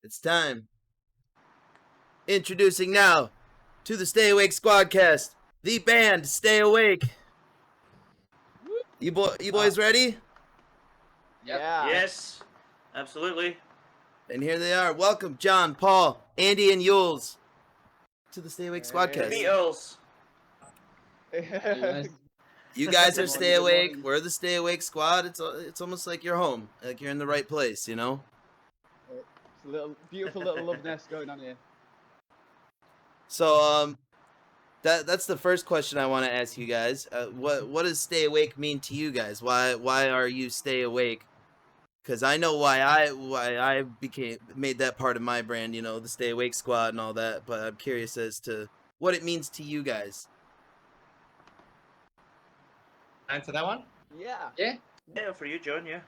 It's time. Introducing now to the Stay Awake Squadcast, the band Stay Awake. You boys ready? Yeah. Yes, absolutely. And here they are. Welcome, John, Paul, Andy, and Yules to the Stay Awake Squadcast. Beatles. You guys are Good Stay Awake. morning. We're the Stay Awake Squad. It's almost like you're home, like you're in the right place, you know? It's a little beautiful little love nest going on here. So, that's the first question I want to ask you guys. What does Stay Awake mean to you guys? Why are you Stay Awake? Because I know why I made that part of my brand, you know, the Stay Awake Squad and all that. But I'm curious as to what it means to you guys. Answer that one? Yeah. Yeah, for you, John. Yeah.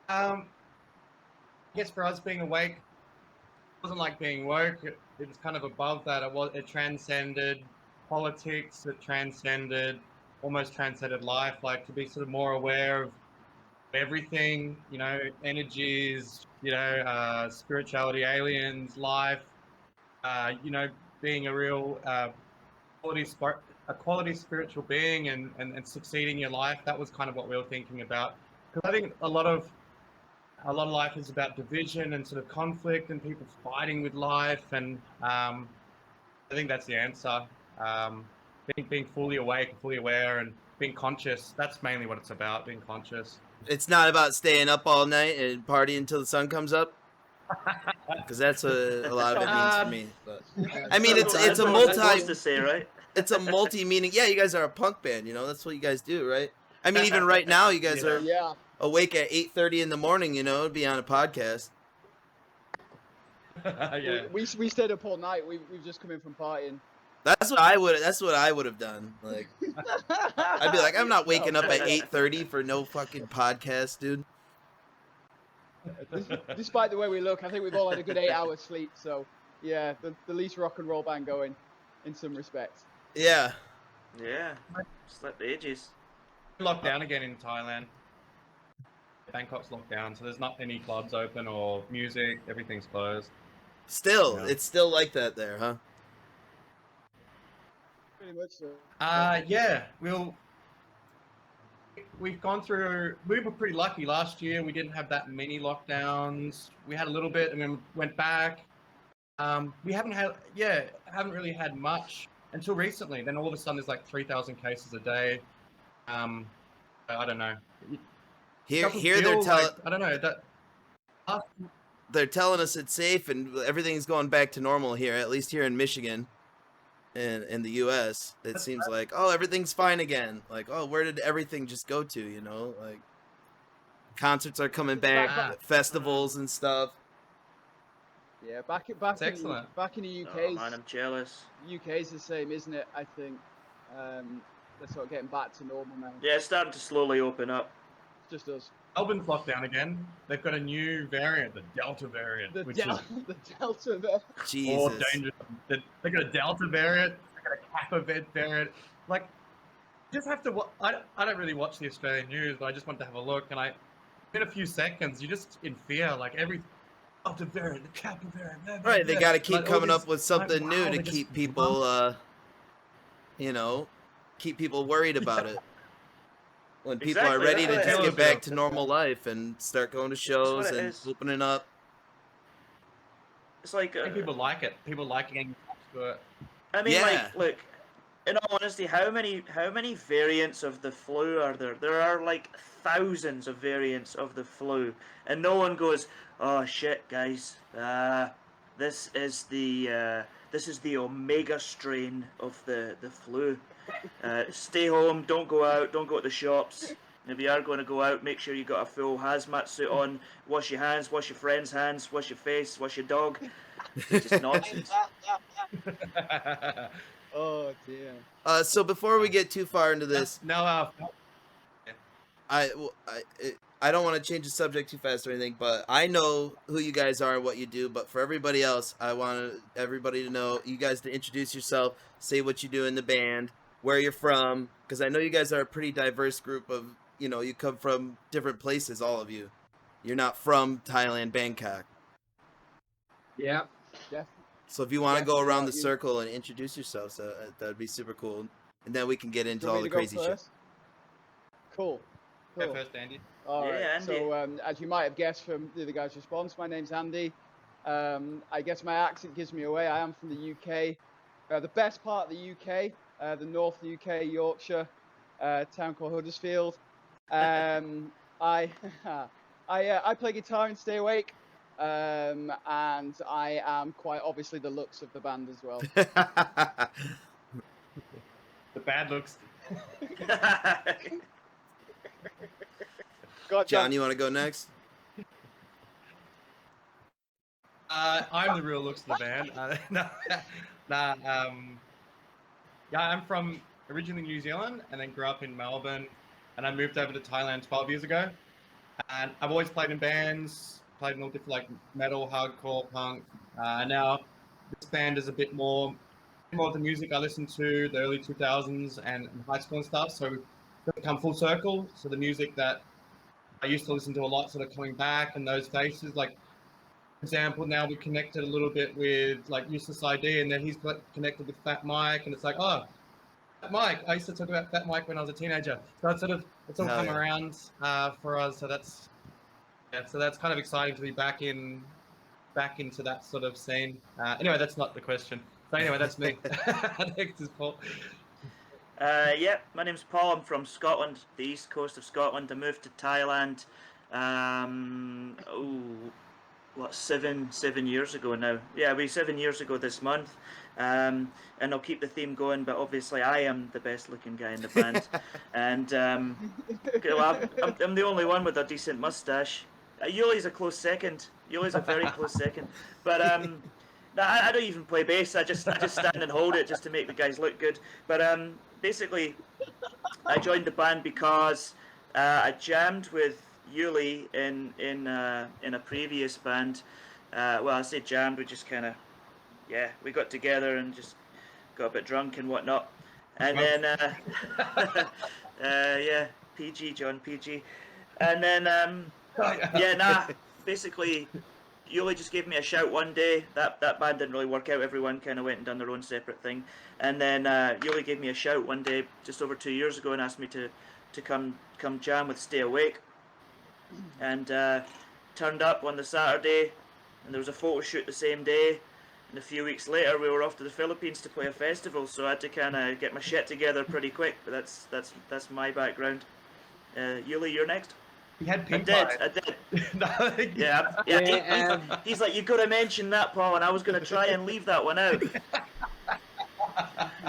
I guess for us, being awake it wasn't like being woke. It was kind of above that. It transcended politics. It almost transcended life. Like to be sort of more aware of everything. You know, energies. You know, spirituality, aliens, life. You know, being a real quality spiritual being and succeeding in your life. That was kind of what we were thinking about. Because I think a lot of life is about division and sort of conflict and people fighting with life. And I think that's the answer. Being fully awake, fully aware, and being conscious. That's mainly what it's about, being conscious. It's not about staying up all night and partying until the sun comes up. Because that's what a lot of it means for me. But I mean, it's That's a what we're supposed multi. to say, right? It's a multi-meaning. Yeah, you guys are a punk band, you know. That's what you guys do, right? I mean, even right now, you guys are Yeah. awake at 8:30 in the morning, you know, to be on a podcast. Yeah. We stayed up all night. We've just come in from partying. That's what I would have done. Like, I'd be like, I'm not waking up at 8:30 for no fucking podcast, dude. Despite the way we look, I think we've all had a good 8 hours sleep. So yeah, the least rock and roll band going, in some respects. Yeah. Yeah. Slept ages. Locked down again in Thailand. Bangkok's locked down, so there's not any clubs open or music. Everything's closed. Still, Yeah. it's still like that there, huh? Pretty much so. Yeah. We've gone through. We were pretty lucky last year. We didn't have that many lockdowns. We had a little bit, and then went back. We haven't really had much until recently. Then all of a sudden, there's like 3,000 cases a day. I don't know. Here Doesn't they're feel telling like- I don't know that. they're telling us it's safe and everything's going back to normal here, at least here in Michigan and in the US. It seems like, oh, everything's fine again. Like, oh, where did everything just go to, you know? Like concerts are coming back, festivals and stuff. Yeah, back in excellent. back in the UK. Oh man, I'm jealous. UK's the same, isn't it? I think they're sort of getting back to normal now. Yeah, it's starting to slowly open up. It's just us. Melbourne's locked down again. They've got a new variant, the Delta variant, The which Delta there. is more Jesus. dangerous. They got a Delta variant. They got a Kappa variant. Like, just have to. I don't really watch the Australian news, but I just want to have a look. And in a few seconds, you're just in fear. Like every Delta variant, the Kappa variant. Blah, blah, Right, they blah. got to keep Like, all coming these- up with something like, new wow, to they just- keep people you know, keep people worried about it. When people are Exactly, ready to that's just what it get is. back to normal life and start going to shows what it and is. opening up. It's like I think people like it. People like getting attached to it. I mean, Yeah. like, look. In all honesty, how many variants of the flu are there? There are like thousands of variants of the flu, and no one goes, "Oh shit, guys! This is the Omega strain of the flu. Stay home. Don't go out. Don't go to the shops. If you are going to go out, make sure you got a full hazmat suit on. Wash your hands. Wash your friends' hands. Wash your face. Wash your dog." It's just nonsense. Oh dear. So before we get too far into this, Now, I don't want to change the subject too fast or anything, but I know who you guys are and what you do. But for everybody else, I want everybody to know you guys to introduce yourself, say what you do in the band, where you're from, because I know you guys are a pretty diverse group of, you know, you come from different places, all of you. You're not from Thailand, Bangkok. Yeah. Jeff. So if you want to Jeff, go what around the about you? circle and introduce yourself, so that'd be super cool. And then we can get Do into you want all me the to go crazy shit. first? Cool. Go Cool. first, Andy. All Yeah, right. Andy. So, as you might have guessed from the other guy's response, my name's Andy. I guess my accent gives me away. I am from the UK, the best part of the UK, the North UK, Yorkshire, town called Huddersfield. I I play guitar and Stay Awake, and I am quite obviously the looks of the band as well. The bad looks. God, John, you want to go next? I'm the real looks of the band. Yeah, I'm from originally New Zealand and then grew up in Melbourne, and I moved over to Thailand 12 years ago. And I've always played in bands, played in all different like metal, hardcore, punk. Now this band is a bit more of the music I listened to the early 2000s and high school and stuff. So it's come full circle. So the music that I used to listen to a lot, sort of coming back, and those faces, like for example, now we connected a little bit with like Useless ID, and then he's connected with Fat Mike, and it's like, oh, Fat Mike. I used to talk about Fat Mike when I was a teenager. So it's all Hell come yeah. around for us. So that's kind of exciting to be back into that sort of scene. Anyway, that's not the question. So anyway, that's me. Next is Paul. Yeah, my name's Paul. I'm from Scotland, the east coast of Scotland. I moved to Thailand. Seven years ago now. Yeah, it'll be 7 years ago this month. And I'll keep the theme going, but obviously I am the best looking guy in the band. And well, I'm the only one with a decent mustache. Yuli's a close second. Yuli's a very close second. But no, I don't even play bass. I just stand and hold it just to make the guys look good. But basically, I joined the band because I jammed with Yuli in a previous band. Well, I say jammed. We just kind of, yeah, we got together and just got a bit drunk and whatnot. And then yeah, PG John, PG. And then yeah, nah. Basically, Yuli just gave me a shout one day. That band didn't really work out. Everyone kind of went and done their own separate thing. And then Yuli gave me a shout one day, just over 2 years ago, and asked me to come jam with Stay Awake. And turned up on the Saturday, and there was a photo shoot the same day. And a few weeks later, we were off to the Philippines to play a festival. So I had to kind of get my shit together pretty quick. But that's my background. Yuli, you're next. He had I pink did. eye. I did. No, Yeah. He's like, you got to mention that, Paul, and I was going to try and leave that one out.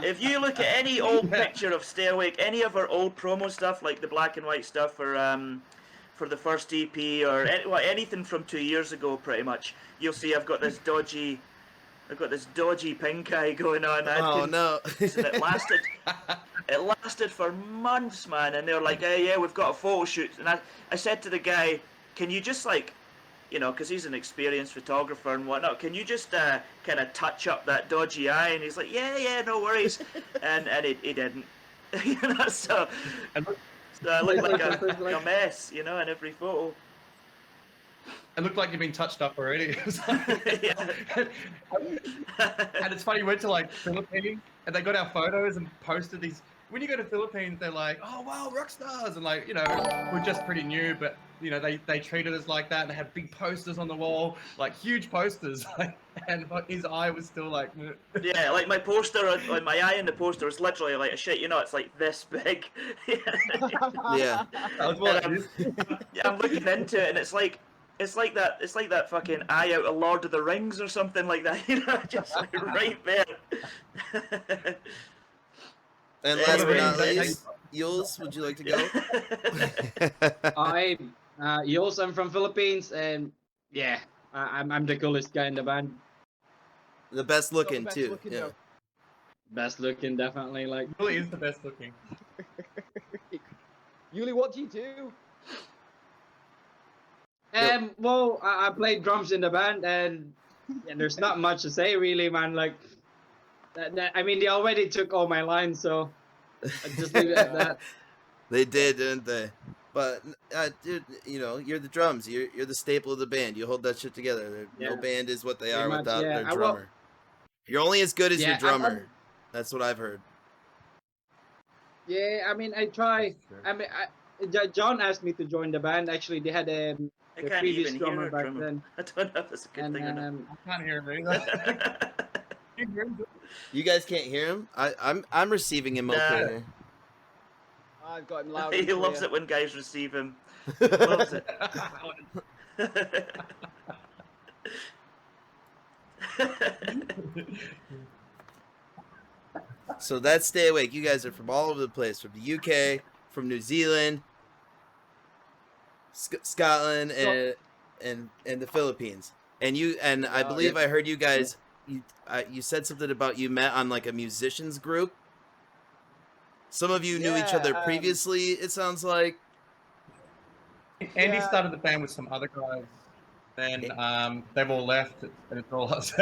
If you look at any old picture of Stay Awake, any of our old promo stuff, like the black and white stuff for the first EP or anything from 2 years ago, pretty much, you'll see I've got this dodgy pink eye going on. No. It lasted for months, man, and they were like, hey, yeah, we've got a photo shoot. And I said to the guy, can you just like, you know, because he's an experienced photographer and whatnot, can you just kind of touch up that dodgy eye? And he's like, yeah, no worries. and he didn't. You know, so I looked like a mess, you know, in every photo. It looked like you've been touched up already. And it's funny, we went to like Philippines and they got our photos and posted these. When you go to Philippines, they're like, oh wow, rock stars, and like, you know, we're just pretty new, but you know, they treated us like that, and they had big posters on the wall, like huge posters, and his eye was still like. Yeah, like my poster on my eye in the poster was literally like a shit, you know, it's like this big. Yeah. That was what it is. Yeah, I'm looking into it, and it's like that fucking eye out of Lord of the Rings or something like that, you know, just like right there. And last but not Anyway, least, Yules, would you like to go? I'm from Philippines, and yeah, I'm the coolest guy in the band. The best looking best too. looking, Yeah. though. Best looking, definitely. Like, Really is the best looking. Yuli, what do you do? well, I played drums in the band, and there's not much to say really, man. Like, I mean, they already took all my lines, so I just leave it at that. They did, didn't they? But dude, you know, you're the drums. You're the staple of the band. You hold that shit together. No Yeah. band is what they Pretty are much, without yeah. their I will- drummer. You're only as good as your Yeah, drummer. That's what I've heard. Yeah, I mean, I try. Sure. I mean, John asked me to join the band. Actually, they had I the can't previous even hear drummer a back drummer. then, I don't know if that's a good and thing or not. I can't hear him either. You hear him? You guys can't hear him? I'm receiving him Nah. okay here. I've got him loud. He and loves clear. it when guys receive him. Loves it. So that's Stay Awake. You guys are from all over the place, from the UK, from New Zealand, Scotland, and the Philippines. And I Yeah, believe yeah. I heard you guys. You said something about you met on like a musicians group. Some of you knew each Yeah, other previously. It sounds like. Andy Yeah. started the band with some other guys. Then they've all left, and it's all us.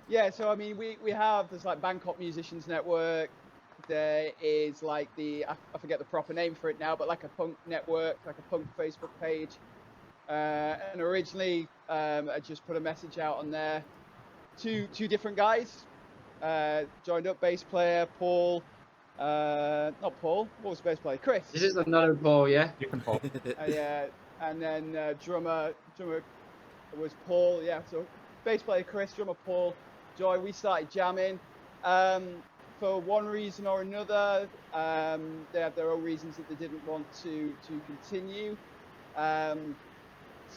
Yeah, so I mean, there's like Bangkok Musicians Network. There is like I forget the proper name for it now, but like a punk network, like a punk Facebook page. And originally, I just put a message out on there. Two different guys joined up. Bass player Paul, not Paul. What was the bass player? Chris. This is another ball, yeah. Different fault. Yeah, and then drummer was Paul. Yeah, so bass player Chris, drummer Paul, Joy. We started jamming. For one reason or another, they had their own reasons that they didn't want to continue.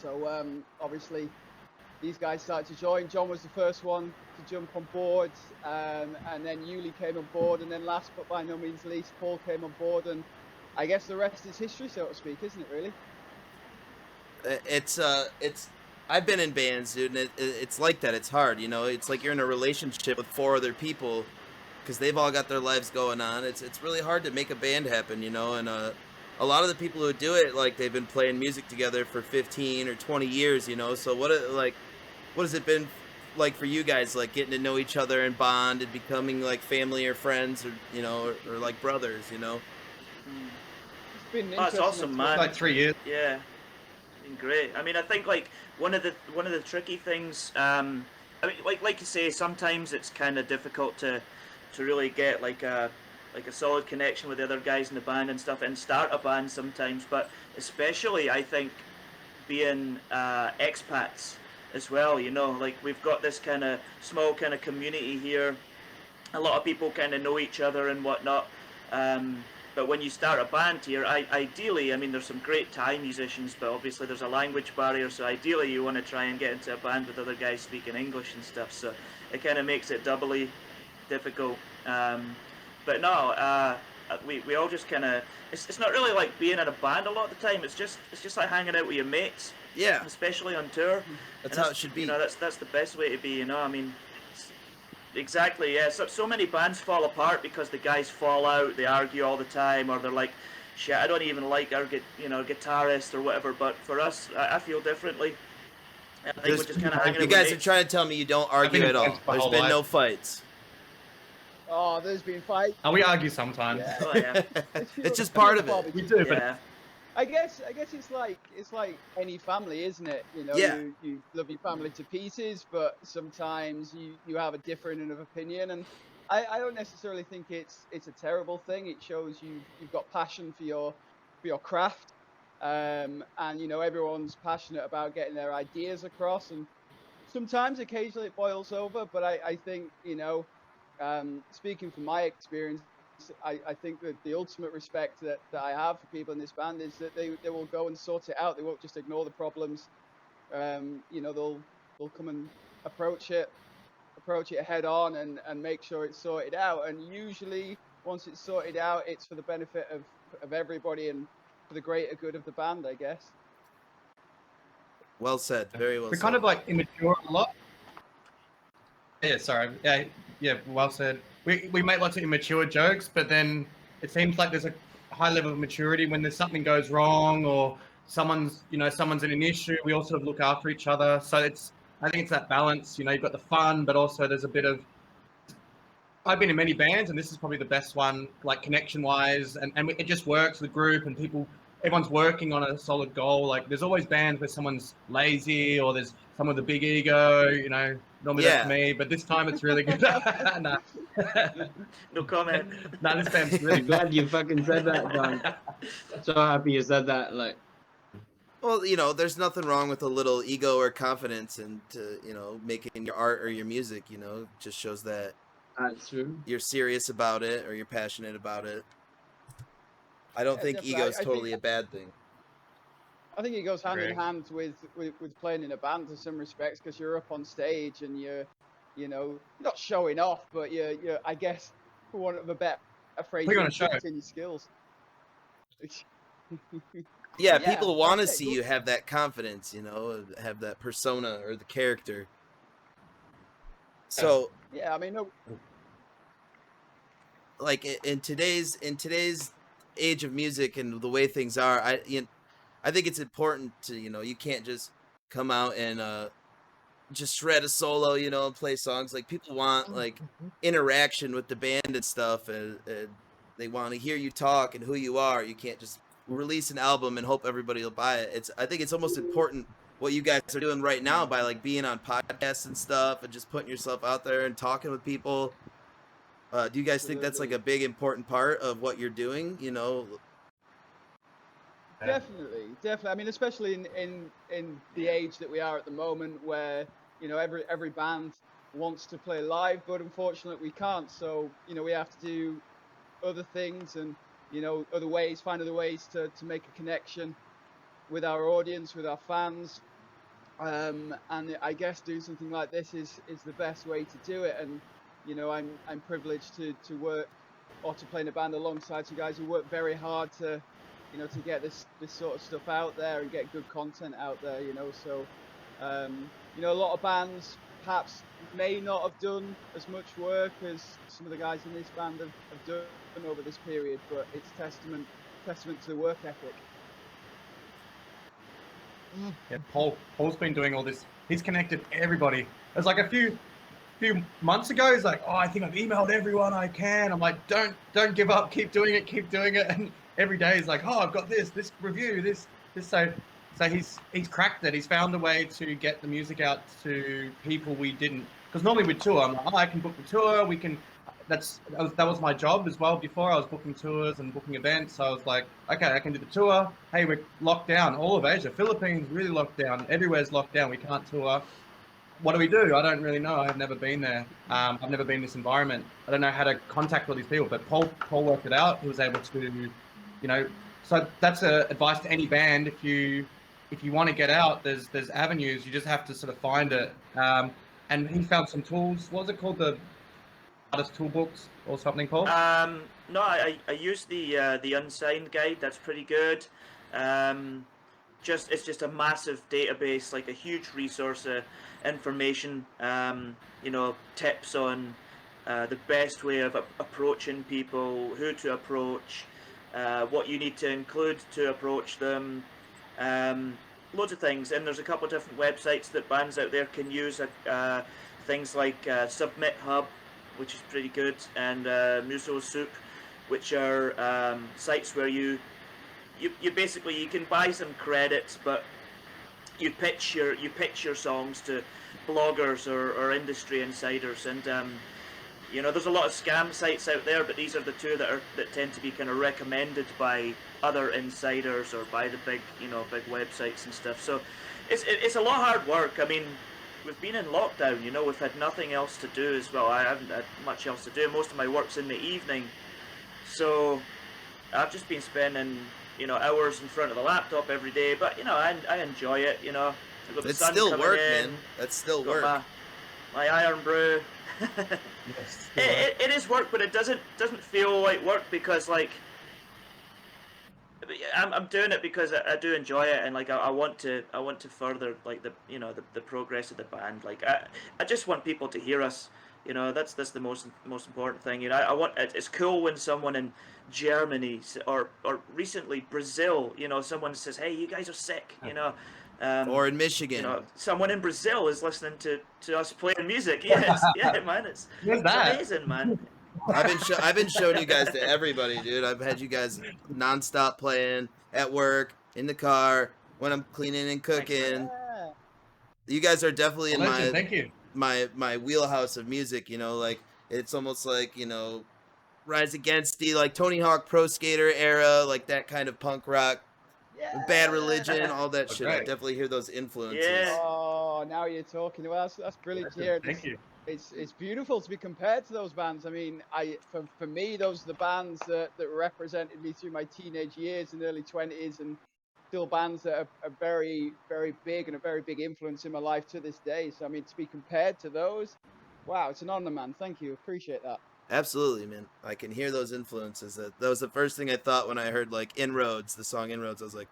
So obviously, these guys started to join. John was the first one to jump on board, and then Yuli came on board, and then last but by no means least, Paul came on board, and I guess the rest is history, so to speak, isn't it? Really? It's I've been in bands, dude, and it's like that. It's hard, you know. It's like you're in a relationship with 4 other people because they've all got their lives going on. It's really hard to make a band happen, you know. And a lot of the people who do it, like, they've been playing music together for 15 or 20 years, you know. So what has it been like for you guys, like getting to know each other and bond and becoming like family or friends, or you know, or like brothers, you know? It's been Oh, it's interesting awesome, man. Like 3 years. Yeah, been great. I mean, I think like one of the tricky things. I mean, like you say, sometimes it's kind of difficult to really get like a solid connection with the other guys in the band and stuff, and start a band sometimes. But especially, I think, being expats as well. You know, like we've got this kind of small kind of community here. A lot of people kind of know each other and whatnot. But when you start a band here, ideally, I mean, there's some great Thai musicians, but obviously there's a language barrier, so ideally you want to try and get into a band with other guys speaking English and stuff, so it kind of makes it doubly difficult. But no, we all just kind of, it's not really like being in a band a lot of the time, it's just like hanging out with your mates, Yeah, especially on tour. that's And how it should be. You know, that's the best way to be, you know, I mean, exactly, yeah. So many bands fall apart because the guys fall out, they argue all the time, or they're like, shit, I don't even like our guitarist or whatever. But for us, I feel differently. I think we're just kind of hanging You out guys with are mates. trying to tell me you don't I've argue been at in all. fights my There's whole been no life. fights. Oh, there's been fights. And we argue sometimes. Yeah. Oh yeah, It's just part of it. Barbecue. We do, but yeah. I guess it's like any family, isn't it? You know, Yeah. you love your family to pieces, but sometimes you have a different of opinion, and I don't necessarily think it's a terrible thing. It shows you've got passion for your craft, and you know everyone's passionate about getting their ideas across, and sometimes occasionally it boils over, but I think, you know, speaking from my experience, I think that the ultimate respect that I have for people in this band is that they will go and sort it out. They won't just ignore the problems. You know, they'll come and approach it head on and make sure it's sorted out. And usually once it's sorted out, it's for the benefit of everybody and for the greater good of the band, I guess. Well said. Very well we're said. kind of like immature a lot. Yeah, sorry. Yeah, well said. We make lots of immature jokes, but then it seems like there's a high level of maturity when there's something goes wrong or someone's in an issue. We all sort of look after each other. So I think it's that balance. You know, you've got the fun, but also there's a bit of I've been in many bands, and this is probably the best one, like connection-wise, and it just works with the group and people. Everyone's working on a solid goal. Like, there's always bands where someone's lazy or there's someone with a big ego. You know, normally that's Yeah. me, but this time it's really good. Nah. No comment. Nah, this band's really I'm glad you fucking said that, John. So happy you said that. Like, Well, you know, there's nothing wrong with a little ego or confidence and you know, making your art or your music, you know, just shows that that's true. you're serious about it or you're passionate about it. I don't Yeah, think definitely. ego is I totally think a bad thing. I think it goes hand in Agree. hand with playing in a band to some respects, because you're up on stage and you're, you know, not showing off, but you're I guess, for want of a better phrase, Putting you're on a show. exhibiting your skills. Yeah, Yeah, people want to that's it. see you have that confidence, you know, have that persona or the character. So, Yeah, I mean, no, like in today's age of music and the way things are, I think it's important to, you know, you can't just come out and just shred a solo, you know, and play songs. Like, people want like interaction with the band and stuff, and they want to hear you talk and who you are. You can't just release an album and hope everybody will buy it. I think it's almost important what you guys are doing right now by like being on podcasts and stuff and just putting yourself out there and talking with people. Do you guys think that's like absolutely. a big important part of what you're doing? You know, Definitely. I mean, especially in the age that we are at the moment, where, you know, every band wants to play live, but unfortunately we can't. So, you know, we have to do other things and, you know, find other ways to make a connection with our audience, with our fans. And I guess doing something like this is the best way to do it. And, you know, I'm privileged to work or to play in a band alongside some guys who work very hard to, you know, to get this sort of stuff out there and get good content out there, you know. So, you know, a lot of bands perhaps may not have done as much work as some of the guys in this band have done over this period, but it's testament to the work ethic. Yeah, Paul's been doing all this. He's connected everybody. It's like a few months ago. He's like, oh, I think I've emailed everyone I can. I'm like, don't give up. Keep doing it. And every day he's like, oh, I've got this review, this. So he's cracked it. He's found a way to get the music out to people we didn't. Because normally we'd tour. I'm like, oh, I can book the tour. We can. That was my job as well. Before I was booking tours and booking events, so I was like, okay, I can do the tour. Hey, we're locked down. All of Asia, Philippines, really locked down. Everywhere's locked down. We can't tour. What do we do? I don't really know. I've never been there. I've never been in this environment. I don't know how to contact all these people. But Paul worked it out. He was able to, you know. So that's advice to any band. If you want to get out, there's avenues. You just have to sort of find it. And he found some tools. What was it called? The artist toolbooks or something, Paul? No, I use the unsigned guide. That's pretty good. It's just a massive database, like a huge resource of information. You know, tips on the best way of approaching people, who to approach, what you need to include to approach them. Loads of things, and there's a couple of different websites that bands out there can use. Things like Submit Hub, which is pretty good, and Muso Soup, which are sites where you basically, you can buy some credits, but you pitch your songs to bloggers or industry insiders, and you know, there's a lot of scam sites out there, but these are the two that tend to be kind of recommended by other insiders or by the big websites and stuff. So it's a lot of hard work. I mean, we've been in lockdown, you know, we've had nothing else to do as well. I haven't had much else to do. Most of my work's in the evening, so I've just been spending, you know, hours in front of the laptop every day. But you know, I enjoy it. You know, I've got the it's sun still coming work, in, man. That's still got work. my iron brew. Yes. It is work, but it doesn't feel like work, because like I'm doing it because I do enjoy it, and like I want to further like the progress of the band. Like I just want people to hear us. You know, that's the most important thing. You know, it's cool when someone in Germany or recently Brazil, you know, someone says, hey, you guys are sick. You know, Or in Michigan. You know, someone in Brazil is listening to us playing music. Yes, yeah, man, it's amazing, man. I've been showing you guys to everybody, dude. I've had you guys nonstop playing at work, in the car, when I'm cleaning and cooking. Yeah. You guys are definitely in Legend, thank you. my wheelhouse of music. You know, like it's almost like, you know, Rise Against the like Tony Hawk Pro Skater era, like that kind of punk rock. Yeah. Bad Religion, all that shit. I Great. definitely hear those influences. Yeah. Oh, now you're talking. Well, that's brilliant to hear. Thank you. It's beautiful to be compared to those bands. I mean, for me, those are the bands that represented me through my teenage years and early 20s, and still bands that are very, very big and a very big influence in my life to this day. So, I mean, to be compared to those, wow, it's an honor, man. Thank you. Appreciate that. Absolutely, man. I can hear those influences. That was the first thing I thought when I heard like Inroads, the song Inroads. I was like,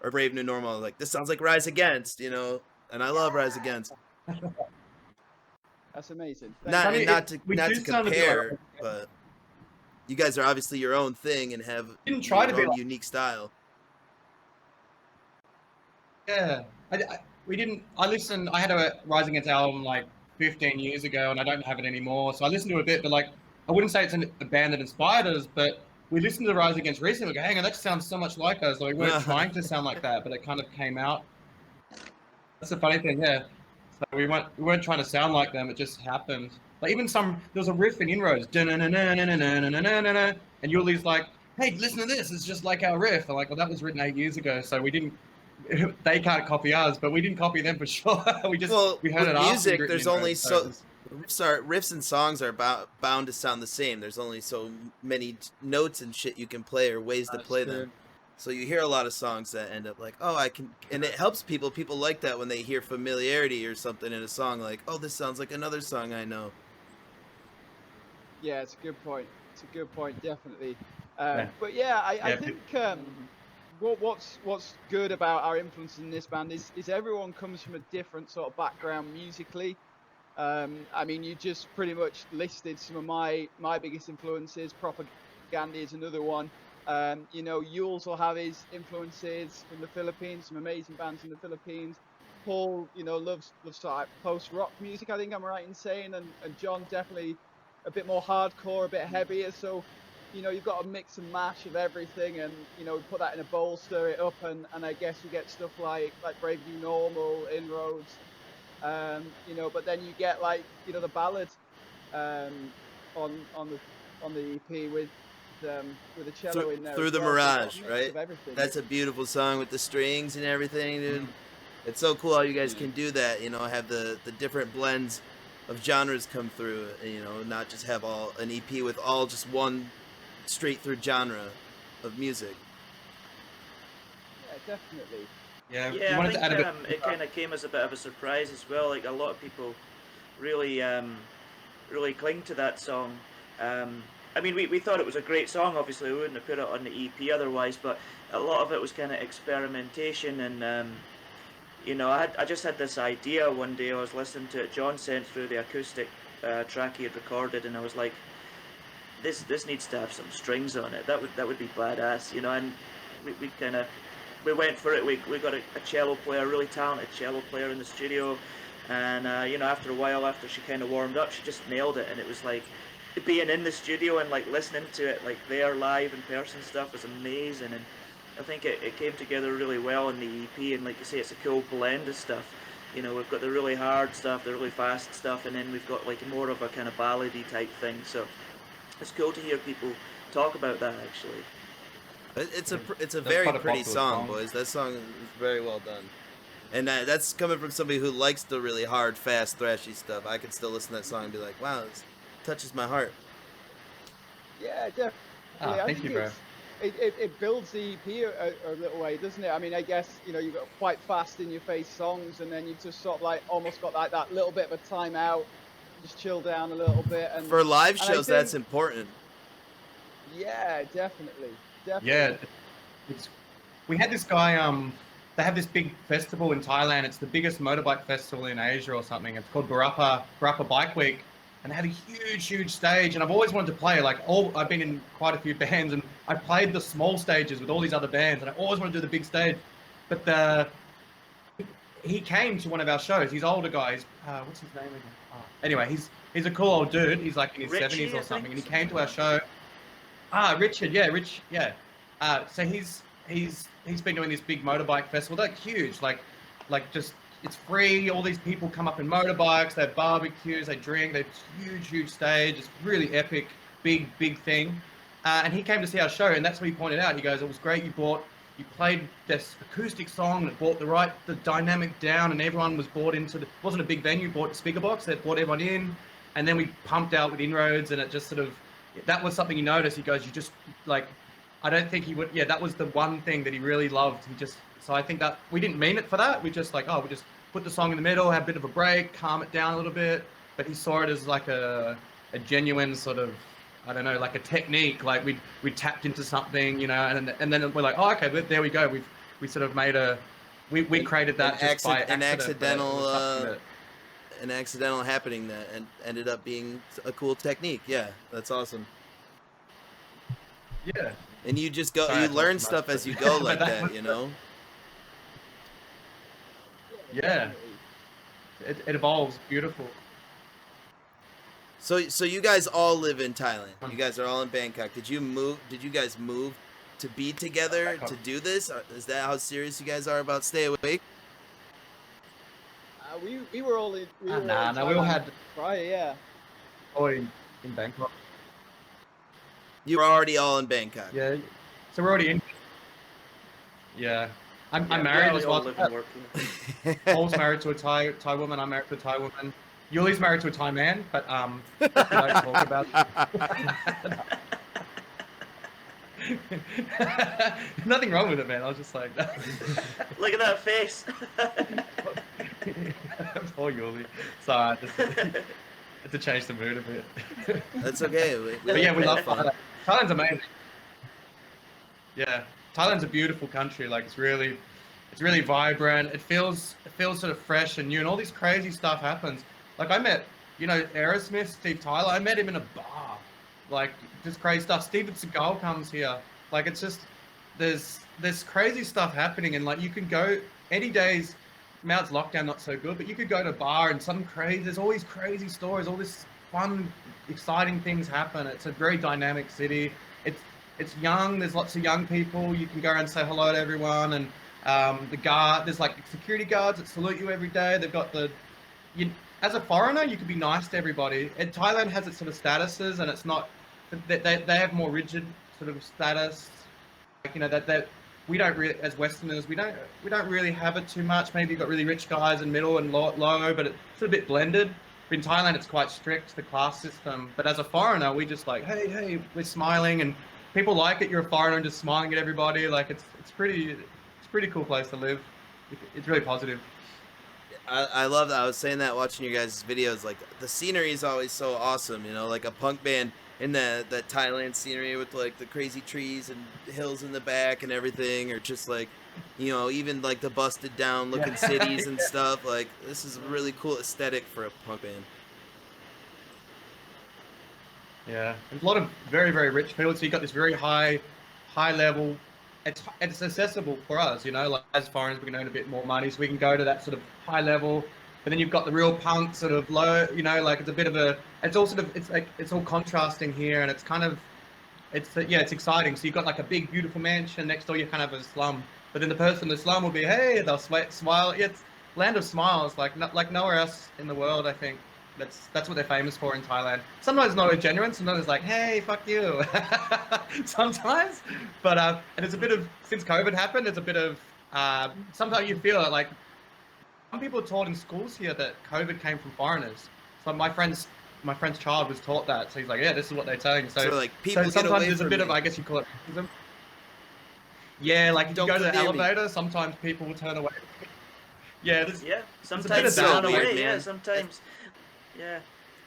or Brave New Normal. I was like, this sounds like Rise Against, you know. And I love Rise Against. That's amazing. Not to sound a bit compare, like- but you guys are obviously your own thing and have Didn't try to your be own like- unique style. Yeah, I listened. I had a Rise Against album like 15 years ago, and I don't have it anymore. So I listened to it a bit, but like I wouldn't say it's a band that inspired us. But we listened to Rise Against recently. We go, hang on, that sounds so much like us. Like we weren't trying to sound like that, but it kind of came out. That's the funny thing, yeah. So we weren't trying to sound like them. It just happened. Like even there was a riff in Inroads, and Yuli's like, hey, listen to this. It's just like our riff. I'm like, well, that was written 8 years ago, so we didn't. They can't copy us, but we didn't copy them for sure. we heard with it after music, we'd there's written only Inroads, riffs and songs are bound to sound the same. There's only so many notes and shit you can play or ways to play them. So you hear a lot of songs that end up like, oh, I can, and it helps people. People like that when they hear familiarity or something in a song, like, oh, this sounds like another song I know. Yeah, it's a good point. It's a good point, definitely. Yeah. But yeah, I Yeah, think what's good about our influence in this band is everyone comes from a different sort of background musically. I mean, you just pretty much listed some of my biggest influences. Propaganda is another one. You know, Yules will have his influences from the Philippines, some amazing bands in the Philippines. Paul, you know, loves sort of post-rock music, I think I'm right in saying, and John definitely a bit more hardcore, a bit heavier. So, you know, you've got a mix and mash of everything, and you know, put that in a bowl, stir it up, and I guess you get stuff like Brave New Normal, Inroads, you know. But then you get like, you know, the ballad on the EP with a cello in there Through as the well. So you've got a Mirage, mix right? of everything. That's a beautiful song with the strings and everything, dude. It's so cool how you guys can do that. You know, have the different blends of genres come through. You know, not just have an EP with all just one straight through genre of music. Yeah, definitely. Yeah, we Yeah, I wanted think to add a bit. it kind of came as a bit of a surprise as well. Like a lot of people really, really cling to that song. I mean, we thought it was a great song. Obviously, we wouldn't have put it on the EP otherwise. But a lot of it was kind of experimentation, and you know, I just had this idea one day. I was listening to it. John sent through the acoustic track he had recorded, and I was like, this needs to have some strings on it. That would be badass, you know. And we went for it. We got a cello player, a really talented cello player in the studio, and you know, after a while, after she kind of warmed up, she just nailed it. And it was like being in the studio and like listening to it like there live in person stuff was amazing. And I think it came together really well in the EP. And like you say, it's a cool blend of stuff. You know, we've got the really hard stuff, the really fast stuff, and then we've got like more of a kind of ballady type thing. So it's cool to hear people talk about that actually. It's a That's very quite a pretty popular song, song. boys. That song is very well done. And that's coming from somebody who likes the really hard, fast, thrashy stuff. I could still listen to that song and be like, wow, this touches my heart. Yeah, definitely. I Thank think you, bro. it builds the EP a little way, doesn't it? I mean, I guess, you know, you've got quite fast in your face songs, and then you've just sort of like almost got like that little bit of a time out, just chill down a little bit. And For live and I shows, that's think- important. Yeah, definitely. Yeah, we had this guy. They have this big festival in Thailand. It's the biggest motorbike festival in Asia or something. It's called Barappa Bike Week, and they had a huge stage. And I've always wanted to play. I've been in quite a few bands, and I played the small stages with all these other bands, and I always wanted to do the big stage. But he came to one of our shows. He's older guys. What's his name again? Anyway, he's a cool old dude. He's like in his Richie, 70s or I something, and he think, came to our show. Richard, yeah. So he's been doing this big motorbike festival. They're huge, like just it's free. All these people come up in motorbikes. They have barbecues. They drink. They have huge stage. It's really epic, big thing. And he came to see our show, and that's what he pointed out. He goes, "It was great. You played this acoustic song that brought the dynamic down, and everyone was brought into it wasn't a big venue, brought the speaker box that brought everyone in, and then we pumped out with inroads, and it just sort of, that was something he noticed." He goes, "You just like, I don't think he would, that was the one thing that he really loved." So I think that we didn't mean it for that. We just like, we just put the song in the middle, have a bit of a break, calm it down a little bit. But he saw it as like a genuine sort of, I don't know, like a technique. Like we tapped into something, and then we're like, okay, there we go. We sort of made we created that an accidental happening that and ended up being a cool technique. Yeah, that's awesome. Yeah. And you just you learn stuff as you go like that. Yeah. It evolves. Beautiful. So you guys all live in Thailand. You guys are all in Bangkok. Did you guys move to be together to do this? Is that how serious you guys are about Stay Awake? We were all in. We all had prior, yeah. Oh, in Bangkok. You were already all in Bangkok. Yeah. So we're already in. Yeah. I'm married as well. Paul's married to a Thai woman. I'm married to a Thai woman. Yuli's married to a Thai man, but we don't talk about that. Nothing wrong with it, man. I was just like, look at that face. Poor Yuli. Sorry, I had to change the mood a bit. That's okay. We love Thailand. Thailand's amazing. Yeah, Thailand's a beautiful country. Like it's really vibrant. It feels sort of fresh and new, and all this crazy stuff happens. Like I met, Aerosmith, Steve Tyler. I met him in a bar. Like just crazy stuff. Steven Seagal comes here. Like it's just there's crazy stuff happening, and like you can go any days. Now it's lockdown, not so good, but you could go to a bar and there's always crazy stories, all this fun, exciting things happen. It's a very dynamic city. It's young. There's lots of young people. You can go and say hello to everyone, and there's like security guards that salute you every day. They've got as a foreigner, you can be nice to everybody. And Thailand has its sort of statuses, and it's not. They have more rigid sort of status. Like, that we don't really, as Westerners, we don't really have it too much. Maybe you've got really rich guys in middle and low, but it's a bit blended. In Thailand, it's quite strict, the class system. But as a foreigner, we just like, hey, we're smiling, and people like it. You're a foreigner and just smiling at everybody. Like it's pretty cool place to live. It's really positive. I love that. I was saying that watching your guys' videos. Like the scenery is always so awesome. Like a punk band in the Thailand scenery with like the crazy trees and hills in the back and everything, or just like, even like the busted down looking cities and stuff. Like this is a really cool aesthetic for a punk band. Yeah, there's a lot of very, very rich people. So you got this very high level. It's accessible for us, like as foreigners, we can earn a bit more money, so we can go to that sort of high level. But then you've got the real punk sort of low, like it's a bit of it's all sort of, it's all contrasting here, and it's kind of, it's exciting. So you've got like a big, beautiful mansion next door, you kind of have a slum. But then the person in the slum will be, hey, they'll smile. Yeah, it's land of smiles, like nowhere else in the world, I think. That's what they're famous for in Thailand. Sometimes not genuine, sometimes it's like, hey, fuck you. Sometimes, but and it's a bit of, since COVID happened, it's a bit of sometimes you feel like some people are taught in schools here that COVID came from foreigners. So my friend's child was taught that, so he's like, yeah, this is what they're saying. So like people sometimes there's a bit of, I guess you call it racism. Yeah, like if you go to the elevator, sometimes people will turn away. Yeah, sometimes turn away. Yeah, sometimes. Yeah.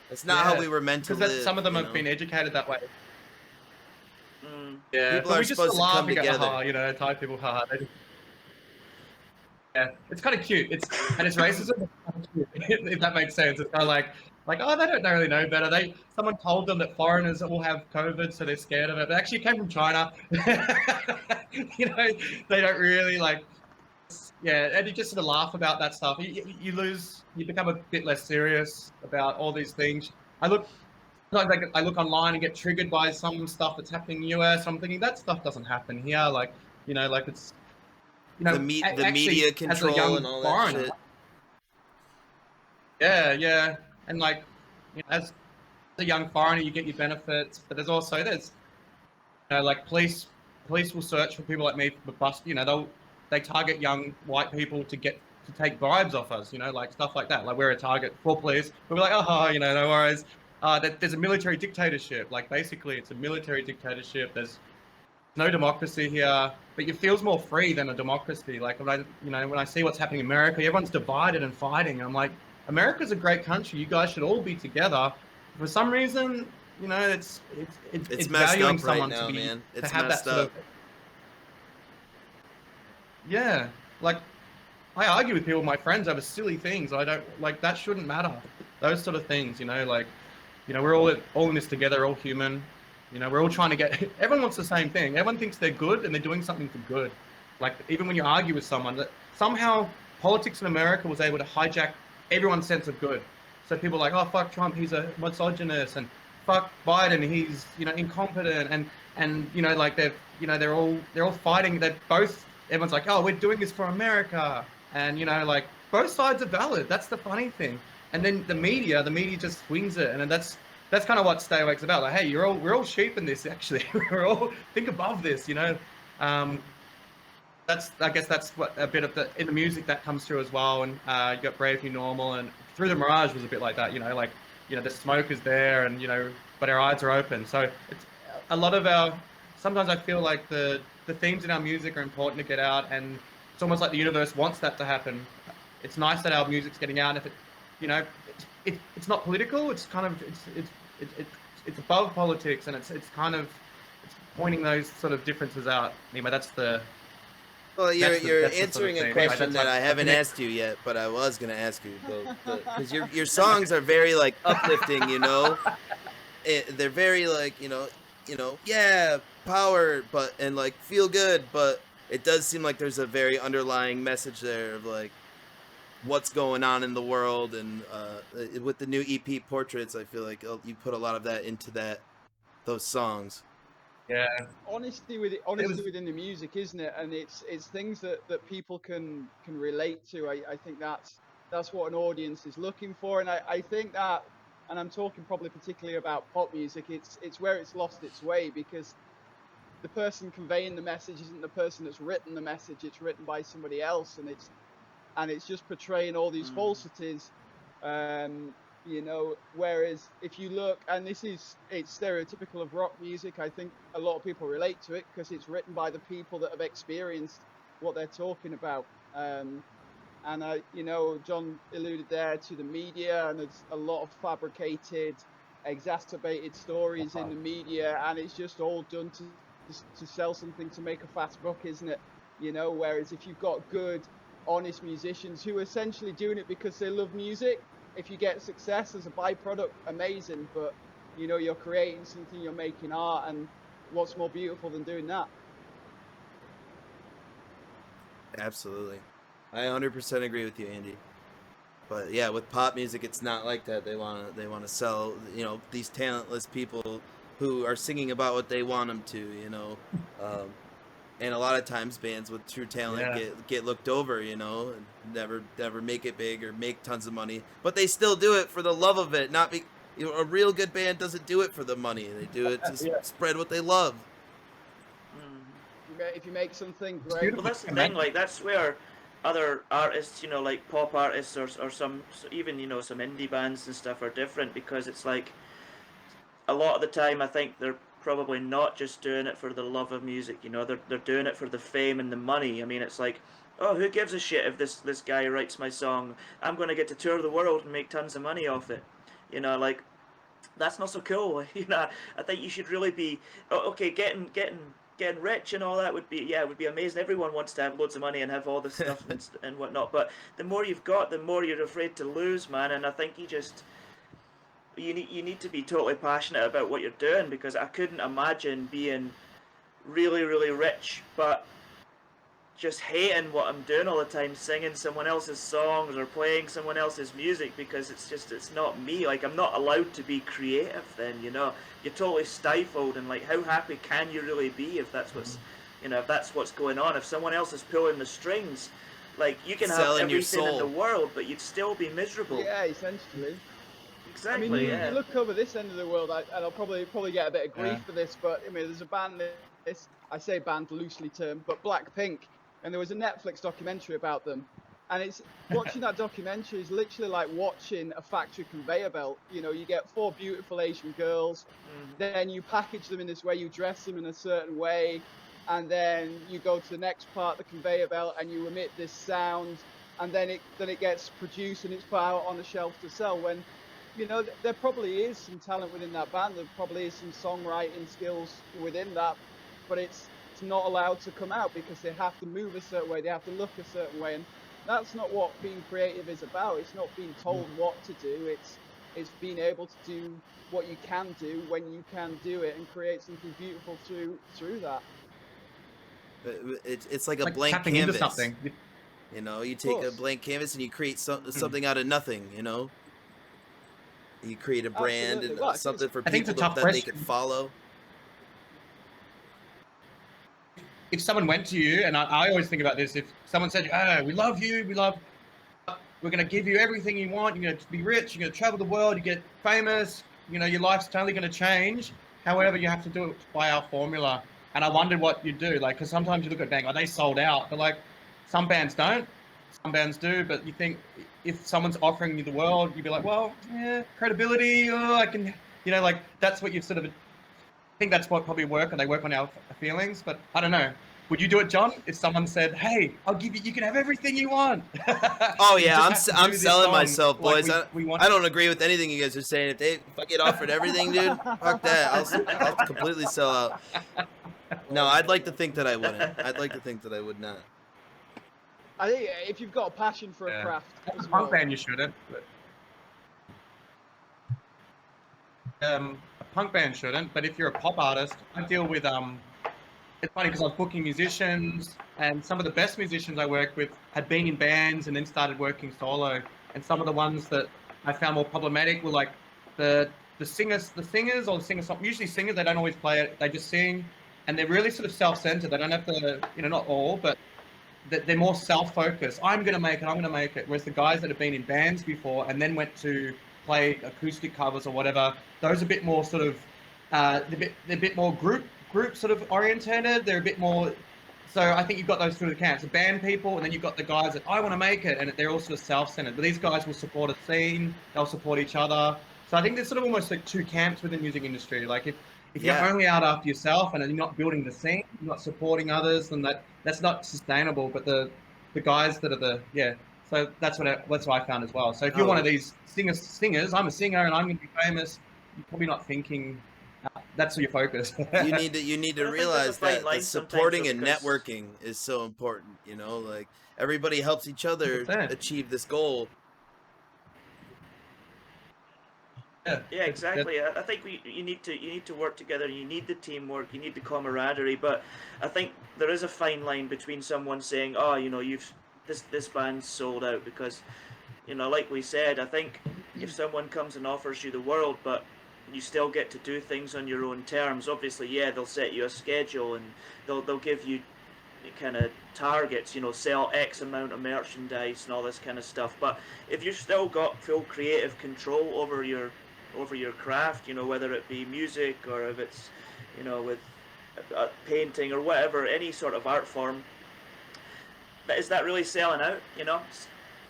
It's not how we were meant to live. Some of them have been educated that way. Yeah. People are supposed to come together. Thai people, yeah, it's kind of cute. It's racism, if that makes sense. It's kind of like, oh, they don't really know better. Someone told them that foreigners will have COVID, so they're scared of it. But actually, it came from China. They don't really like. yeah, and you just sort of laugh about that stuff. You lose, you become a bit less serious about all these things. I look, like I look online and get triggered by some stuff that's happening in the US. I'm thinking that stuff doesn't happen here. Like, like it's, The actually media as a control and young all that foreigner, shit. yeah, and like, as a young foreigner, you get your benefits, but there's like police will search for people like me for bust. They target young white people to take bribes off us. Like stuff like that. Like we're a target for police. We're like, oh, no worries. There's a military dictatorship. Like basically, it's a military dictatorship. There's no democracy here, but it feels more free than a democracy. Like when I see what's happening in America, everyone's divided and fighting. I'm like, America's a great country. You guys should all be together. For some reason, it's messed valuing up right someone now, to man. It's have that messed sort up. of, yeah. Like I argue with people, my friends, over silly things. I don't like that. Shouldn't matter. Those sort of things, we're all in this together. All human. We're all trying to get. Everyone wants the same thing. Everyone thinks they're good and they're doing something for good. Like even when you argue with someone, that somehow politics in America was able to hijack everyone's sense of good. So people are like, oh fuck Trump, he's a misogynist, and fuck Biden, he's incompetent, and like they're all fighting. They're both. Everyone's like, oh, we're doing this for America, and like both sides are valid. That's the funny thing. And then the media just swings it, and that's kind of what Stay Awake's about. Like, hey, we're all sheep in this. Actually, we're all think above this. I guess that's what a bit of in the music that comes through as well. And you got Brave New Normal, and Through the Mirage was a bit like that. Like the smoke is there, and but our eyes are open. So it's a lot of our. Sometimes I feel like the themes in our music are important to get out, and it's almost like the universe wants that to happen. It's nice that our music's getting out. If it's not political. It's kind of it's above politics, and it's kind of pointing those sort of differences out. Anyway, that's the. Well, that's you're that's answering sort a of question that I haven't asked you yet, but I was gonna ask you though, because your songs are very like uplifting, they're very like yeah, power, and like feel good, but it does seem like there's a very underlying message there of like what's going on in the world, and with the new EP Portraits, I feel like you put a lot of that into those songs. Yeah. Honesty within the music, isn't it? And it's things that people can relate to. I think that's what an audience is looking for, and I think that, and I'm talking probably particularly about pop music, it's where it's lost its way, because the person conveying the message isn't the person that's written the message. It's written by somebody else, and it's just portraying all these falsities. Whereas if you look, and it's stereotypical of rock music, I think a lot of people relate to it because it's written by the people that have experienced what they're talking about. And John alluded there to the media, and there's a lot of fabricated, exacerbated stories in the media, and it's just all done to sell something, to make a fast buck, isn't it? Whereas if you've got good, honest musicians who are essentially doing it because they love music, if you get success as a byproduct, amazing, but you're creating something, you're making art, and what's more beautiful than doing that? Absolutely, I 100% agree with you, Andy. But yeah, with pop music, it's not like that. They wanna sell these talentless people who are singing about what they want them to. And a lot of times bands with true talent get looked over, and never make it big or make tons of money. But they still do it for the love of it, not a real good band doesn't do it for the money. They do it to spread what they love. If you make something great. Well, that's the thing. Like that's where other artists, like pop artists or some even some indie bands and stuff are different, because it's like a lot of the time I think they're probably not just doing it for the love of music. They're doing it for the fame and the money. I mean, it's like, oh, who gives a shit if this guy writes my song? I'm going to get to tour the world and make tons of money off it. Like that's not so cool. I think you should really be okay. Getting rich and all that would be amazing. Everyone wants to have loads of money and have all this stuff and whatnot. But the more you've got, the more you're afraid to lose, man. And I think you need to be totally passionate about what you're doing, because I couldn't imagine being really, really rich but just hating what I'm doing all the time, singing someone else's songs or playing someone else's music, because it's not me. Like, I'm not allowed to be creative then, you know. You're totally stifled, and like, how happy can you really be if that's what's, you know, if that's what's going on? If someone else is pulling the strings, like, you can have Selling your everything in the soul. world, but you'd still be miserable. Yeah, essentially. Exactly. I mean, yeah. you look over this end of the world, and I'll probably get a bit of grief Yeah. for this, but I mean, there's a band. I say band loosely termed, but Blackpink, and there was a Netflix documentary about them, and it's watching that documentary is literally like watching a factory conveyor belt. You know, you get 4 beautiful Asian girls, then you package them in this way, you dress them in a certain way, and then you go to the next part, the conveyor belt, and you emit this sound, and then it gets produced and it's put out on the shelf to sell. When, you know, there probably is some talent within that band, there probably is some songwriting skills within that, but it's not allowed to come out because they have to move a certain way, they have to look a certain way, and that's not what being creative is about. It's not being told what to do, it's being able to do what you can do when you can do it and create something beautiful through that. It's like a Like blank tapping canvas. into something. You know, you take a course. blank canvas and you create something out of nothing. You know, you create a brand Absolutely. and Well, something for I think people it's a tough that they question. could follow. If someone went to you, and I always think about this, if someone said, "Oh, we love you, we're going to give you everything you want. You're going to be rich. You're going to travel the world. You get famous. You know, your life's totally going to change. However, you have to do it by our formula." And I wondered what you'd do, like, because sometimes you look at Bangkok, they sold out, but like some bands don't, some bands do. But you think if someone's offering you the world, you'd be like, well, yeah, credibility. Oh, I can, you know, like that's what you've sort of. I think that's what probably work, and they work on our feelings. But I don't know. Would you do it, John? If someone said, "Hey, I'll give you, you can have everything you want." Oh You yeah, just have to I'm do this selling song myself, like boys. we want. I don't agree with anything you guys are saying. If I get offered everything, dude, fuck that. I'll completely sell out. No, I'd like to think that I wouldn't. I'd like to think that I would not. I think if you've got a passion for a Yeah. craft As as a punk well. band, you shouldn't. A punk band shouldn't. But if you're a pop artist, I deal with It's funny because I was booking musicians, and some of the best musicians I worked with had been in bands and then started working solo. And some of the ones that I found more problematic were like the singers or the singer-songwriters. Usually singers, they don't always play it; they just sing, and they're really sort of self-centered. They don't have to, you know, not all, but they're more self-focused. I'm going to make it. I'm going to make it. Whereas the guys that have been in bands before and then went to play acoustic covers or whatever, those are a bit more sort of they're a bit more group sort of orientated. They're a bit more. So I think you've got those two camps: the band people, and then you've got the guys that I want to make it, and they're all sort of self-centered. But these guys will support a scene. They'll support each other. So I think there's sort of almost like two camps within the music industry. Like if you're only out after yourself and you're not building the scene, you're not supporting others, then that's not sustainable. But the guys that are so that's what I found as well. So if you're one of these singers, I'm a singer and I'm going to be famous, you're probably not thinking that's your focus. You need to I think there's a realize fine that line supporting sometimes, and though, 'cause- networking is so important. You know, like everybody helps each other 100%. achieve this goal. Yeah, exactly. I think you need to work together. You need the teamwork. You need the camaraderie. But I think there is a fine line between someone saying, "Oh, you know, this band's sold out," because, you know, like we said, I think if someone comes and offers you the world, but you still get to do things on your own terms. Obviously, yeah, they'll set you a schedule and they'll give you kind of targets, you know, sell X amount of merchandise and all this kind of stuff. But if you've still got full creative control over your craft, you know, whether it be music or if it's, you know, with painting or whatever, any sort of art form, is that really selling out? You know,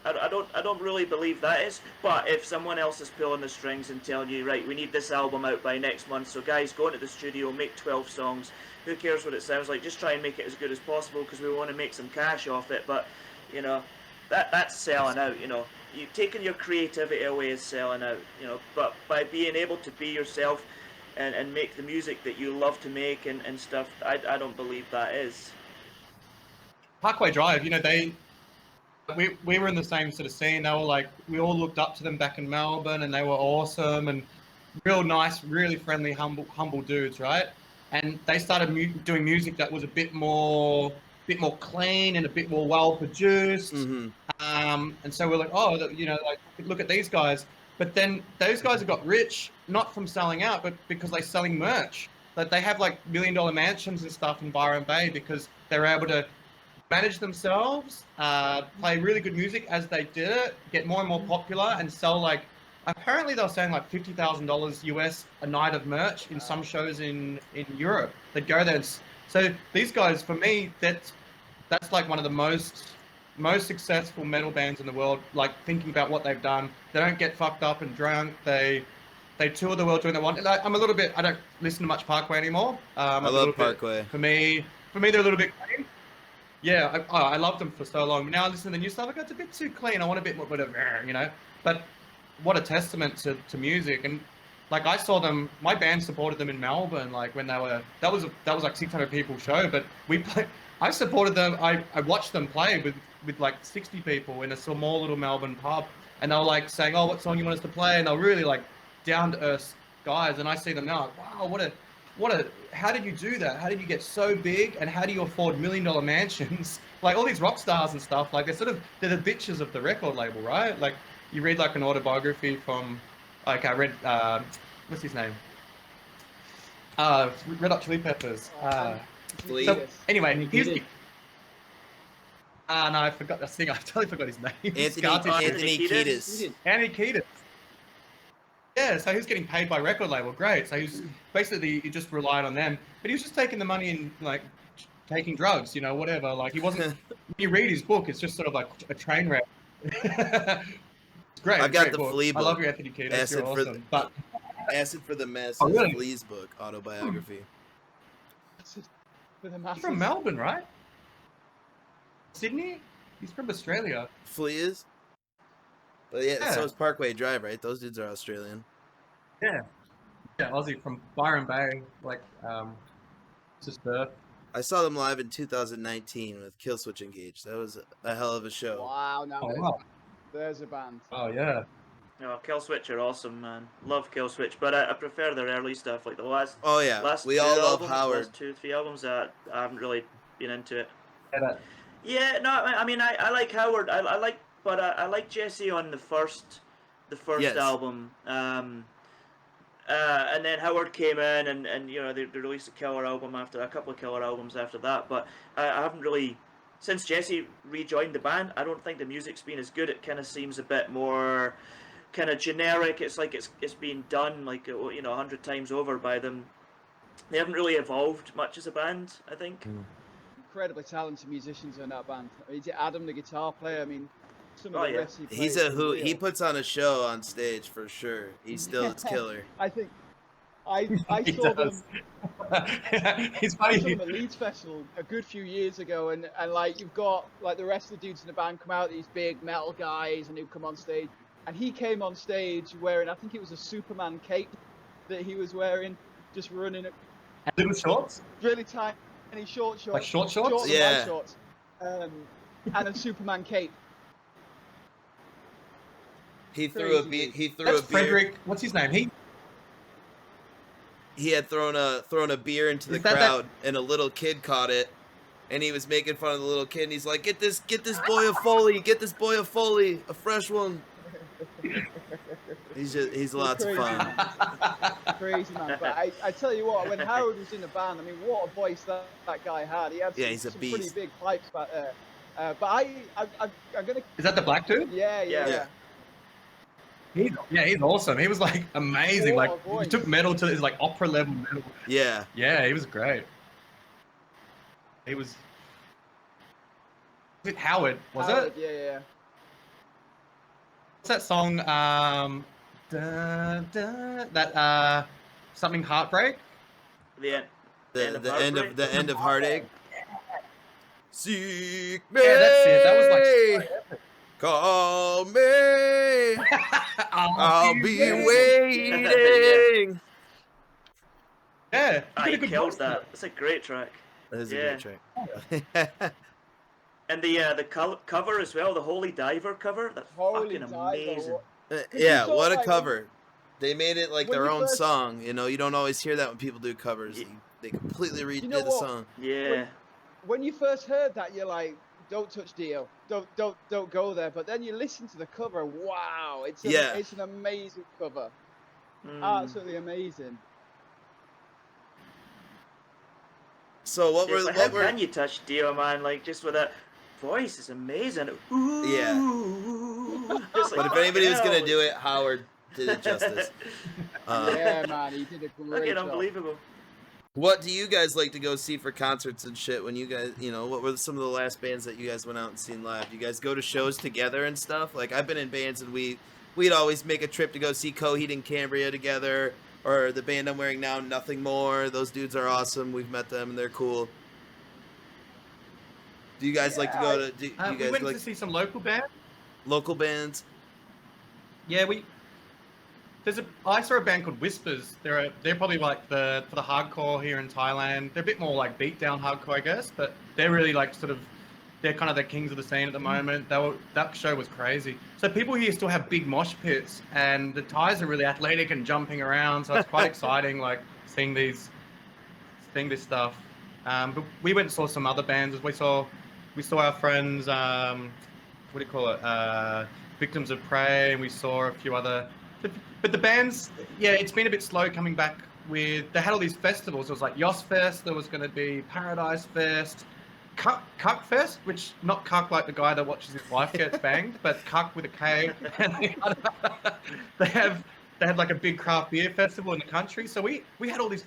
I don't really believe that is. But if someone else is pulling the strings and telling you, right, we need this album out by next month, so guys, go into the studio, make 12 songs. Who cares what it sounds like? Just try and make it as good as possible because we want to make some cash off it. But, you know, that's selling out. You know, you taking your creativity away is selling out. You know, but by being able to be yourself and make the music that you love to make and stuff, I don't believe that is. Parkway Drive, you know, we were in the same sort of scene. They were like, we all looked up to them back in Melbourne, and they were awesome and real nice, really friendly, humble dudes, right? And they started doing music that was a bit more bit more clean and a bit more well produced. Mm-hmm. And so we're like, oh, like look at these guys. But then those guys have got rich not from selling out, but because they're selling merch. Like they have like $1 million mansions and stuff in Byron Bay because they're able to manage themselves, play really good music as they did it, get more and more popular, and sell like. Apparently, they were saying like $50,000 US a night of merch in some shows in Europe. They'd go there. So these guys, for me, that's like one of the most successful metal bands in the world. Like thinking about what they've done, they don't get fucked up and drunk. They tour the world doing what they want. Like, I'm a little bit. I don't listen to much Parkway anymore. I love Parkway. For me, they're a little bit clean. Yeah, I loved them for so long. But now I listen to the new stuff. I go, it's a bit too clean. I want a bit more, you know. But what a testament to music. And like I saw them, my band supported them in Melbourne. Like when they were, that was like 600 people show. But I supported them. I watched them play with like 60 people in a small little Melbourne pub, and they were like saying, "Oh, what song you want us to play?" And they were really like down to earth guys. And I see them now, like, wow, what a, how did you do that? How did you get so big? And how do you afford $1 million mansions? Like all these rock stars and stuff, like they're the bitches of the record label, right? Like you read like an autobiography from, like I read, what's his name? Red Hot Chili Peppers. So anyway, he's no, I forgot the singer. I totally forgot his name. Anthony Kiedis. Anthony Kiedis. Yeah, so he was getting paid by record label. Great. So he's basically, he just relied on them, but he was just taking the money and like taking drugs, you know, whatever. Like he wasn't. When you read his book, it's just sort of like a train wreck. It's great. I've got great the book. Flea book. I love your Anthony Kiedis. You're awesome. But Acid for the Masses, Oh, really? Flea's book, autobiography. For the he's masses. from Melbourne, right? Sydney? He's from Australia. Flea is? But yeah, Yeah. so is Parkway Drive, right? Those dudes are Australian. Yeah. Yeah, Aussie from Byron Bay, like just birth. I saw them live in 2019 with Killswitch Engage. That was a hell of a show. Wow, now Oh wow. there's a band. Oh yeah. No, Killswitch are awesome, man. Love Killswitch, but I prefer their early stuff, like the last. Oh yeah, Last we two all love albums, Howard. Last 2-3 albums that I haven't really been into it. Yeah, that- Yeah, no, I mean I like Howard. I like Jesse on the first Yes. album. And then Howard came in, and you know they released a killer album after a couple of killer albums after that. But I haven't really, since Jesse rejoined the band, I don't think the music's been as good. It kind of seems a bit more kind of generic. It's like it's been done like 100 times over by them. They haven't really evolved much as a band, I think. Incredibly talented musicians in that band. I mean, is it Adam, the guitar player? I mean, some of Oh, the yeah. riffs he plays. He's a are hoot. He real. puts on a show on stage for sure. He still is killer. I think I He saw does. them. He's I saw funny. them at Leeds Festival a good few years ago, and like you've got like the rest of the dudes in the band come out, these big metal guys, and who come on stage, and he came on stage wearing, I think it was a Superman cape that he was wearing, just running it, Little shorts? really tiny short shorts, Like short shorts? short and Yeah. wide shorts, and a Superman cape. He threw a Crazy beer. dude. He threw That's a beer. Frederick. What's his name? He had thrown a beer into the Is that crowd, and a little kid caught it, and he was making fun of the little kid. And he's like, "Get this boy a Foley, get this boy a Foley, a fresh one." He's lots of Crazy, fun. Crazy man. But I tell you what, when Howard was in the band, I mean, what a voice that guy had. He had Yeah, some, he's a some pretty beast. big pipes back there. But I'm gonna. Is that the black dude? Yeah. Yeah. He's awesome. He was like amazing. What Like a voice. he took metal to his like opera level metal. Yeah. Yeah, he was great. He was. Was it Howard? Was Howard, it? Yeah. What's that song? That something heartbreak. The end. The end of Heartache. Seek me. Yeah, that's it. That was like. Call me. I'll be waiting. Yeah, He killed that. It's a great track. That is a Yeah. great track. And the cover as well, the Holy Diver cover. That's Holy fucking Diver, amazing. what- Yeah, saw, what a like, cover. They made it like when their you own first- song. You know, you don't always hear that when people do covers. Yeah. They completely redid You know the what? song. Yeah. when you first heard that, you're like, don't touch Dio, don't go there. But then you listen to the cover, wow, it's an amazing cover, absolutely amazing. So what were How can you touch Dio, man? Like, just with that voice is amazing. Ooh. Yeah. It's But like, if anybody was gonna hell. do it, Howard did it justice. Yeah, man, he did a great Fucking job. unbelievable. What do you guys like to go see for concerts and shit? When you guys, what were some of the last bands that you guys went out and seen live? Do you guys go to shows together and stuff? Like, I've been in bands and we'd always make a trip to go see Coheed and Cambria together, or the band I'm wearing now, Nothing More. Those dudes are awesome. We've met them and they're cool. Do you guys like to go to? Do you we guys went like to see some local bands. local bands? Yeah, I saw a band called Whispers. They're probably like for the hardcore here in Thailand. They're a bit more like beat down hardcore, I guess, but they're really like they're kind of the kings of the scene at the moment. That show was crazy. So people here still have big mosh pits, and the Thais are really athletic and jumping around. So it's quite exciting, like seeing this stuff. But we went and saw some other bands. We saw our friends. What do you call it? Victims of Prey, and we saw a few other. But the bands, yeah, it's been a bit slow coming back with. They had all these festivals. It was like Yos Fest. There was going to be Paradise Fest, Cuck Fest, which not Cuck like the guy that watches his wife get banged, but Cuck with a K. they had like a big craft beer festival in the country. So we had all this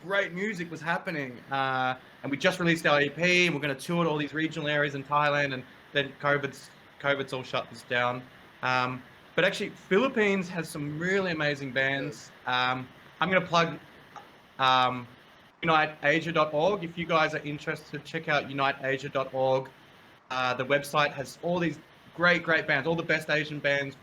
great music was happening, and we just released our EP. And we're going to tour to all these regional areas in Thailand, and then COVID's all shut this down. But actually, Philippines has some really amazing bands. I'm going to plug uniteasia.org. If you guys are interested, check out uniteasia.org. The website has all these great bands. All the best Asian bands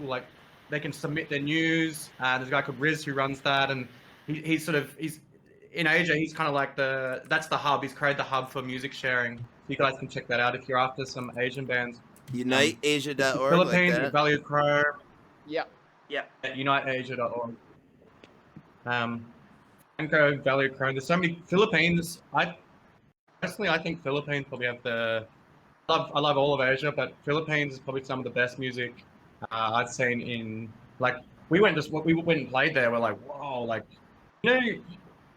they can submit their news. There's a guy called Riz who runs that, and he's in Asia. He's kind of like that's the hub. He's created the hub for music sharing. You guys can check that out if you're after some Asian bands. UniteAsia.org. Philippines, like that. Value Chrome. Yeah. At uniteasia.org. Bangkok, Value Chrome. There's so many Philippines. I think Philippines probably have I love all of Asia, but Philippines is probably some of the best music I've seen in we went and played there. We're like, whoa, like you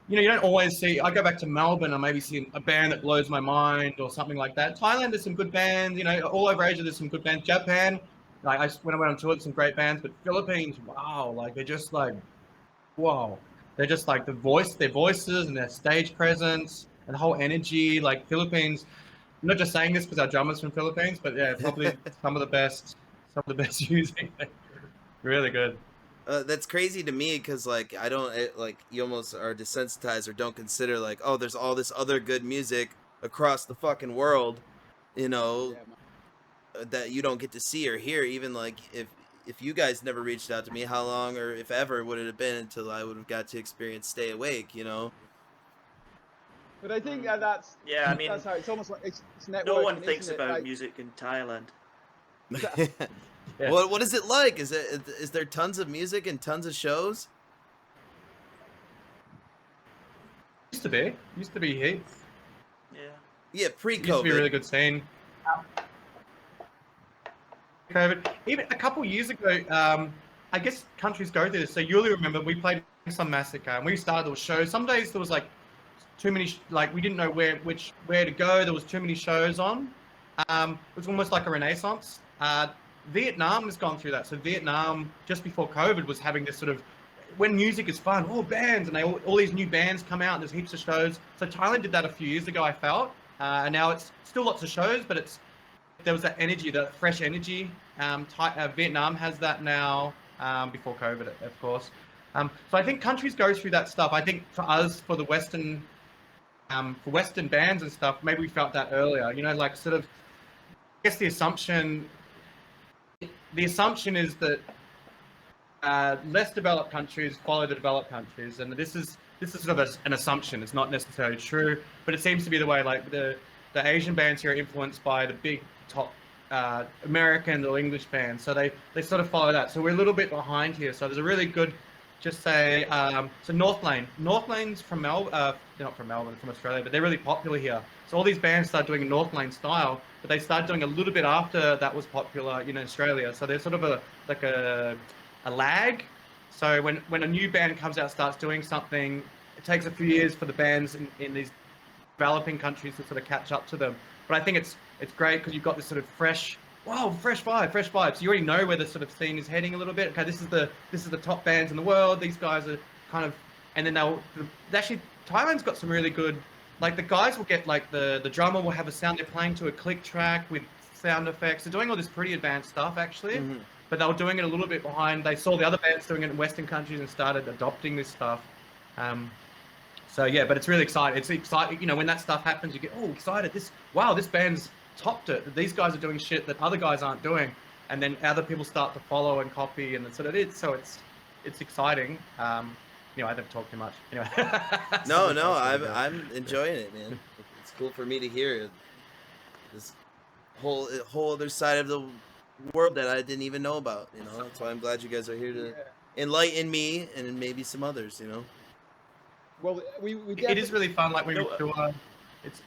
don't always see. I go back to Melbourne and maybe see a band that blows my mind or something like that. Thailand, there's some good bands. All over Asia, there's some good bands. Japan, when I went on tour, there's some great bands. But Philippines, wow, like they're just like, whoa, they're just like their voices and their stage presence and the whole energy. Like Philippines, I'm not just saying this because our drummer's from Philippines, but yeah, probably some of the best music. Really good. That's crazy to me because I don't you almost are desensitized or don't consider there's all this other good music across the fucking world, that you don't get to see or hear. Even if you guys never reached out to me, how long or if ever would it have been until I would have got to experience Stay Awake, But I think that's that's how it's almost like it's networking. No one thinks isn't it? about music in Thailand. Yeah. What is it like? Is there tons of music and tons of shows? Used to be heaps. Yeah, pre-COVID. Used to be a really good scene. COVID. Even a couple years ago, I guess countries go through this. So you'll remember we played some Massacre and we started those shows. Some days there was too many, we didn't know where to go. There was too many shows on. It was almost like a renaissance. Vietnam has gone through that. So Vietnam, just before COVID, was having this sort of, when music is fun, all bands, and all these new bands come out, and there's heaps of shows. So Thailand did that a few years ago, I felt. And now it's still lots of shows, but there was that energy, that fresh energy. Vietnam has that now, before COVID, of course. So I think countries go through that stuff. I think for us, for the Western bands and stuff, maybe we felt that earlier. I guess the assumption is that less developed countries follow the developed countries, and this is sort of an assumption. It's not necessarily true, but it seems to be the way. The Asian bands here are influenced by the big top American or English bands, so they sort of follow that. So we're a little bit behind here. So there's a really good just say, so North Lane. North Lane's from they're not from Melbourne, from Australia, but they're really popular here. So all these bands start doing North Lane style, but they start doing a little bit after that was popular in Australia. So there's sort of a lag. So when a new band comes out, starts doing something, it takes a few years for the bands in these developing countries to sort of catch up to them. But I think it's great because you've got this sort of fresh vibes. You already know where the sort of scene is heading a little bit. Okay, this is the top bands in the world. These guys are kind of, and then actually Thailand's got some really good, like the guys will get like the drummer will have a sound they're playing to a click track with sound effects. They're doing all this pretty advanced stuff actually, but they were doing it a little bit behind. They saw the other bands doing it in Western countries and started adopting this stuff. So yeah, but it's really exciting. It's exciting, when that stuff happens, you get excited. This band's topped it. These guys are doing shit that other guys aren't doing, and then other people start to follow and copy, and so it's exciting. I haven't talked too much. Anyway. No, I'm enjoying it, man. It's cool for me to hear this whole other side of the world that I didn't even know about. That's why I'm glad you guys are here to enlighten me and maybe some others. Well, it is really fun. Like when we tour,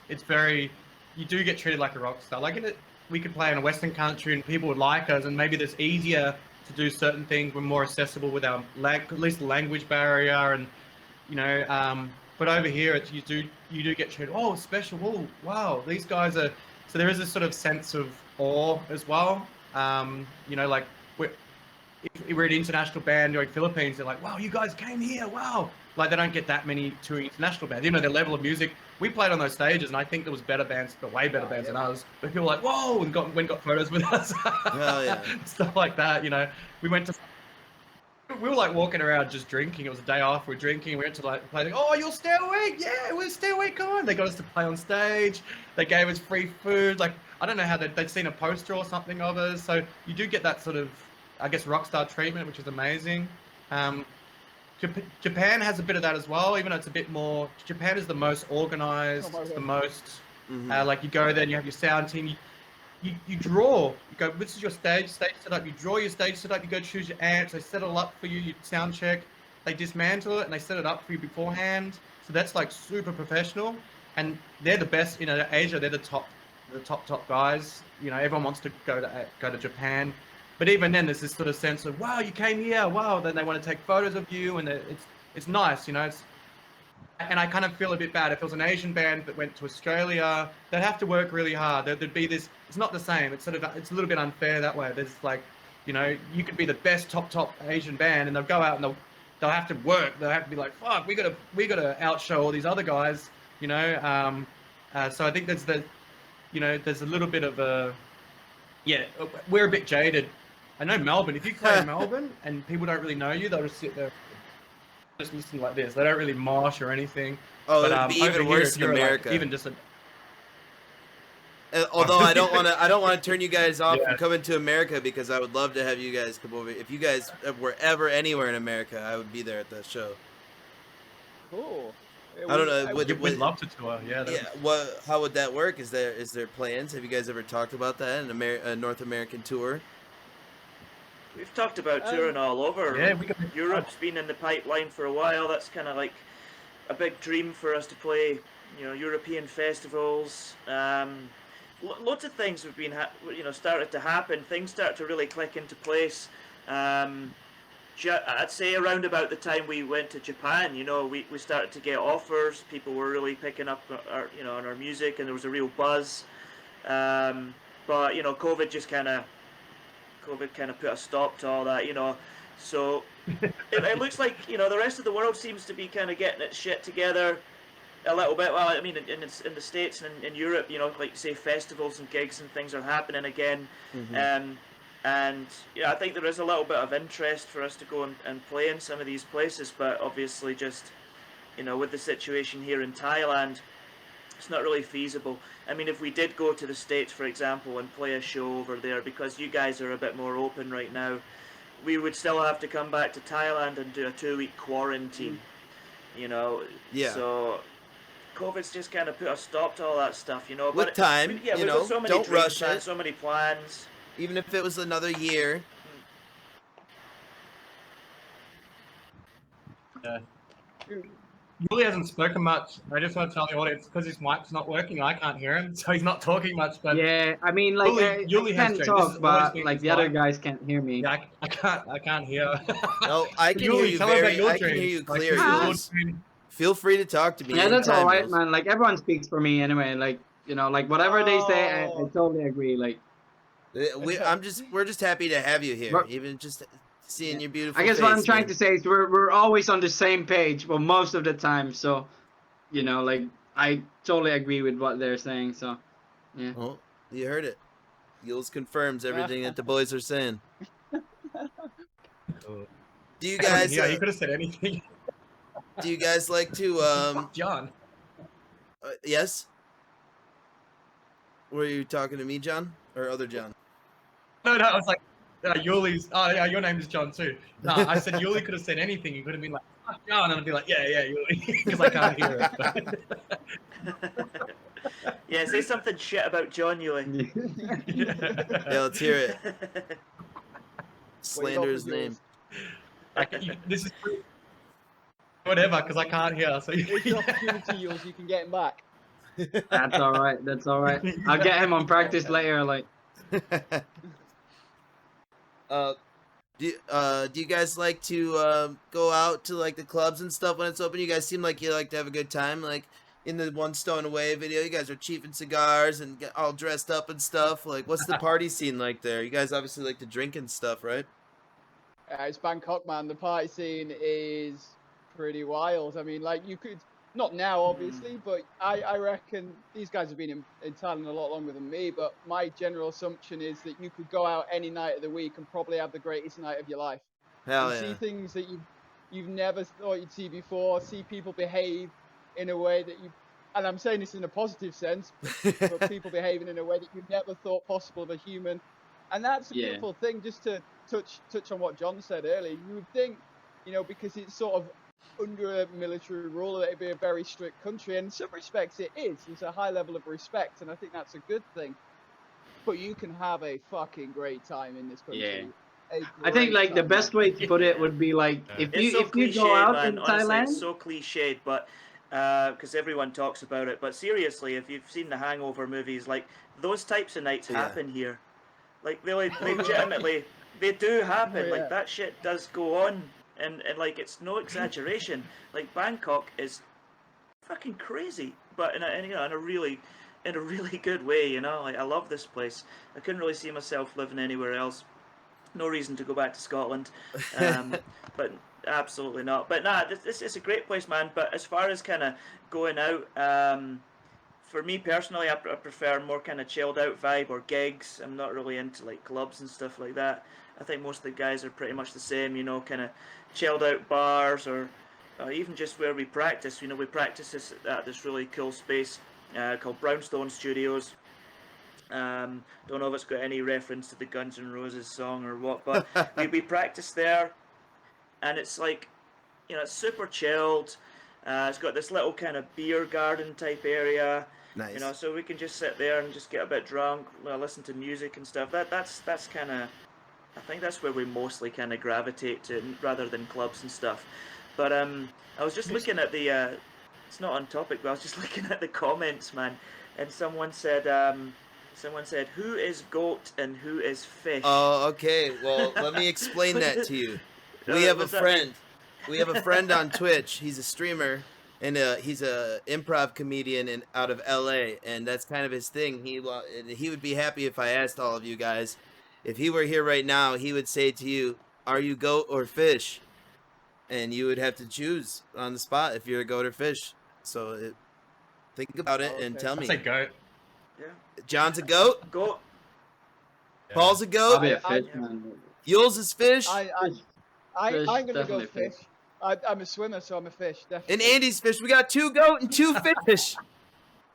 it's very. You do get treated like a rock star. Like we could play in a Western country and people would like us, and maybe it's easier to do certain things. We're more accessible with our at least the language barrier, and But over here, you do get treated. Oh, special. Oh, wow. These guys are. So there is this sort of sense of awe as well. Like if we're an international band doing Philippines, they're like, wow, you guys came here. Wow. Like they don't get that many touring international bands. Their level of music. We played on those stages, and I think there was way better bands than us. But people were like, whoa, and got photos with us. Hell yeah. Stuff like that. We went to. We were like walking around just drinking. It was a day off. We're drinking. We went to like play. Oh, you'll Stay Awake? Yeah, we'll Stay Awake. Come on. They got us to play on stage. They gave us free food. Like I don't know how they'd seen a poster or something of us. So you do get that sort of, I guess, rock star treatment, which is amazing. Japan has a bit of that as well, even though it's a bit more. Japan is the most organized, the most like you go there and you have your sound team. You draw. You go. This is your stage set up. You draw your stage set up. You go choose your amps. They set it all up for you. You sound check. They dismantle it and they set it up for you beforehand. So that's like super professional. And they're the best. Asia. They're the top guys. Everyone wants to go to Japan. But even then, there's this sort of sense of, wow, you came here, wow. Then they want to take photos of you, and it's nice, And I kind of feel a bit bad if it was an Asian band that went to Australia. They'd have to work really hard. There'd be this. It's not the same. It's a little bit unfair that way. There's like, you could be the best top Asian band, and they'll go out and they'll have to work. They'll have to be like, fuck, we gotta outshow all these other guys, So I think there's there's a little bit of a, we're a bit jaded. I know Melbourne. If you play in Melbourne and people don't really know you, they'll just sit there, just listen like this. They don't really mosh or anything. Oh, it'd be even worse in America. Like, even just although I don't want to turn you guys off from coming to America, because I would love to have you guys come over. If you guys were ever anywhere in America, I would be there at that show. Cool. I don't know. We'd love to tour. Yeah. How would that work? Is there plans? Have you guys ever talked about that in a North American tour? We've talked about touring all over. Yeah, Europe's been in the pipeline for a while. That's kind of like a big dream for us to play. European festivals. Lots of things have been started to happen. Things start to really click into place. I'd say around about the time we went to Japan, we started to get offers. People were really picking up on our music, and there was a real buzz. But COVID kind of put a stop to all that, So it looks like the rest of the world seems to be kind of getting its shit together a little bit. Well, I mean, in the States and in Europe, like say festivals and gigs and things are happening again. And I think there is a little bit of interest for us to go and play in some of these places, but obviously just, with the situation here in Thailand, it's not really feasible. I mean, if we did go to the States, for example, and play a show over there, because you guys are a bit more open right now, we would still have to come back to Thailand and do a 2-week quarantine, Yeah. So COVID's just kind of put a stop to all that stuff, With time, we've got so many don't rush plans, it. so many plans. Even if it was another year. Yuli hasn't spoken much. I just want to tell the audience because his mic's not working, I can't hear him, so he's not talking much. But Yeah, I mean, like Yuli I has can Jay. This has talk, always but been like his the other vibe. guys can't hear me. Yeah, I can't hear. No, I can hear Yuli, you tell me about very. your I can hear dreams. you Like, clear. your Yules. dream. Feel free to talk to me. Yeah, that's anytime, all right, Yules. man. Like everyone speaks for me anyway. Like like whatever they say, I Oh. totally agree. Like, We're just happy to have you here. But- Even just seeing Yeah. your beautiful I guess face. what I'm trying man. to say is we're always on the same page, well, most of the time. So, like I totally agree with what they're saying. So, yeah. Oh, you heard it. Yules confirms everything that the boys are saying. Do you guys? Yeah, you could have said anything. Do you guys like to John. Yes? Were you talking to me, John, or other John? No, I was like, Yuli's. Oh, yeah, your name is John too. No, I said Yuli could have said anything. He could have been like, oh, John, and I'd be like, yeah, Yuli, because I can't hear it. Yeah, say something shit about John, Yuli. Yeah, let's hear it. Slander his name. This is whatever, because I can't hear. So It's an opportunity, Yules. You can get him back. That's all right. That's all right. I'll get him on practice later. Like, Do you guys like to go out to like the clubs and stuff when it's open? You guys seem like you like to have a good time. Like in the One Stone Away video, you guys are chiefing cigars and get all dressed up and stuff. Like, what's the party scene like there? You guys obviously like to drink and stuff, right? It's Bangkok, man. The party scene is pretty wild. I mean, like, you could, not now, obviously, but I reckon these guys have been in Thailand a lot longer than me, but my general assumption is that you could go out any night of the week and probably have the greatest night of your life. Hell and yeah. see things that you've never thought you'd see before, see people behave in a way that you, and I'm saying this in a positive sense, but people behaving in a way that you never thought possible of a human. And that's a Yeah. beautiful thing. Just to touch on what John said earlier, you would think, because it's sort of under a military rule, that it'd be a very strict country, and in some respects it is. There's a high level of respect, and I think that's a good thing. But you can have a fucking great time in this country. Yeah. A I think great like the time. best way to put it would be like if It's so you cliched, go out man. in Honestly, Thailand. it's so cliched, but because everyone talks about it. But seriously, if you've seen the Hangover movies, like those types of nights Yeah. happen here. Like they legitimately, they do happen. Oh, yeah. Like that shit does go on, and like it's no exaggeration. Like Bangkok is fucking crazy, but in a really good way. Like I love this place. I couldn't really see myself living anywhere else. No reason to go back to Scotland, but absolutely not. But nah, this is a great place, man. But as far as kind of going out, for me personally, I prefer more kind of chilled out vibe or gigs. I'm not really into like clubs and stuff like that. I think most of the guys are pretty much the same, kind of chilled out bars or even just where we practice. We practice at this really cool space called Brownstone Studios. Don't know if it's got any reference to the Guns N' Roses song or what, but we practice there, and it's like, it's super chilled. It's got this little kind of beer garden type area. Nice. So we can just sit there and just get a bit drunk, listen to music and stuff. That's kind of, I think that's where we mostly kind of gravitate to, rather than clubs and stuff. But I was just looking at the, it's not on topic, but I was just looking at the comments, man, and someone said, who is goat and who is fish? Oh, okay. Well, let me explain that to you. We have a What's that friend. We have a friend on Twitch. He's a streamer, and he's a improv comedian out of LA, and that's kind of his thing. He would be happy if I asked all of you guys. If he were here right now, he would say to you, "Are you goat or fish?" And you would have to choose on the spot if you're a goat or fish. So think about it and Okay. tell I'd me. say goat. Yeah. John's a goat. Goat. Paul's a I'll goat. be a I- fish, man. Yules is fish. I'm Fish, going to go definitely fish. fish. I'm a swimmer, so I'm a fish, definitely. And Andy's fish. We got 2 goat and 2 fish.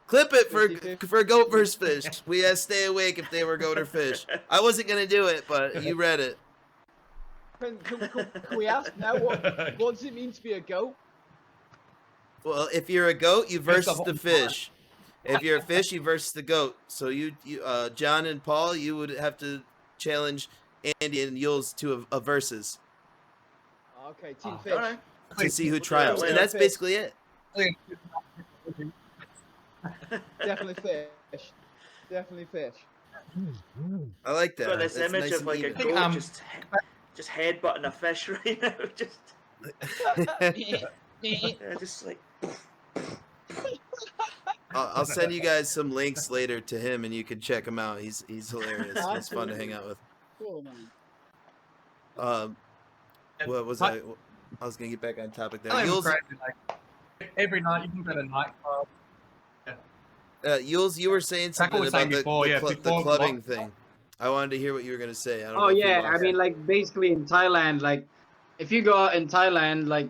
Clip it 50-50. for goat versus fish. We asked Stay Awake if they were goat or fish. I wasn't gonna do it, but you read it. Can we ask now what does it mean to be a goat? Well, if you're a goat, you First versus of the all- fish. If you're a fish, you versus the goat. So you John and Paul, you would have to challenge Andy and Yules to a versus. Okay, team Oh, fish. Alright. to see who We'll do that triumphs, and later. that's basically it. Definitely fish. Definitely fish. I like Got that. this That's image nice of and like a even. goat just headbutting a fish right now. Just like. I'll send you guys some links later to him, and you can check him out. He's hilarious. He's fun to hang out with. Cool, man. What was I was gonna get back on topic there. Thailand was Yules, crazy. Like every night you can go to nightclub. Yules, you were saying Like I something was about saying before, the before clubbing thing. I wanted to hear what you were gonna say. I don't know Oh if you yeah, lost I mean, it. like basically in Thailand, like if you go out in Thailand, like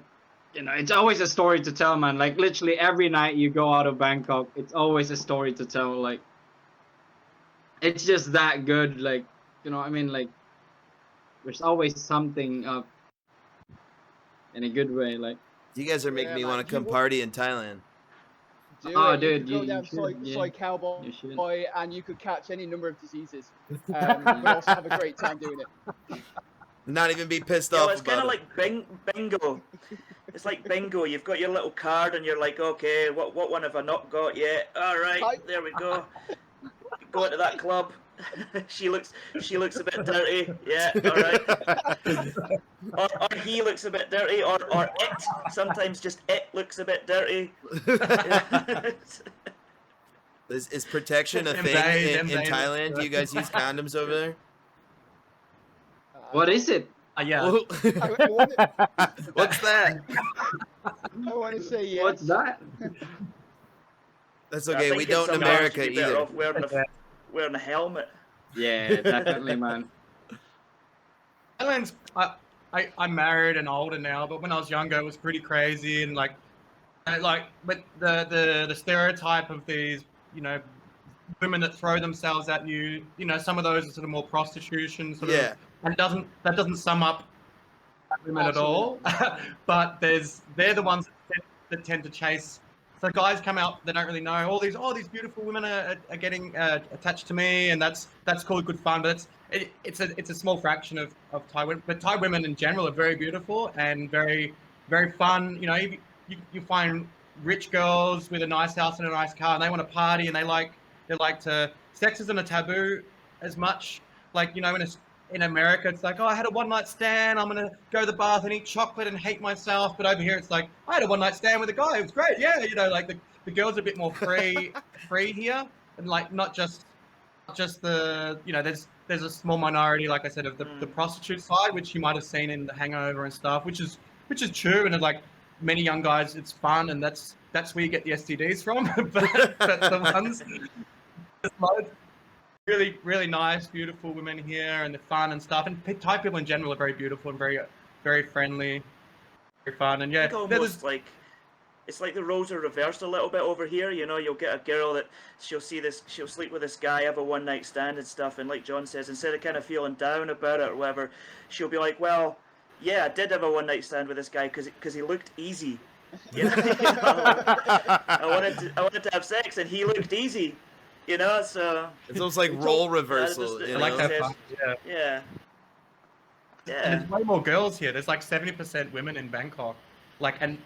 it's always a story to tell, man. Like literally every night you go out of Bangkok, it's always a story to tell. Like it's just that good. Like what I mean? Like there's always something up in a good way. Like You guys are making me man. want to come party in Thailand. Oh, You dude, could go you down should, soy yeah. cowboy, You should. and you could catch any number of diseases, but also have a great time doing it. Not even be pissed Yo, off it's kind about of it. like bingo. It's like bingo. You've got your little card, and you're like, okay, what one have I not got yet? All right, there we go. Go into that club. she looks a bit dirty. Yeah, all right. or he looks a bit dirty, or it. Sometimes just it looks a bit dirty. Is protection a Them thing days, in them days. Thailand? Do you guys use condoms over there? What is it? Yeah. What's that? I want to say yes. What's that? That's I okay. think We in don't in some parts America you'd be better either. off wearing a helmet. Yeah, definitely, man. Thailand's I'm married and older now, but when I was younger, it was pretty crazy and like but the stereotype of these women that throw themselves at you, some of those are sort of more prostitution sort Yeah. of, and that doesn't sum up women at all. But they're the ones that tend to chase. So guys come out, they don't really know all these beautiful women are getting attached to me, and that's called good fun. But it's a small fraction of Thai women. But Thai women in general are very beautiful and very very fun. You find rich girls with a nice house and a nice car, and they want to party, and they like to. Sex isn't a taboo as much. Like in America, it's like, oh, I had a one-night stand. I'm gonna go to the bath and eat chocolate and hate myself. But over here, it's like, I had a one-night stand with a guy. It was great. Yeah, like the girls are a bit more free here, and like not just the there's a small minority, like I said, of the prostitute side, which you might have seen in The Hangover and stuff, which is true. And like many young guys, it's fun, and that's where you get the STDs from. but the ones. Really, really nice, beautiful women here, and they're fun and stuff. And Thai people in general are very beautiful and very, very friendly, very fun. And yeah, Almost like it's like the roles are reversed a little bit over here. You'll get a girl that she'll sleep with this guy, have a one night stand and stuff, and like John says, instead of kind of feeling down about it or whatever, she'll be like, well, yeah, I did have a one night stand with this guy because he looked easy. I wanted to have sex and he looked easy. So it's almost like role reversal. I like that fun. Yeah. And there's way more girls here. There's like 70% women in Bangkok. Like, and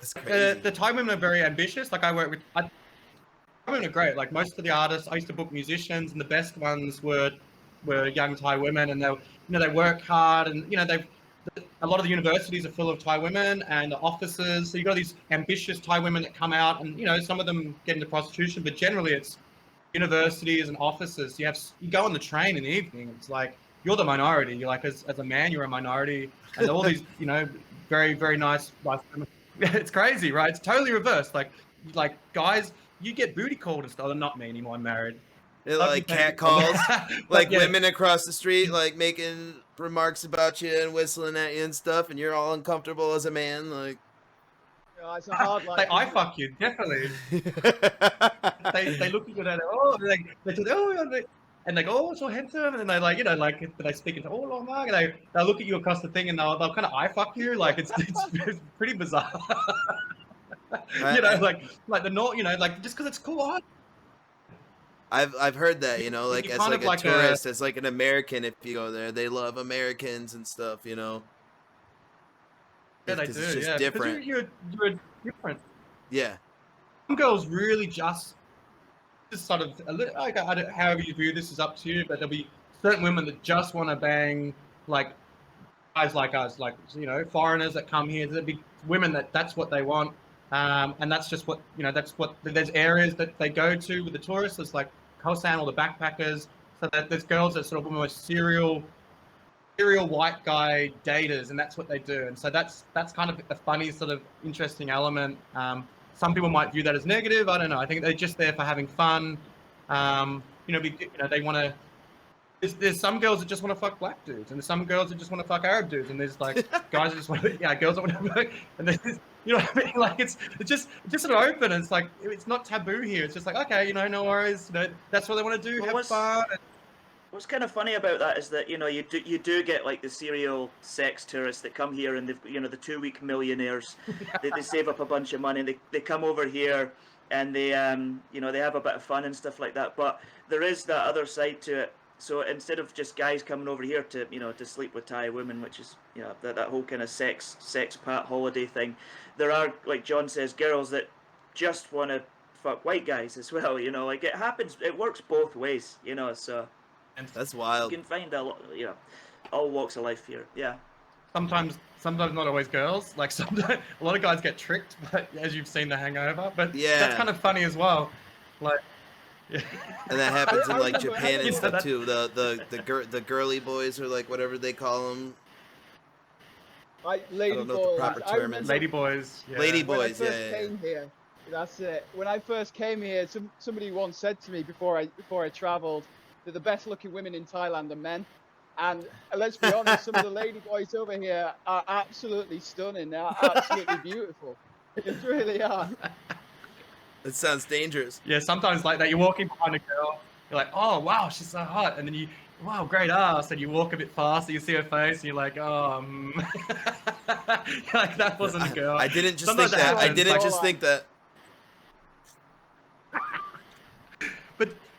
That's crazy. the Thai women are very ambitious. Like I work with, Thai women are great. Like most of the artists, I used to book musicians, and the best ones were young Thai women, and they work hard, and a lot of the universities are full of Thai women and the offices. So you got these ambitious Thai women that come out, and some of them get into prostitution, but generally it's universities and offices. You go on the train in the evening. It's like you're the minority. You're like as a man, you're a minority, and all these very very nice women. It's crazy, right? It's totally reversed. Like guys, you get booty called and stuff. Not me anymore. I'm married. They're like cat calls, like women across the street, like making remarks about you and whistling at you and stuff, and you're all uncomfortable as a man, like. It's a hard life. Like, I fuck you, definitely. they look at you and they say, and they go, oh, so handsome, and then they they speak into, oh, long man, and they'll look at you across the thing, and they'll kind of I fuck you, like it's pretty bizarre. Like the North, just because it's cool. I've heard that, like as like a tourist, as like an American, if you go there, they love Americans and stuff, Yeah, they 'Cause do. it's just Yeah, different. because you're different. Yeah. Some girls really just sort of like however you view this is up to you, but there'll be certain women that just want to bang like guys like us, like foreigners that come here. There'll be women that's what they want, and that's just what that's what there's areas that they go to with the tourists. It's like Koh San or the backpackers. So that there's girls that sort of almost serial white guy daters, and that's what they do. And so that's kind of a funny sort of interesting element. Some people might view that as negative. I don't know. I think they're just there for having fun. They want to. There's some girls that just want to fuck black dudes, and there's some girls that just want to fuck Arab dudes, and there's like guys that just want to, girls that want to fuck, and there's, you know what I mean? Like it's just sort of open, and it's like it's not taboo here. It's just like, okay, no worries, that's what they want to do, have fun. What's kind of funny about that is that you do get like the serial sex tourists that come here, and they've the 2-week millionaires. They save up a bunch of money. They come over here and they they have a bit of fun and stuff like that. But there is that other side to it. So instead of just guys coming over here to to sleep with Thai women, which is that whole kind of sex pat holiday thing, there are, like John says, girls that just want to fuck white guys as well. Like it happens. It works both ways. So. That's wild. You can find a lot, all walks of life here. Yeah. Sometimes not always girls. Like sometimes a lot of guys get tricked, but as you've seen The Hangover. But yeah, that's kind of funny as well. Like, yeah. And that happens in like Japan and stuff that... too. The girly boys, or like whatever they call them. Lady I don't know boys. what the proper term is. Lady boys. Yeah. Lady When I boys. first Yeah. came here, that's it. When I first came here, somebody once said to me before I travelled that the best looking women in Thailand are men. And let's be honest, some of the lady boys over here are absolutely stunning. They're absolutely beautiful. They really are. It sounds dangerous. Yeah, sometimes like that. You're walking behind a girl, you're like, oh wow, she's so hot, and then wow, great ass, and you walk a bit faster, you see her face, and you're like, oh, like that wasn't a girl. I didn't just Sometimes think that. I happens, didn't like- just think that.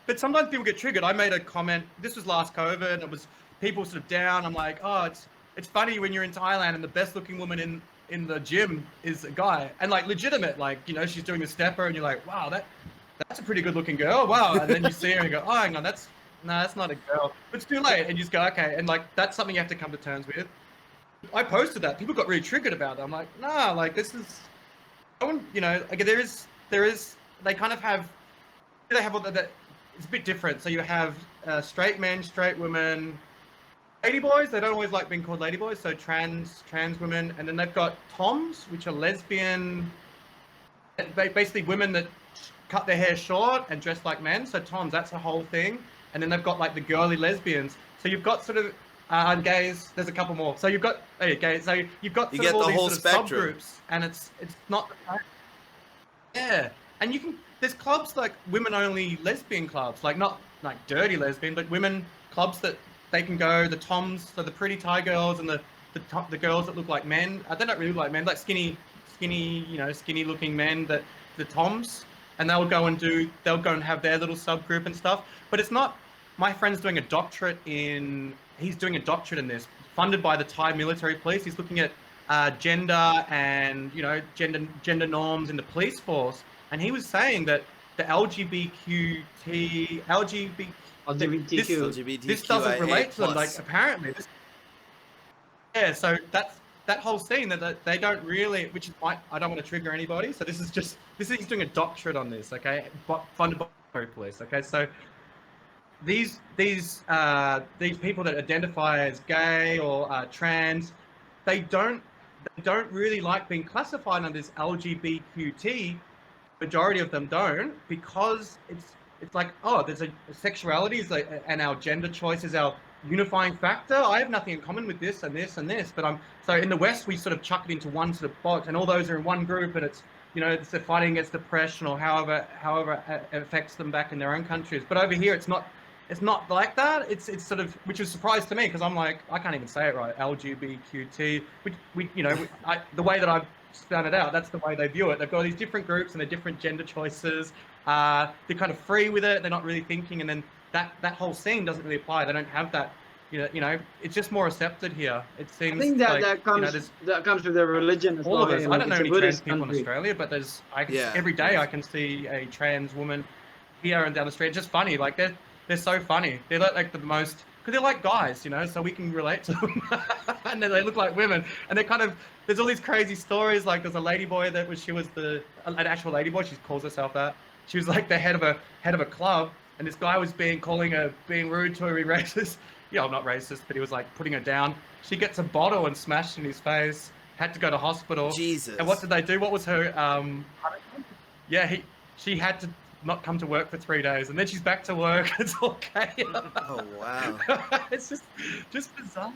But sometimes people get triggered. I made a comment. This was last COVID, and it was people sort of down. I'm like, oh, it's funny when you're in Thailand and the best looking woman in the gym is a guy, and like legitimate, like she's doing the stepper, and you're like, wow, that's a pretty good looking girl, wow. And then you see her and you go, oh, hang on, that's not a girl. But it's too late, and you just go, okay, and like that's something you have to come to terms with. I posted that. People got really triggered about it. I'm like, nah, like this is, like there is. They kind of have. They have all that. It's a bit different. So you have straight men, straight women, ladyboys. They don't always like being called ladyboys. So trans women, and then they've got toms, which are lesbian. Basically, women that cut their hair short and dress like men. So toms, that's a whole thing. And then they've got like the girly lesbians. So you've got sort of gays. There's a couple more. So you've got gays. So you've got You sort get of all the these whole sort of spectrum. subgroups, and it's not. Yeah, and you can. There's clubs like women-only lesbian clubs, like not like dirty lesbian, but women clubs that they can go. The toms, so the pretty Thai girls, and the girls that look like men. They don't really look like men, like skinny looking men. That the toms, and they'll go and have their little subgroup and stuff. But it's not. My friend's doing a doctorate in. He's doing a doctorate in this, funded by the Thai military police. He's looking at gender and gender norms in the police force. And he was saying that the LGBTQ, this doesn't relate to them. Like apparently, so that whole scene that they don't really, which is I don't want to trigger anybody. So he's doing a doctorate on this, okay, funded by the police, okay. So these people that identify as gay or trans, they don't really like being classified under this LGBTQ. Majority of them don't, because it's like, oh, there's a sexuality is like, and our gender choice is our unifying factor. I have nothing in common with this and this and this, but so in the West we sort of chuck it into one sort of box, and all those are in one group, and it's it's the fighting against depression or however it affects them back in their own countries. But over here it's not like that. It's sort of, which is a surprise to me, because I'm like, I can't even say it right, LGBTQT, which the way that I've spun it out, that's the way they view it. They've got these different groups and they're different gender choices. They're kind of free with it. They're not really thinking, and then that whole scene doesn't really apply. They don't have that you know, it's just more accepted here. It I seems think that like, that you know, comes there's that comes with the religion as all well. of us. Here. I Like, don't know it's a any trans Buddhist people in country. Australia, but there's Yeah, every day yes. I can see a trans woman here and down the street. It's just funny. Like they're so funny. They're like the most, because they're like guys, you know, so we can relate to them. And then they look like women, and they're kind of, there's all these crazy stories. Like there's a ladyboy she was an actual ladyboy. She calls herself that. She was like the head of a club, and this guy was being rude to her, being racist. Yeah, I'm not racist, but he was like putting her down. She gets a bottle and smashed in his face. Had to go to hospital. Jesus. And what did they do? What was her? Yeah, she had to not come to work for 3 days, and then she's back to work. It's okay. Oh wow. It's just bizarre.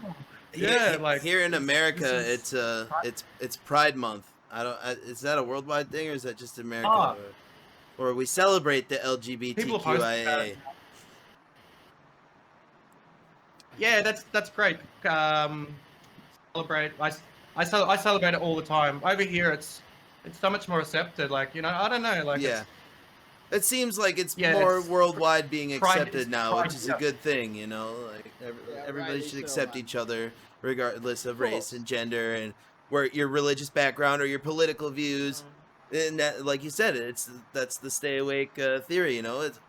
Yeah, like here in America, this is- it's Pride Month. I don't. Is that a worldwide thing or is that just America? Ah. Or we celebrate the People are posting about LGBTQIA. it. Yeah, that's great. Celebrate. I celebrate it all the time. Over here, it's so much more accepted. Like, you know, I don't know. Like, Yeah. It seems like it's Yeah, more it's worldwide being pride- accepted it's now, pride, which is yeah. a good thing, you know. Like Yeah, everybody rightly should so, accept man. each other, regardless of race course. and gender and where your religious background or your political views. And that, like you said, that's the stay awake theory, you know. It's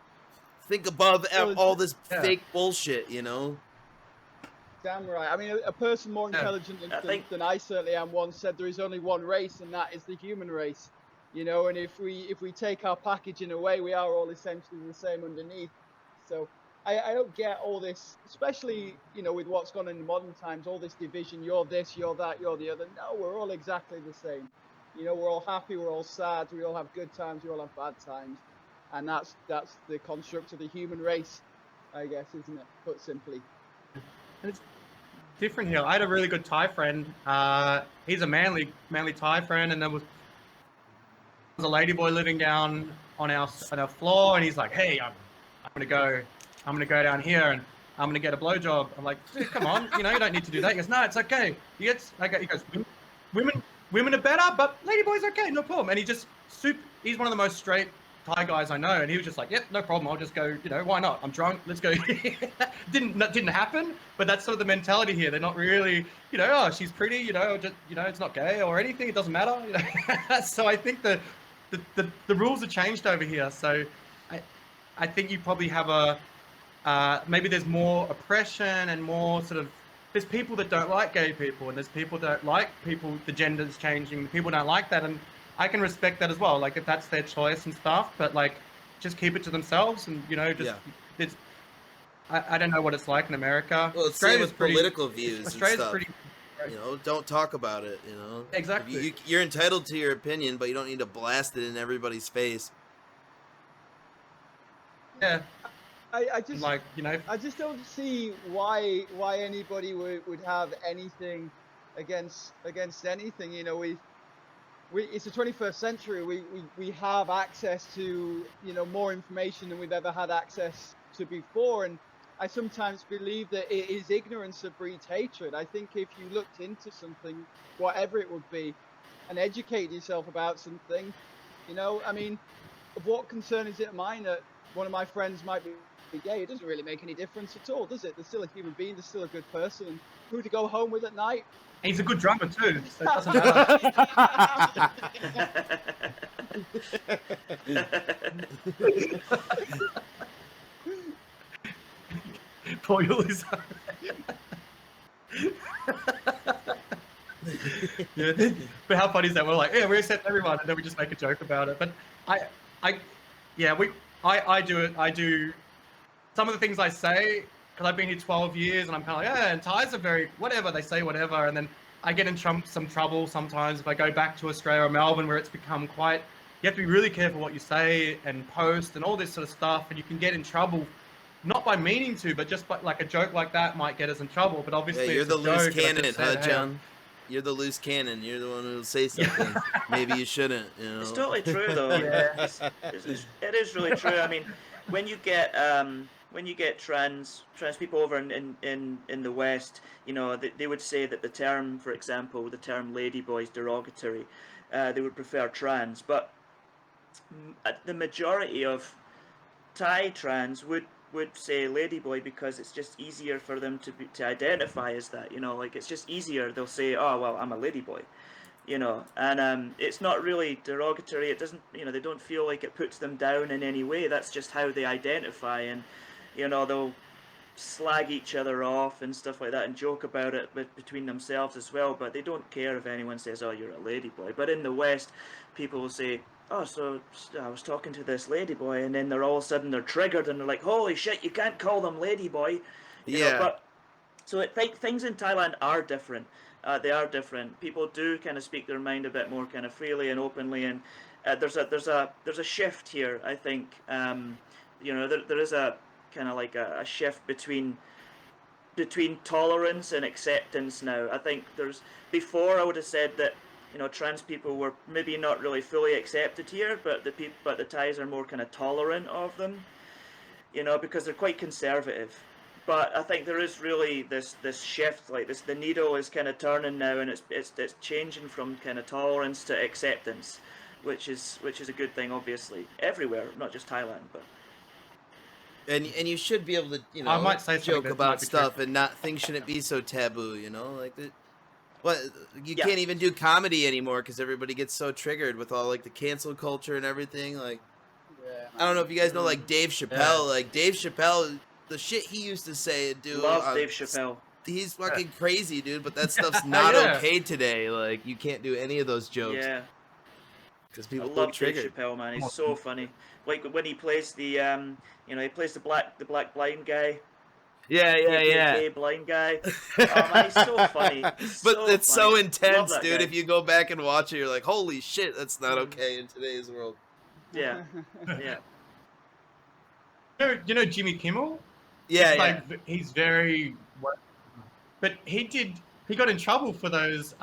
think above Well, it's- all this Yeah. fake bullshit, you know. Damn right. I mean, a person more Yeah, intelligent I think- than I certainly am once said there is only one race, and that is the human race. You know, and if we take our packaging away, we are all essentially the same underneath. So I don't get all this, especially, you know, with what's gone on in modern times, all this division. You're this, you're that, you're the other. No, we're all exactly the same. You know, we're all happy, we're all sad, we all have good times, we all have bad times, and that's the construct of the human race, I guess, isn't it? Put simply. It's different here. I had a really good Thai friend. He's a manly Thai friend, and there was a ladyboy living down on our floor, and he's like, "Hey, I'm gonna go down here, and I'm gonna get a blowjob." I'm like, "Dude, come on, you know, you don't need to do that." He goes, "No, it's okay." He goes, "Women are better, but ladyboy's okay, no problem." And he's one of the most straight Thai guys I know, and he was just like, "Yep, no problem. I'll just go. You know, why not? I'm drunk. Let's go." didn't happen, but that's sort of the mentality here. They're not really, you know, oh, she's pretty, you know, just, you know, it's not gay or anything. It doesn't matter. You know? So I think the rules have changed over here. So I think you probably have maybe there's more oppression and more sort of, there's people that don't like gay people, and there's people that don't like the gender's changing. People don't like that, and I can respect that as well. Like if that's their choice and stuff, but like just keep it to themselves, and you know, just it's. I don't know what it's like in America. Well, it's same with political views Australia's and stuff. pretty. You know, don't talk about it. You know, Exactly. You're entitled to your opinion, but you don't need to blast it in everybody's face. Yeah, I just like, you know, I just don't see why anybody would have anything against anything. You know, it's the 21st century. We have access to, you know, more information than we've ever had access to before, and I sometimes believe that it is ignorance that breeds hatred. I think if you looked into something, whatever it would be, and educate yourself about something, you know, I mean, of what concern is it of mine that one of my friends might be gay? It doesn't really make any difference at all, does it? They're still a human being, they're still a good person, and who to go home with at night. he's a good drummer too, so it doesn't matter. Poor Yuli's. Yeah, but how funny is that? We're like, yeah, we accept everyone, and then we just make a joke about it. But I do it. I do some of the things I say because I've been here 12 years, and I'm kind of like, yeah, and Thais are very whatever, they say whatever, and then I get in some trouble sometimes if I go back to Australia or Melbourne, where it's become quite. You have to be really careful what you say and post and all this sort of stuff, and you can get in trouble. Not by meaning to, but just by, like a joke like that might get us in trouble. But obviously, Yeah, you're it's the a loose joke, and I cannon, just huh, said, hey, John? You're the loose cannon. You're the one who'll say something. Maybe you shouldn't. You know. It's totally true, though. Yeah. It is really true. I mean, when you get trans people over in the West, you know, they would say that the term, for example, the term ladyboy is derogatory. They would prefer trans, but the majority of Thai trans would would say ladyboy because it's just easier for them to identify as that. You know, like it's just easier. They'll say, oh well, I'm a ladyboy. You know, and it's not really derogatory. It doesn't, you know, they don't feel like it puts them down in any way. That's just how they identify, and you know, they'll slag each other off and stuff like that and joke about it between themselves as well, but they don't care if anyone says, oh, you're a ladyboy. But in the West, people will say, oh, so I was talking to this ladyboy, and then they're all of a sudden they're triggered and they're like, holy shit, you can't call them ladyboy. You know, but so things in Thailand are different. They are different. People do kind of speak their mind a bit more kind of freely and openly, and there's a shift here. I think you know, there is a kind of like a shift between tolerance and acceptance now. I think before I would have said that, you know, trans people were maybe not really fully accepted here, but the Thais are more kind of tolerant of them, you know, because they're quite conservative. But I think there is really this shift, like the needle is kind of turning now, and it's changing from kind of tolerance to acceptance, which is a good thing, obviously, everywhere, not just Thailand, but. And you should be able to, you know, I might say something joke that about might be stuff true. and not things shouldn't be so taboo, you know, like what you Yeah. can't even do comedy anymore because everybody gets so triggered with all like the cancel culture and everything. Like, Yeah, I don't know if you guys know Mm. like Dave Chappelle. Like Dave Chappelle, the shit he used to say and do. Love Dave Chappelle. He's fucking crazy, dude. But that stuff's not Yeah. okay today. Like, you can't do any of those jokes Yeah. because I people get love Dave triggered. Chappelle, man. He's so funny. Like when he plays the you know, he plays the black blind guy, Yeah, KKK blind guy. Oh man, he's so funny. He's But so it's funny. so Love intense, that dude. guy. If you go back and watch it, you're like, holy shit, that's not okay in today's world. Yeah, yeah. You know Jimmy Kimmel? Yeah, It's yeah. like he's very, but he got in trouble for those.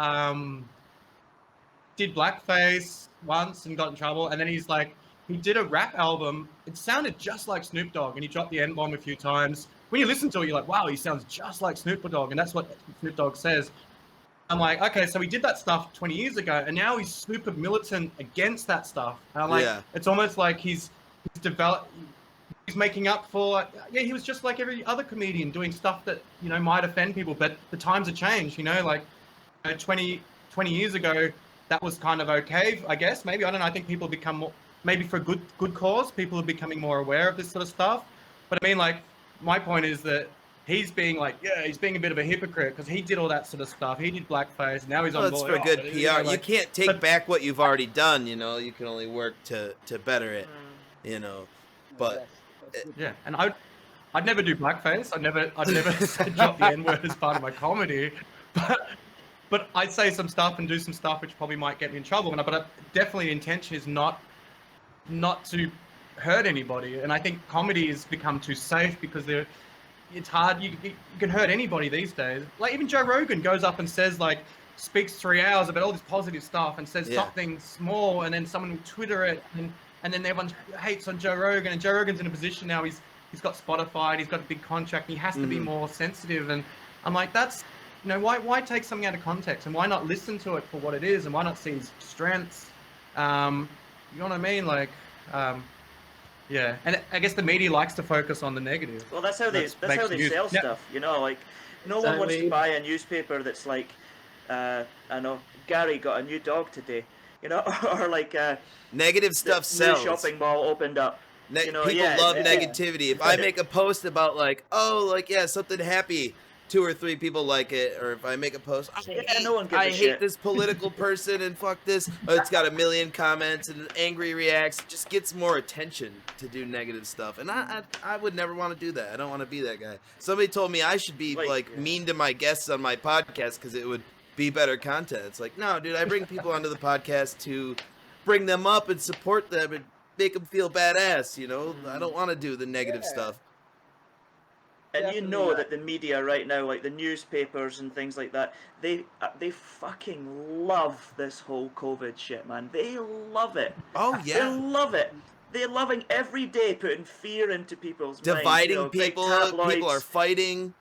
Did blackface once and got in trouble, and then he did a rap album. It sounded just like Snoop Dogg, and he dropped the N-bomb a few times. When you listen to it, you're like, wow, he sounds just like Snoop Dogg, and that's what Snoop Dogg says. I'm like, okay, so he did that stuff 20 years ago, and now he's super militant against that stuff. And I'm like, Yeah. it's almost like he's making up for, yeah, he was just like every other comedian doing stuff that, you know, might offend people, but the times have changed, you know, like, you know, 20 years ago, that was kind of okay, I guess, maybe, I don't know, I think people become more, maybe for a good cause, people are becoming more aware of this sort of stuff. But I mean, like, my point is that he's being like, yeah, he's being a bit of a hypocrite because he did all that sort of stuff. He did blackface. Now he's Well, on it's board. for good but, PR. you know, You like, can't take but- back what you've already done, you know. You can only work to better it, you know. But That's good. yeah, and I'd never do blackface. I'd never drop the N-word as part of my comedy, but I'd say some stuff and do some stuff which probably might get me in trouble. But definitely the intention is not to hurt anybody. And I think comedy has become too safe because it's hard. You can hurt anybody these days. Like even Joe Rogan goes up and says speaks 3 hours about all this positive stuff and says something small, and then someone will Twitter it, and then everyone hates on Joe Rogan. And Joe Rogan's in a position now. He's got Spotify. And he's got a big contract. And he has to be more sensitive. And I'm like, that's, you know, why take something out of context, and why not listen to it for what it is, and why not see his strengths? You know what I mean? Like, yeah. And I guess the media likes to focus on the negative. Well, that's how they sell stuff, you know. Like, no one wants to buy a newspaper that's like, I know Gary got a new dog today, you know, or like negative stuff the sells. new shopping mall opened up. You know, people love negativity. If I make a post about like, oh, like, yeah, something happy, 2 or 3 people like it. Or if I make a post, no one gives I a hate shit. this political person and fuck this. Oh, it's got 1 million comments and angry reacts. It just gets more attention to do negative stuff. And I would never want to do that. I don't want to be that guy. Somebody told me I should be like mean to my guests on my podcast because it would be better content. It's like, no, dude, I bring people onto the podcast to bring them up and support them and make them feel badass, you know? I don't want to do the negative stuff. And Definitely you know not. that the media right now, like the newspapers and things like that, they fucking love this whole COVID shit, man. They love it. Oh, They yeah. love it. They're loving every day putting fear into people's minds. Dividing You know, big people, tabloids. people are fighting.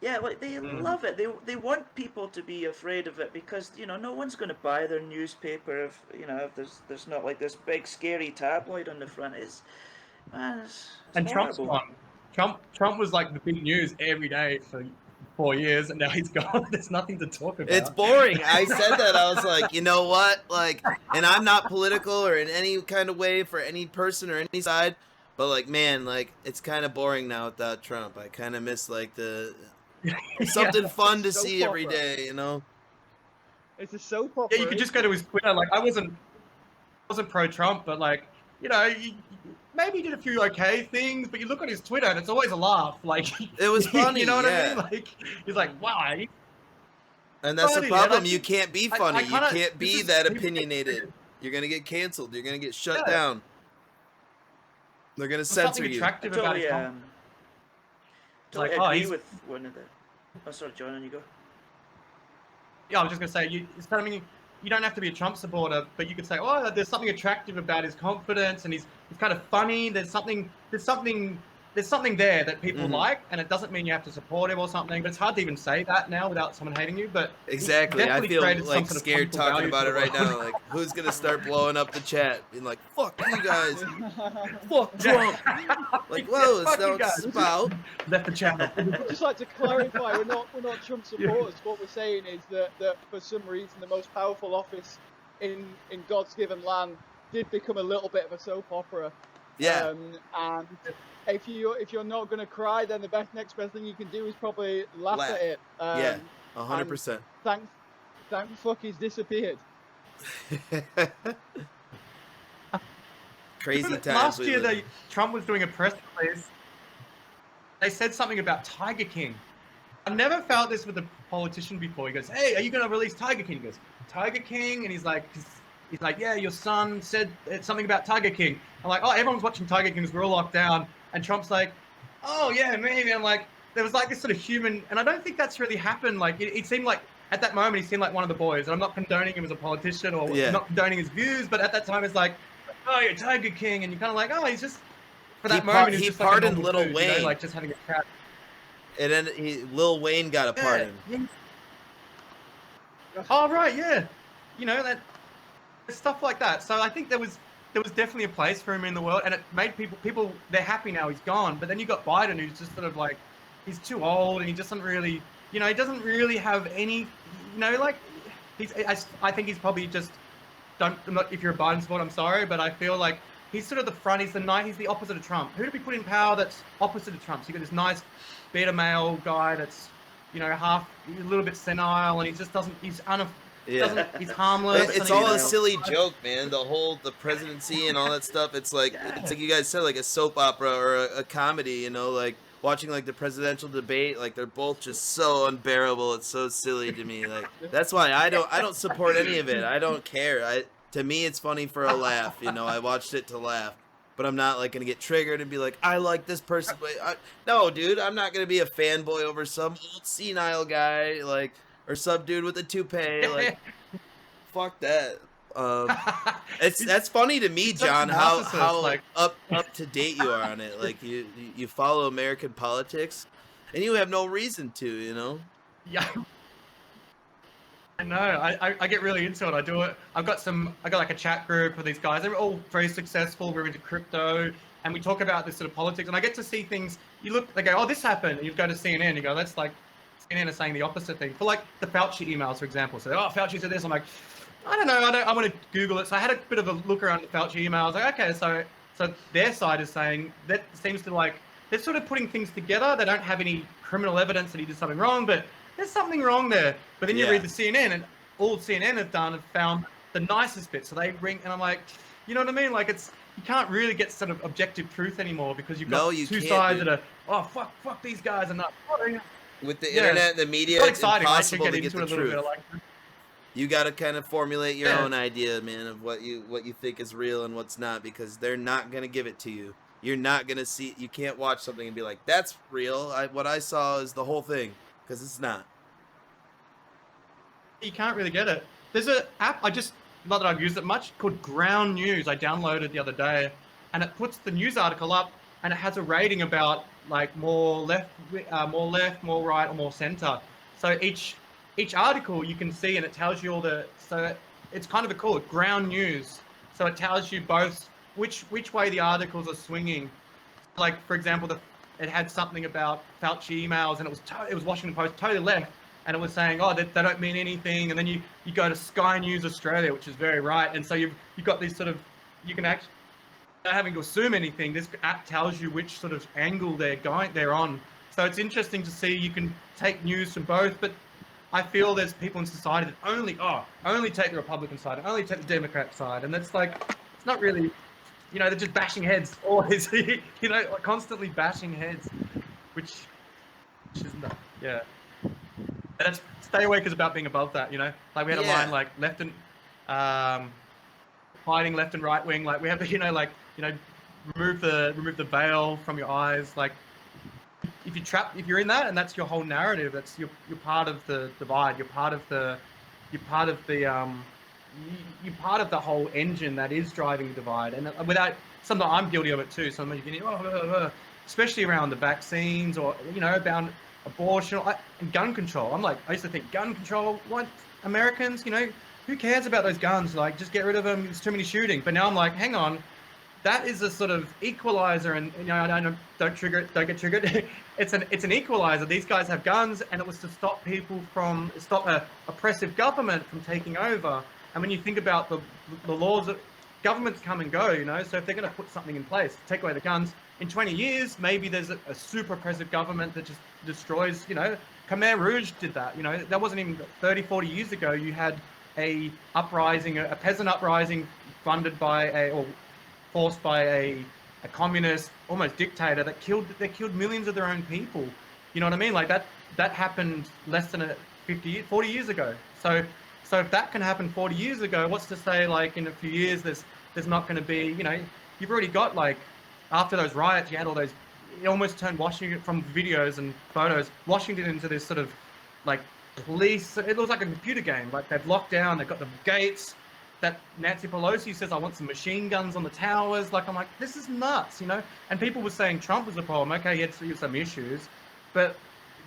Yeah, like they love it. They want people to be afraid of it because, you know, no one's going to buy their newspaper if, you know, if there's not like this big scary tabloid on the front. Man, it's And Trump's horrible. gone. Trump was like the big news every day for 4 years, and now he's gone. There's nothing to talk about. It's boring. I said that. I was like, you know what? Like, and I'm not political or in any kind of way for any person or any side, but like, man, like, it's kind of boring now without Trump. I kind of miss like the something fun to Soap see every opera. day, you know? It's a soap opera. Yeah, you could just go to his Twitter. Like, I wasn't pro-Trump, but like, you know, maybe he did a few okay things, but you look at his Twitter and it's always a laugh. Like, It was funny, you know what I yeah. mean? Like, he's like, wow. And that's the funny, and I problem. You think- can't be I funny. You kinda- can't this be is- that opinionated. You're gonna get canceled. You're gonna get shut Yeah. down. They're gonna There's censor something you. I attractive about totally, his content. totally Like, oh, agree he's- with one of the. Oh, sorry, John, on you go. Yeah, I was just gonna say, I mean, you don't have to be a Trump supporter, but you could say, oh, there's something attractive about his confidence, and he's kind of funny. There's something there that people Mhm. like, and it doesn't mean you have to support him or something. But it's hard to even say that now without someone hating you. But he Exactly. I definitely feel created some like sort of scared political talking value about for it the right world. now. Like, who's gonna start blowing up the chat, being like, "Fuck you guys, fuck Yeah. Trump." Like, whoa, Fuck you don't guys. spout. Left the channel. I'd just like to clarify, we're not Trump supporters. What we're saying is that for some reason the most powerful office in God's given land did become a little bit of a soap opera. Yeah. And if you're not gonna cry, then the next best thing you can do is probably laugh Laugh. at it. Yeah. 100%. Thank fuck he's disappeared. Crazy times. Last we year, live in. Trump was doing a press release. They said something about Tiger King. I've never felt this with a politician before. He goes, "Hey, are you going to release Tiger King?" He goes, "Tiger King," and he's like, "Yeah, your son said something about Tiger King." I'm like, "Oh, everyone's watching Tiger King because we're all locked down." And Trump's like, "Oh yeah, maybe." I'm like, there was like this sort of human, and I don't think that's really happened. Like, it seemed like at that moment he seemed like one of the boys. And I'm not condoning him as a politician or Yeah. not condoning his views, but at that time it's like, "Oh, you're Tiger King," and you're kind of like, "Oh, he's just." For that moment, he he's just like a pardoned normal Lil dude, you know, Wayne. like just having a chat. And then Lil Wayne got a pardon. Yeah. Oh right, yeah. You know that stuff like that. So I think there was definitely a place for him in the world, and it made people they're happy now he's gone. But then you got Biden, who's just sort of like he's too old, and he doesn't really, he doesn't really have any, like I think he's probably just if you're a Biden supporter, I'm sorry, but I feel like he's sort of the front. He's the opposite of Trump. Who do we put in power that's opposite of Trump? So you got this nice beta male guy that's half a little bit senile, and he just doesn't. He's he's harmless. It's all a silly joke, man. The presidency and all that stuff. It's like you guys said, like a soap opera or a comedy. Like watching like the presidential debate. Like they're both just so unbearable. It's so silly to me. Like that's why I don't support any of it. I don't care. To me, it's funny for a laugh. I watched it to laugh. But I'm not like gonna get triggered and be like, I like this person. No, dude, I'm not gonna be a fanboy over some old senile guy, like, or some dude with a toupee. Like, fuck that. That's funny to me, John. How like up to date you are on it. Like you follow American politics, and you have no reason to. Yeah. I know. I get really into it. I do it. I got like a chat group with these guys. They're all very successful. We're into crypto, and we talk about this sort of politics. And I get to see things. They go, "Oh, this happened." And you go to CNN. You go, "That's like CNN is saying the opposite thing." For like the Fauci emails, for example. So, "Oh, Fauci said this." I'm like, I don't know. I want to Google it. So I had a bit of a look around the Fauci email. I was like, okay, so their side is saying that seems to like they're sort of putting things together. They don't have any criminal evidence that he did something wrong, but there's something wrong there. But then you read the CNN, and all CNN have done have found the nicest bit. So they ring, and I'm like, you know what I mean? Like you can't really get sort of objective truth anymore because you've got two sides that are, oh fuck these guys are not. With the internet and the media, it's exciting. impossible I to should get get into the it a little truth. bit. Like, You got to kind of formulate your own idea, man, of what you think is real and what's not, because they're not going to give it to you. You're not going to see, you can't watch something and be like, that's real. What I saw is the whole thing, because it's not. you can't really get it. There's an app, not that I've used it much, called Ground News. I downloaded the other day, and it puts the news article up, and it has a rating about like more left, more right, or more center. So each article you can see, and it tells you so it's kind of cool. Ground News. So it tells you both which way the articles are swinging. Like, for example, it had something about Fauci emails, and it was Washington Post totally left, and it was saying, oh, they don't mean anything. And then you go to Sky News Australia, which is very right, and so you've got these sort of, you can actually, not having to assume anything, this app tells you which sort of angle they're on. So it's interesting to see, you can take news from both, but I feel there's people in society that only take the Republican side, only take the Democrat side, and that's like, it's not really, you know, they're just bashing heads always, you know, like constantly bashing heads, which isn't that, yeah. And that's, Stay Awake is about being above that, you know, like we had a line like left and, hiding left and right wing, like we have to, you know, like, you know, remove the veil from your eyes, like, if you're in that and that's your whole narrative, that's you're part of the divide, you're part of the whole engine that is driving the divide. And without, sometimes I'm guilty of it too. Sometimes you get, especially around the vaccines, or, you know, about abortion and gun control. I'm like, I used to think gun control, what, Americans, you know, who cares about those guns? Like, just get rid of them. There's too many shooting. But now I'm like, hang on, that is a sort of equalizer, and, you know, don't get triggered. It's an equalizer. These guys have guns, and it was to stop a oppressive government from taking over. And when you think about the laws, that governments come and go, you know, so if they're going to put something in place, take away the guns, in 20 years, maybe there's a super oppressive government that just destroys, you know. Khmer Rouge did that, you know. That wasn't even 30, 40 years ago. You had a peasant uprising funded by or forced by a communist, almost dictator that killed millions of their own people. You know what I mean? Like that happened less than 40 years ago. So if that can happen 40 years ago, what's to say, like, in a few years there's not going to be, you know, you've already got, like, after those riots, you had all those, it almost turned Washington, from videos and photos, Washington into this sort of, like, police, it looks like a computer game. Like, they've locked down, they've got the gates, that Nancy Pelosi says, I want some machine guns on the towers. Like, I'm like, this is nuts, you know? And people were saying Trump was the problem. Okay, he had some issues, but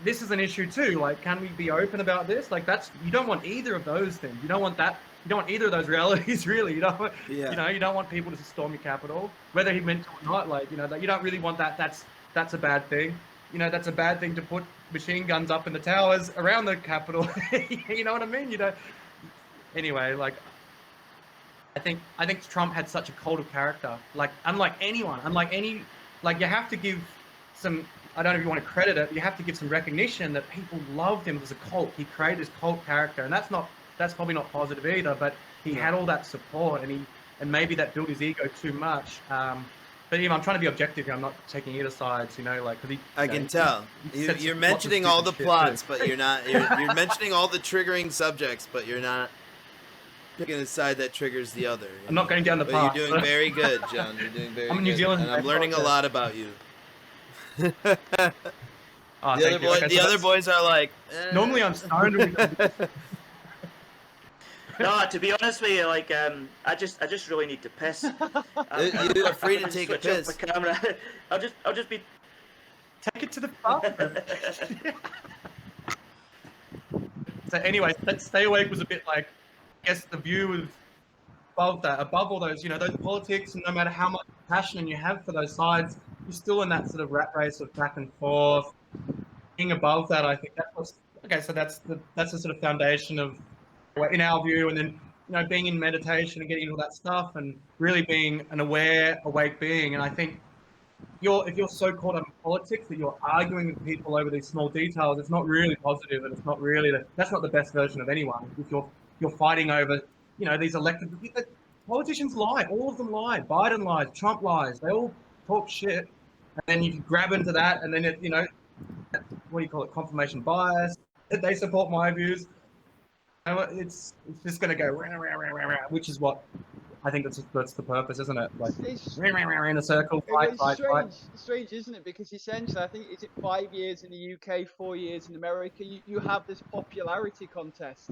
this is an issue too. Like, can we be open about this? Like, you don't want either of those things. You don't want that. You don't want either of those realities, really. You don't, you know, you don't want people to storm your Capitol, whether he meant to or not. Like, you know, you don't really want that. That's a bad thing. You know, that's a bad thing to put machine guns up in the towers around the Capitol. You know what I mean? You know. Anyway, like, I think Trump had such a cult of character. Like, unlike anyone, like, you have to give some, I don't know if you want to credit it, you have to give some recognition that people loved him as a cult. He created his cult character, and that's probably not positive either, but he had all that support, and maybe that built his ego too much. But even I'm trying to be objective here. I'm not taking either sides, you know, like, cause I can tell. You're mentioning all the plots, but you're not, you're mentioning all the triggering subjects, but you're not picking a side that triggers the other. I'm not going down the path. You're doing very good, John. You're doing very good. I'm in New Zealand, and I'm learning a lot about you. The other boys are like, normally I'm stoned. No, to be honest with you, like, I just really need to piss. You are free to take a piss. Off the camera. I'll just be. Take it to the bathroom. So anyway, Stay Awake was a bit like, I guess the view was above all those, you know, those politics, and no matter how much passion you have for those sides, you're still in that sort of rat race of back and forth. Being above that, I think so that's the sort of foundation of, in our view, and then, you know, being in meditation and getting into all that stuff and really being an aware, awake being. And I think if you're so caught up in politics that you're arguing with people over these small details, it's not really positive, and it's not really that's not the best version of anyone. If you're fighting over, you know, these elected politicians lie, all of them lie. Biden lies, Trump lies, they all talk shit, and then you grab into that, and then it, you know, what do you call it, confirmation bias. They support my views. It's just going to go, which is what I think that's the purpose, isn't it? Like, in a circle, fight. Strange, isn't it? Because essentially, I think, is it 5 years in the UK, 4 years in America? You have this popularity contest,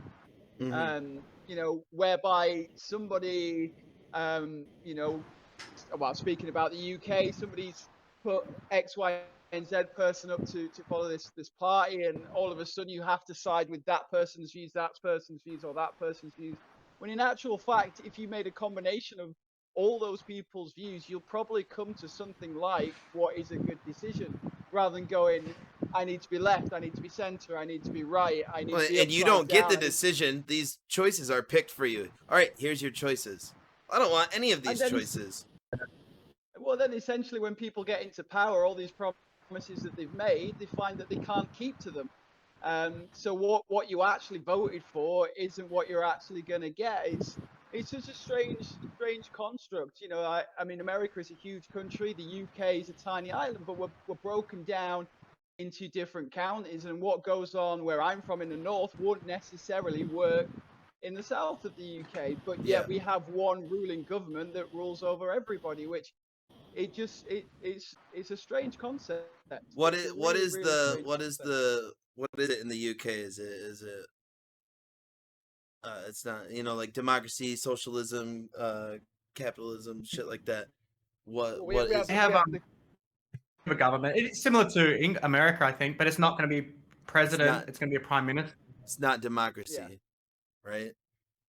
you know, whereby somebody, you know, well, speaking about the UK, somebody's put X, Y, and Z person up to follow this party, and all of a sudden you have to side with that person's views, or that person's views. When in actual fact, if you made a combination of all those people's views, you'll probably come to something like what is a good decision, rather than going, I need to be left, I need to be center, I need to be right, I need to be And you upside don't get down, the decision. These choices are picked for you. All right, here's your choices. I don't want any of these then choices. Well, then essentially when people get into power, all these promises that they've made, they find that they can't keep to them. So what you actually voted for isn't what you're actually going to get. It's just a strange construct. You know, I mean, America is a huge country. The UK is a tiny island, but we're broken down into different counties. And what goes on where I'm from in the north won't necessarily work in the south of the UK. But yet we have one ruling government that rules over everybody, which it's a strange concept. What It's is a what really, is really the strange what is concept. the what is it in the UK? Is it it's not, you know, like democracy, socialism, capitalism, shit like that. Well, What is They it? have a government. It's similar to America, I think, but it's not going to be president. It's going to be a prime minister. It's not democracy, right?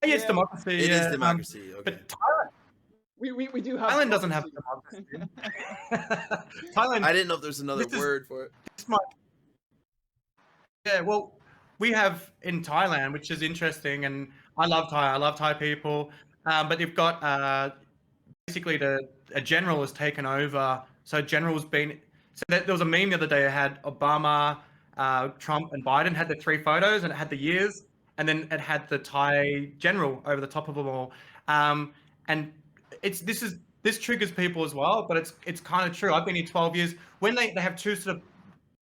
Yeah, it's Yeah, democracy. It is yeah. democracy. Okay. But Thailand, we do have Thailand doesn't have democracy. democracy. Thailand. I didn't know if there's another This is- word for it. this might- Yeah, well, we have in Thailand, which is interesting, and I love Thai. I love Thai people, but they've got basically a general has taken over. So general's been. So there was a meme the other day. It had Obama, Trump, and Biden had the three photos, and it had the years, and then it had the Thai general over the top of them all. And this triggers people as well, but it's kind of true. I've been here 12 years. When they have two sort of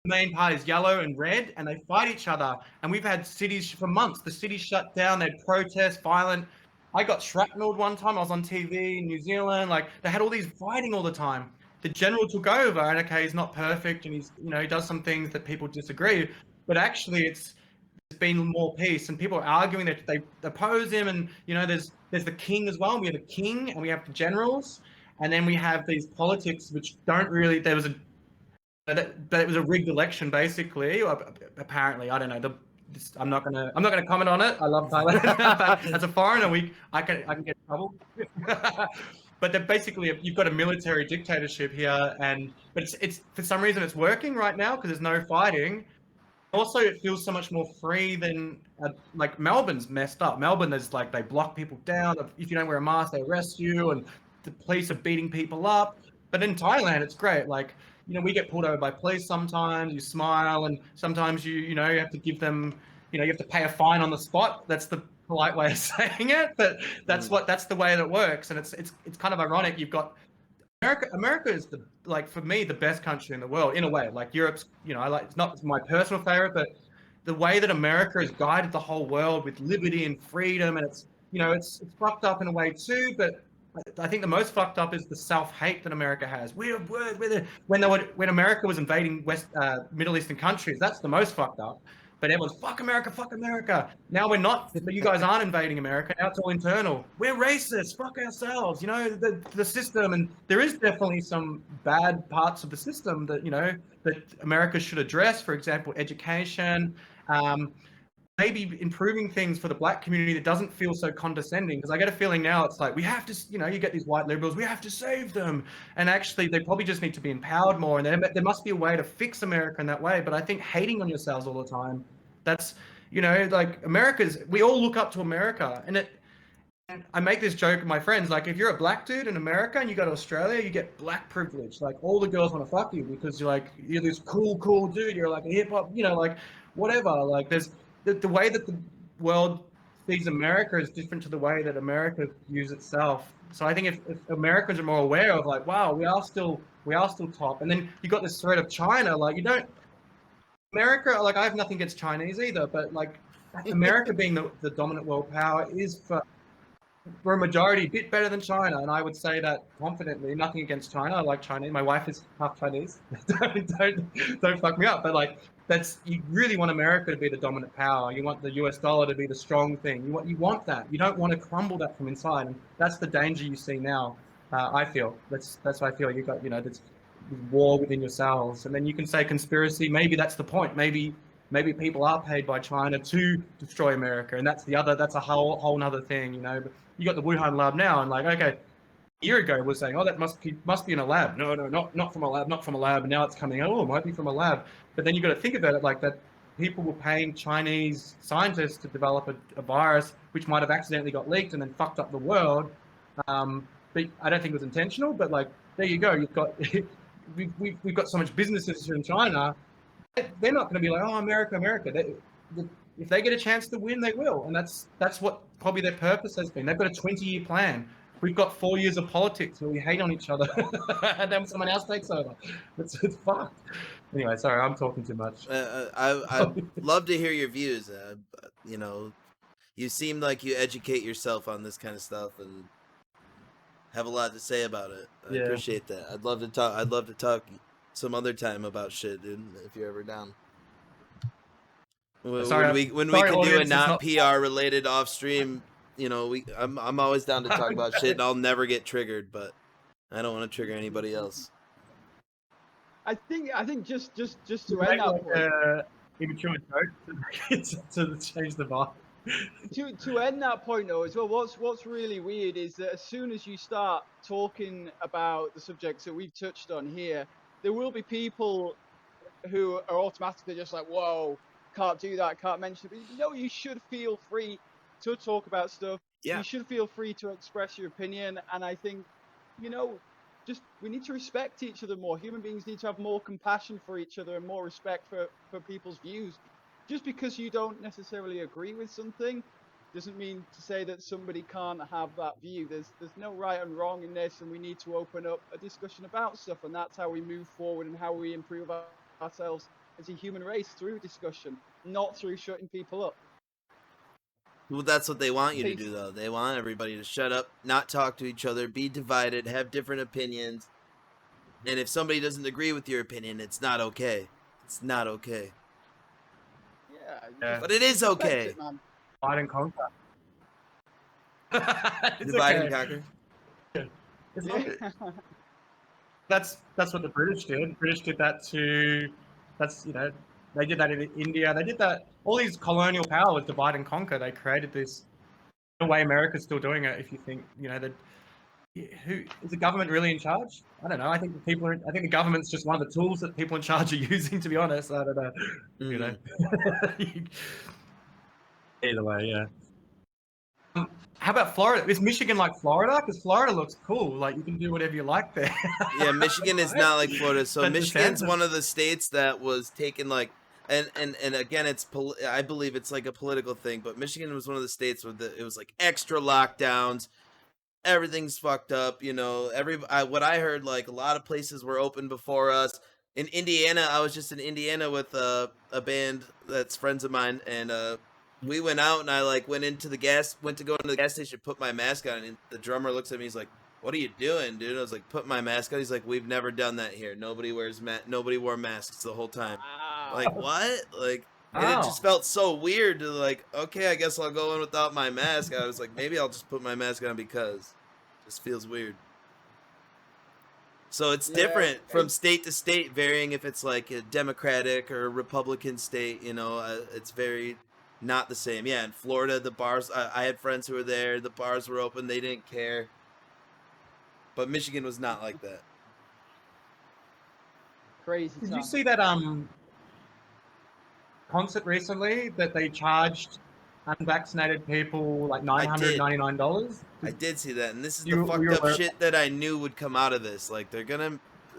main parties, yellow and red, and they fight each other. And we've had cities for months. The city shut down. They had protests, violent. I got shrapnelled one time. I was on TV in New Zealand. Like they had all these fighting all the time. The general took over, and okay, he's not perfect, and he does some things that people disagree. But actually, there's been more peace, and people are arguing that they oppose him. And there's the king as well. We have a king, and we have the generals, and then we have these politics which don't really. But it was a rigged election, basically. Apparently, I don't know. I'm not gonna comment on it. I love Thailand, but as a foreigner, I can get in trouble. But basically, you've got a military dictatorship here, but it's for some reason it's working right now because there's no fighting. Also, it feels so much more free than like Melbourne's messed up. Melbourne, there's like they block people down. If you don't wear a mask, they arrest you, and the police are beating people up. But in Thailand, it's great. Like we get pulled over by police sometimes. You smile, and sometimes you have to give them. You have to pay a fine on the spot. That's the polite way of saying it, but that's the way that it works. And it's kind of ironic. You've got America is for me the best country in the world in a way. Like Europe's, it's not my personal favorite, but the way that America has guided the whole world with liberty and freedom, and it's fucked up in a way too. But I think the most fucked up is the self-hate that America has. When America was invading Middle Eastern countries, that's the most fucked up. But everyone's fuck America, fuck America. Now we're not. You guys aren't invading America. Now it's all internal. We're racist. Fuck ourselves. The system, and there is definitely some bad parts of the system that that America should address. For example, education. Maybe improving things for the black community that doesn't feel so condescending. Because I get a feeling now it's like we have to, you get these white liberals, we have to save them. And actually, they probably just need to be empowered more. And there must be a way to fix America in that way. But I think hating on yourselves all the time, that's, like we all look up to America. And I make this joke with my friends, like if you're a black dude in America and you go to Australia, you get black privilege. Like all the girls want to fuck you because you're this cool dude. You're like a hip hop, like whatever. Like there's the way that the world sees America is different to the way that America views itself. So I think if Americans are more aware of like, wow, we are still top. And then you got this threat of China, like America, like I have nothing against Chinese either, but like America being the dominant world power is for a majority a bit better than China, and I would say that confidently. Nothing against China. I like Chinese. My wife is half Chinese. don't fuck me up. But you really want America to be the dominant power. You want the US dollar to be the strong thing. You want that. You don't want to crumble that from inside, and that's the danger you see now. I feel that's what I feel. You got this war within yourselves, and then you can say conspiracy. Maybe that's the point. Maybe people are paid by China to destroy America, and that's a whole nother thing. But you got the Wuhan lab now, and okay, a year ago was saying, oh, that must be in a lab. No, not from a lab, not from a lab. And now it's coming, oh, it might be from a lab. But then you've got to think about it like that. People were paying Chinese scientists to develop a virus which might have accidentally got leaked and then fucked up the world. But I don't think it was intentional. But like, there you go. You've got we've got so much businesses in China. They're not going to be like, oh, America. If they get a chance to win, they will, and that's what probably their purpose has been. They've got a 20-year plan. We've got 4 years of politics where we hate on each other, and then someone else takes over. It's fucked. Anyway, sorry, I'm talking too much. I'd love to hear your views. You know, you seem like you educate yourself on this kind of stuff and have a lot to say about it. I appreciate that. I'd love to talk some other time about shit, dude. If you're ever down. When we can do a not PR related off stream, you know, I'm always down to talk about shit, and I'll never get triggered, but I don't want to trigger anybody else. I think just to end that point, immature joke to change the vibe. To end that point though, as well, what's really weird is that as soon as you start talking about the subjects that we've touched on here, there will be people who are automatically just like, whoa, can't do that, can't mention it. But no, you should feel free to talk about stuff. Yeah. You should feel free to express your opinion. And I think, you know, just we need to respect each other more. Human beings need to have more compassion for each other and more respect for people's views. Just because you don't necessarily agree with something doesn't mean to say that somebody can't have that view. There's no right and wrong in this, and we need to open up a discussion about stuff, and that's how we move forward and how we improve ourselves as a human race, through discussion, not through shutting people up. Well, that's what they want you to do, though. They want everybody to shut up, not talk to each other, be divided, have different opinions. And if somebody doesn't agree with your opinion, it's not okay. It's not okay. Yeah. But it is okay. Divide and conquer. Divide and conquer. It's okay. That's what the British did. The British did that to. That's, you know, they did that in India. They did that. All these colonial powers divide and conquer. They created this. The way America's still doing it. If you think, you know, that who is the government really in charge? I don't know. I think the people. I think the government's just one of the tools that people in charge are using. To be honest, I don't know. You know. Either way, yeah. How about Florida? Is Michigan like Florida? Because Florida looks cool. Like, you can do whatever you like there. Yeah, Michigan is not like Florida. So Michigan's one of the states that was taken like, and again, I believe it's like a political thing. But Michigan was one of the states where it was like extra lockdowns. Everything's fucked up. You know, what I heard, like a lot of places were open before us. In Indiana, I was just in Indiana with a band that's friends of mine, and we went out, and I like went to go into the gas station, put my mask on, and the drummer looks at me, he's like, "What are you doing, dude?" I was like, "Put my mask on." He's like, "We've never done that here. Nobody wore masks the whole time." Wow. Like, what? Like, and it just felt so weird to like, okay, I guess I'll go in without my mask. I was like, maybe I'll just put my mask on because it just feels weird. So it's different from state to state, varying if it's like a Democratic or a Republican state. You know, it's very not the same. Yeah, in Florida, the bars, I had friends who were there. The bars were open. They didn't care. But Michigan was not like that. Crazy. Did you see that concert recently that they charged unvaccinated people like $999? I did see that, and this is the fucked up shit that I knew would come out of this. Like, they're gonna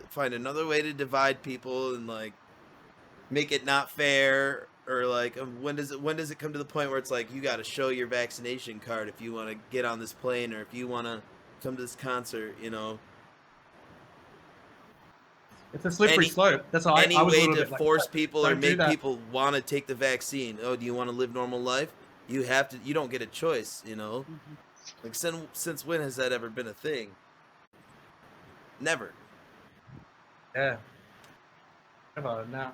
find another way to divide people and like make it not fair, or like when does it come to the point where it's like you got to show your vaccination card if you want to get on this plane or if you want to come to this concert, you know? It's a slippery slope. That's all. Any way to force people or make people want to take the vaccine. Oh, do you want to live normal life? You have to. You don't get a choice, you know? Like, since when has that ever been a thing? Never. Yeah. Never, no.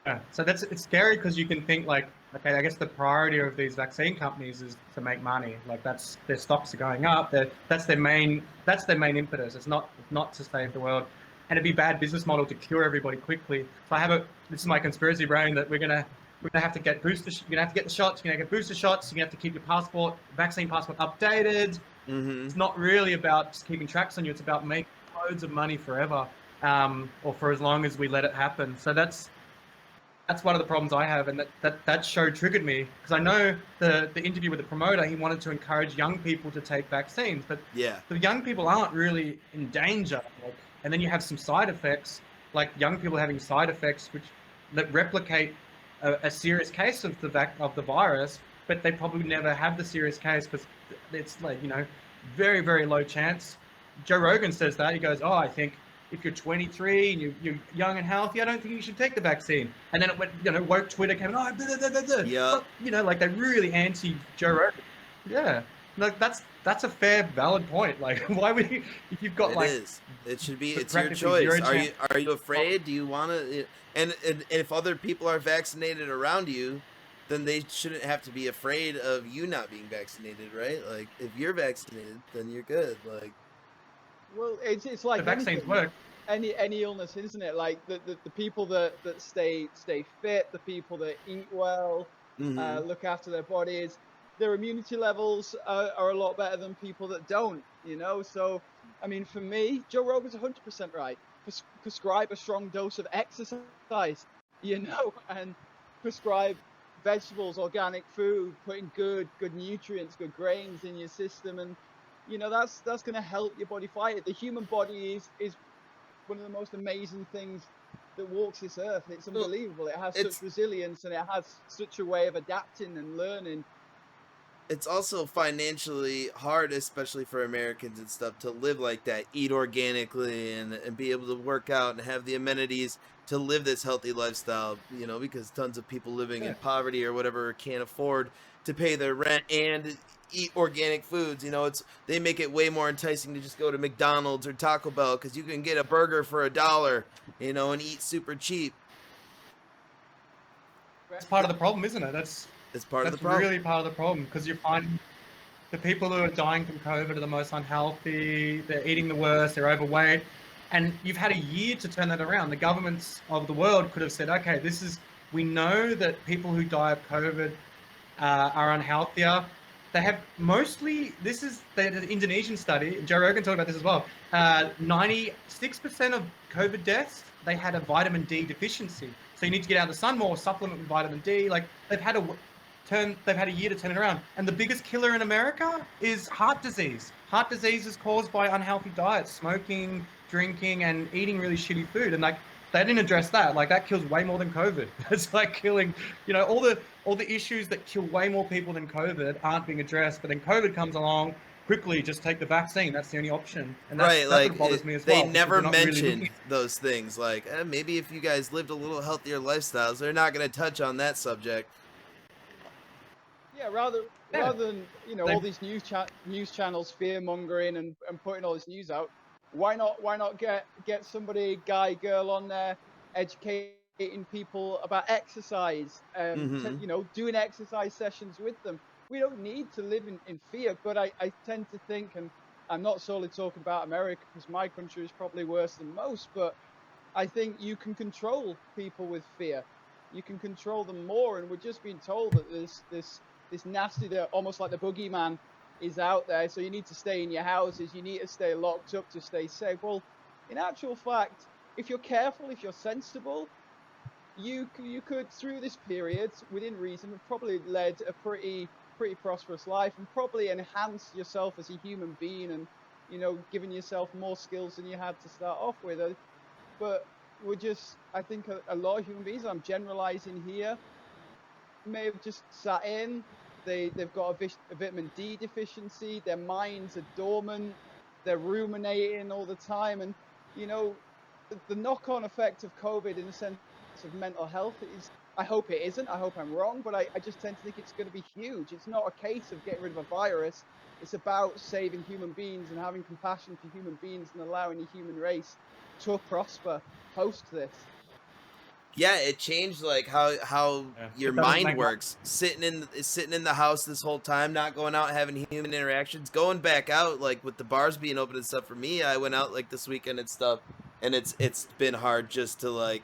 Yeah. So it's scary because you can think like, okay, I guess the priority of these vaccine companies is to make money. Like, that's their stocks are going up. That's their main impetus. It's not to save the world. And it'd be a bad business model to cure everybody quickly. So this is my conspiracy brain that we're gonna have to get booster. You're gonna have to get the shots. You're gonna get booster shots. You're gonna have to keep your vaccine passport updated. Mm-hmm. It's not really about just keeping tracks on you. It's about making loads of money forever, or for as long as we let it happen. So that's one of the problems I have, and that show triggered me because I know the interview with the promoter, he wanted to encourage young people to take vaccines, but Yeah. the young people aren't really in danger. Like, and then you have some side effects, like young people having side effects that replicate a serious case of the virus, but they probably never have the serious case because it's like, very, very low chance. Joe Rogan says that. He goes, "Oh, I think if you're 23 and you're young and healthy, I don't think you should take the vaccine." And then it went, woke Twitter came, "Oh, blah, blah, blah, blah." Yeah. But, like, they really anti Joe Rogan. Yeah, like that's a fair, valid point. Like, why would you, if you've got It like, is. It should be. It's your practically choice. zero Are you afraid? Do you want to? And if other people are vaccinated around you, then they shouldn't have to be afraid of you not being vaccinated, right? Like if you're vaccinated, then you're good. Like Well, it's the like vaccines anything, work? any illness, isn't it? Like the people that stay fit, the people that eat well, mm-hmm. look after their bodies, their immunity levels are a lot better than people that don't. So I mean, for me, Joe Rogan's 100% right. Prescribe a strong dose of exercise, and prescribe vegetables, organic food, putting good nutrients, good grains in your system, and that's going to help your body fight it. The human body is one of the most amazing things that walks this earth. It's Well, unbelievable. It has such it's resilience, and it has such a way of adapting and learning. it's also financially hard, especially for Americans and stuff, to live like that, eat organically, and be able to work out and have the amenities to live this healthy lifestyle. Because tons of people living in poverty or whatever can't afford to pay their rent and eat organic foods. They make it way more enticing to just go to McDonald's or Taco Bell because you can get a burger for $1, and eat super cheap. That's part of the problem, isn't it? That's part of the problem. really part of the problem because you find the people who are dying from COVID are the most unhealthy. They're eating the worst. They're overweight, and you've had a year to turn that around. The governments of the world could have said, "Okay, we know that people who die of COVID are unhealthier." They have mostly. This is the Indonesian study. Joe Rogan talked about this as well. 96% of COVID deaths, they had a vitamin D deficiency. So you need to get out of the sun more, supplement with vitamin D. Like they've had a year to turn it around. And the biggest killer in America is heart disease. Heart disease is caused by unhealthy diets, smoking, drinking, and eating really shitty food. And like they didn't address that. Like that kills way more than COVID. It's like killing, all the issues that kill way more people than COVID aren't being addressed. But then COVID comes along. Quickly, just take the vaccine. That's the only option. And that's what bothers me as well. They never mentioned really those things. Like, maybe if you guys lived a little healthier lifestyles, they're not going to touch on that subject. Yeah, rather than all these news channels fear mongering and putting all this news out, why not get somebody, guy, girl on there educating people about exercise, doing exercise sessions with them. We don't need to live in fear, but I tend to think, and I'm not solely talking about America because my country is probably worse than most, but I think you can control people with fear. You can control them more, and we're just being told that this nasty, almost like the boogeyman, is out there. So you need to stay in your houses. You need to stay locked up to stay safe. Well, in actual fact, if you're careful, if you're sensible, you could through this period, within reason, have probably led a pretty prosperous life and probably enhanced yourself as a human being, and given yourself more skills than you had to start off with. But I think a lot of human beings, I'm generalizing here, may have just sat in. They've got a vitamin D deficiency. Their minds are dormant. They're ruminating all the time, and the knock-on effect of COVID in the sense of mental health is. I hope it isn't. I hope I'm wrong, but I just tend to think it's going to be huge. It's not a case of getting rid of a virus. It's about saving human beings and having compassion for human beings and allowing the human race to prosper post this. Yeah, it changed like how your mind works. Sitting in the house this whole time, not going out, having human interactions, going back out, like with the bars being open and stuff. For me, I went out like this weekend and stuff, and it's been hard just to like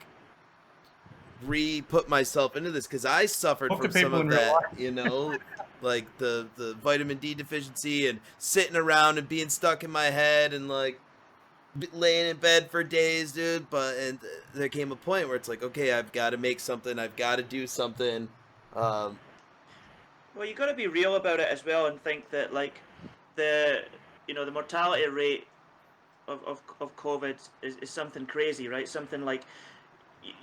re-put myself into this because I suffered from some of that, like the vitamin D deficiency and sitting around and being stuck in my head and like laying in bed for days, dude. But there came a point where it's like, okay, I've got to make something. I've got to do something. Well, you got to be real about it as well, and think that like the the mortality rate of COVID is something crazy, right? Something like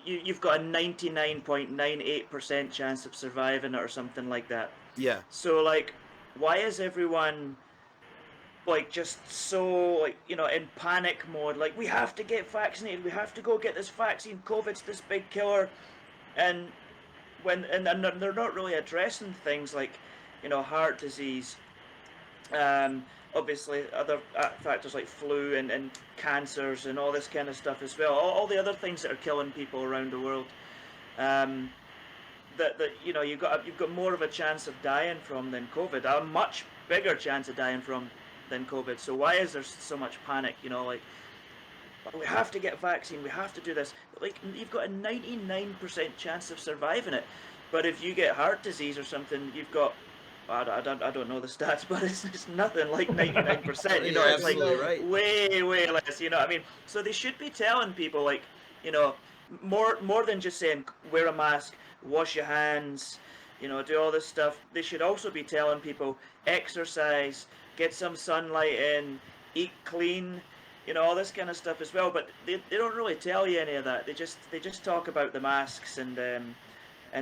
you've got a 99.98% chance of surviving it or something like that. Yeah. So like, why is everyone like just so like in panic mode? Like, we have to get vaccinated. We have to go get this vaccine. COVID's this big killer, and they're not really addressing things like heart disease, obviously other factors like flu and cancers and all this kind of stuff as well. All the other things that are killing people around the world. That you've got more of a chance of dying from than COVID. A much bigger chance of dying from than COVID. So why is there so much panic? Like, we have to get vaccine. We have to do this. Like, you've got a 99% chance of surviving it. But if you get heart disease or something, you've got I don't know the stats, but it's nothing like 99%. You're It's like absolutely right. way less. I mean, so they should be telling people like more than just saying wear a mask, wash your hands, do all this stuff. They should also be telling people exercise, get some sunlight in, eat clean, all this kind of stuff as well. But they don't really tell you any of that. They just talk about the masks and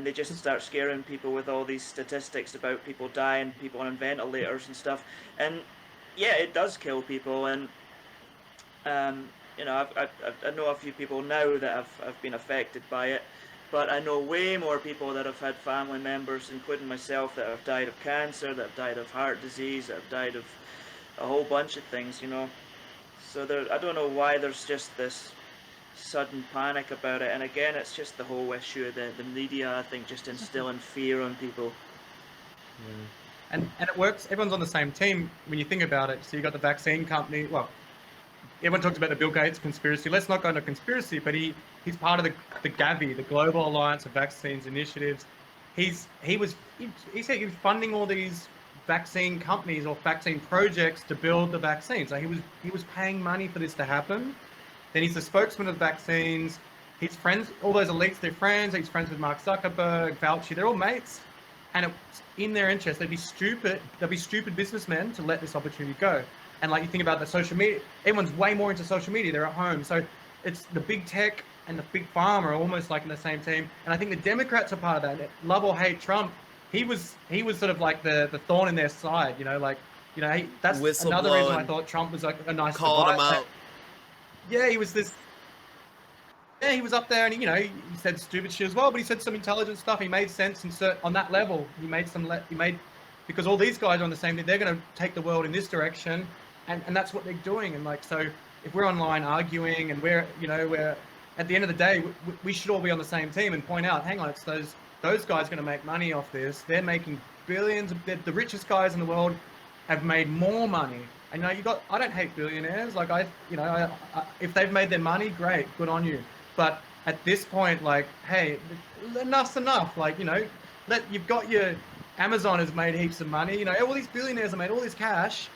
they just start scaring people with all these statistics about people dying, people on ventilators and stuff. And yeah, it does kill people. And I know a few people now that have been affected by it, but I know way more people that have had family members, including myself, that have died of cancer, that have died of heart disease, that have died of a whole bunch of things. So I don't know why there's just this sudden panic about it. And again, it's just the whole issue of the media, I think, just instilling fear on people. And it works. Everyone's on the same team when you think about it. So you got the vaccine company. Well, everyone talks about the Bill Gates conspiracy. Let's not go into conspiracy, but he's part of the Gavi, the Global Alliance of Vaccines Initiatives. He said he was funding all these vaccine companies or vaccine projects to build the vaccines. So he was paying money for this to happen. Then he's the spokesman of vaccines. He's friends, all those elites, they're friends. He's friends with Mark Zuckerberg, Fauci, they're all mates. And it's in their interest. They'll be stupid businessmen to let this opportunity go. And like you think about the social media, everyone's way more into social media. They're at home. So it's the big tech and the big pharma are almost like in the same team. And I think the Democrats are part of that. Love or hate Trump, he was sort of like the thorn in their side, that's another reason I thought Trump was like a nice calling him out. Yeah, he was this. Yeah, he was up there, and he said stupid shit as well, but he said some intelligent stuff. He made sense on that level. He made because all these guys are on the same thing. They're going to take the world in this direction, and that's what they're doing. And like, so if we're online arguing, and we're at the end of the day, we should all be on the same team and point out, hang on, it's those guys going to make money off this. They're making billions. The richest guys in the world have made more money. And I don't hate billionaires. Like if they've made their money, great, good on you. But at this point, like, hey, enough's enough. Like, you've got your Amazon has made heaps of money. All these billionaires have made all this cash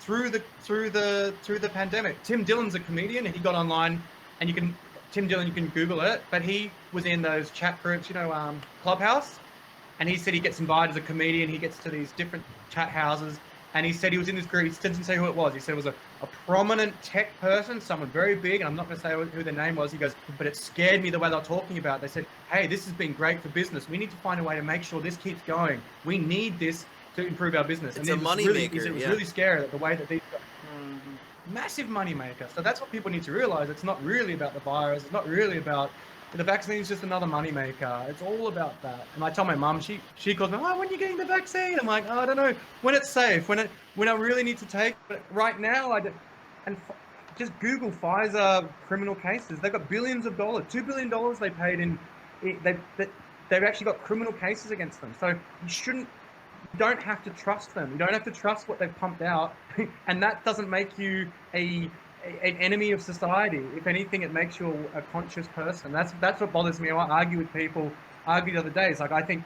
through the pandemic. Tim Dillon's a comedian, and he got online, and Tim Dillon, you can Google it, but he was in those chat groups, Clubhouse, and he said he gets invited as a comedian. He gets to these different chat houses. And he said he was in this group. He didn't say who it was. He said it was a prominent tech person, someone very big. And I'm not going to say who their name was. He goes, but it scared me the way they were talking about it. They said, hey, this has been great for business. We need to find a way to make sure this keeps going. We need this to improve our business. It's and a money maker. It was really scary that the way that these guys, massive money maker. So that's what people need to realize. It's not really about the virus. It's not really about the vaccine. Is just another money maker. It's all about that. And I tell my mum, she calls me, oh, when are you getting the vaccine? I'm like, oh, I don't know. When it's safe, when I really need to take. But right now, just Google Pfizer criminal cases. They've got billions of dollars, $2 billion they paid in. They've actually got criminal cases against them. So you don't have to trust them. You don't have to trust what they've pumped out, and that doesn't make you an enemy of society. If anything, it makes you a conscious person. That's what bothers me. I argue with people. The other day. It's like, I think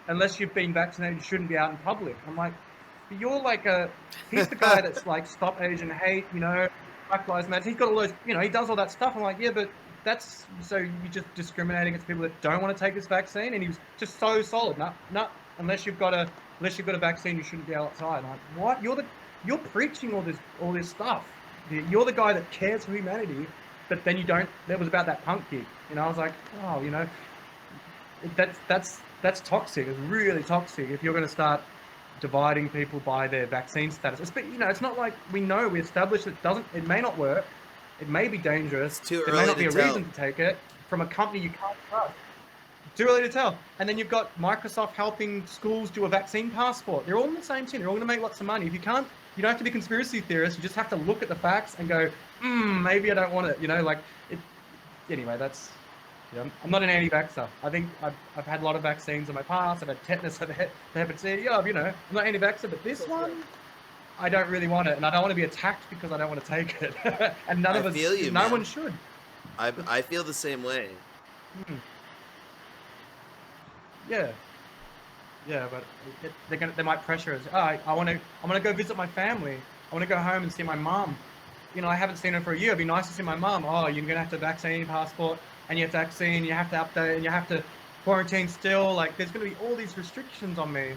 unless you've been vaccinated, you shouldn't be out in public. I'm like, but you're like he's the guy that's like, stop Asian hate, you know, Black Lives Matter. He's got all those, you know, he does all that stuff. I'm like, yeah, but that's, so you're just discriminating against people that don't want to take this vaccine. And he was just so solid. No, unless you've got a vaccine, you shouldn't be outside. I'm like, what? You're preaching all this stuff. You're the guy that cares for humanity, but then you don't. That was about that punk gig. You know, I was like, oh, you know, that's toxic. It's really toxic if you're going to start dividing people by their vaccine status. But you know, it's not like we established it may not work. It may be dangerous. It's too there early may not to be a tell. reason to take it from a company you can't trust. Too early to tell. And then you've got Microsoft helping schools do a vaccine passport. They're all in the same team. They're all going to make lots of money. If you can't, you don't have to be conspiracy theorists. You just have to look at the facts and go, maybe I don't want it. You know, like it. Anyway, that's. You know, I'm not an anti-vaxxer. I think I've had a lot of vaccines in my past. I've had tetanus, I've had hepatitis C. Yeah, you know, I'm not anti-vaxxer, but this one, I don't really want it, and I don't want to be attacked because I don't want to take it. And none of us, no one should. I feel the same way. Yeah, but they might pressure us. Oh, I want to go visit my family. I want to go home and see my mum. You know, I haven't seen her for a year. It'd be nice to see my mum. Oh, you're gonna have to vaccine passport, and you have to vaccine, you have to update, and you have to quarantine still. Like, there's gonna be all these restrictions on me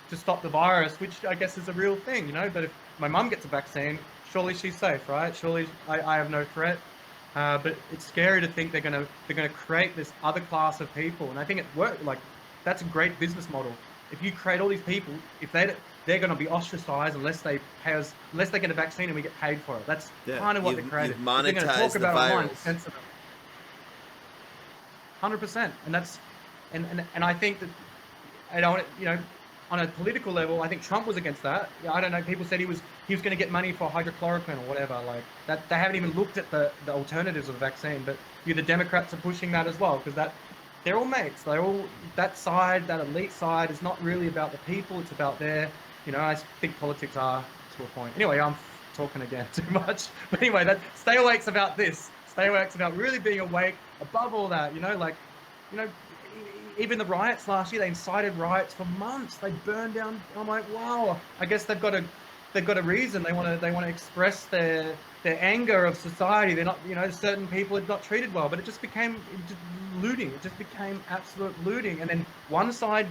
to stop the virus, which I guess is a real thing, you know. But if my mum gets a vaccine, surely she's safe, right? Surely I have no threat. But it's scary to think they're gonna create this other class of people, and I think it worked. Like, that's a great business model. If you create all these people, if they're going to be ostracized unless they get a vaccine and we get paid for it. That's kind of what they created. You've monetized the virus. 100%, and that's and I think that I don't, you know, on a political level, I think Trump was against that. I don't know. People said he was going to get money for hydrochloroquine or whatever. Like that, they haven't even looked at the alternatives of the vaccine. But the Democrats are pushing that as well, because they're all mates. They're all that side, that elite side is not really about the people. It's about their, you know, I think politics are to a point. Anyway, I'm talking again too much. But anyway, Stay Awake's about this. Stay Awake's about really being awake above all that. You know, like, you know, even the riots last year, they incited riots for months. They burned down. I'm like, wow. I guess they've got a reason. They want to express their anger of society. They're not, you know, certain people are not treated well. But it just became looting. It just became absolute looting. And then one side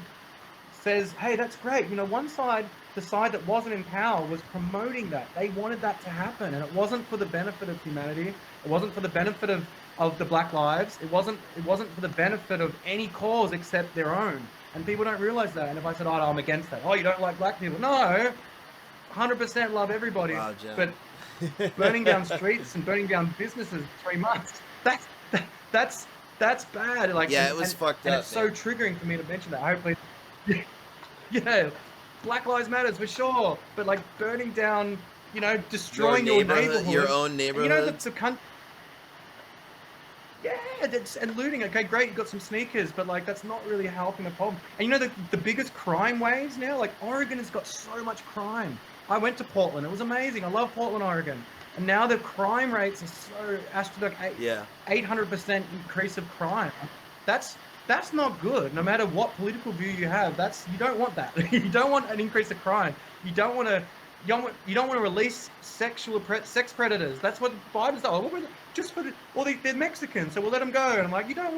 says, hey, that's great. You know, one side, the side that wasn't in power, was promoting that. They wanted that to happen, and it wasn't for the benefit of humanity. It wasn't for the benefit of the Black lives. It wasn't for the benefit of any cause except their own. And people don't realize that. And if I said, oh, no, I'm against that. Oh, you don't like black people? No, 100% love everybody. Wow, John. But burning down streets and burning down businesses 3 months, that's bad. Like, yeah, it was fucked up. And it's so triggering for me to mention that. Hopefully, yeah, Black Lives Matters for sure. But like burning down, you know, destroying your neighborhood, your own neighborhood. You know, the country. Yeah, and looting. Okay, great, you got some sneakers, but like that's not really helping the problem. And you know the biggest crime waves now, like Oregon has got so much crime. I went to Portland. It was amazing. I love Portland, Oregon. And now the crime rates are so astronomical. 800% increase of crime. That's not good. No matter what political view you have, you don't want that. You don't want an increase of crime. You don't want to release sex predators. That's what Biden's done. Oh, just for they're Mexicans, so we'll let them go. And I'm like, you don't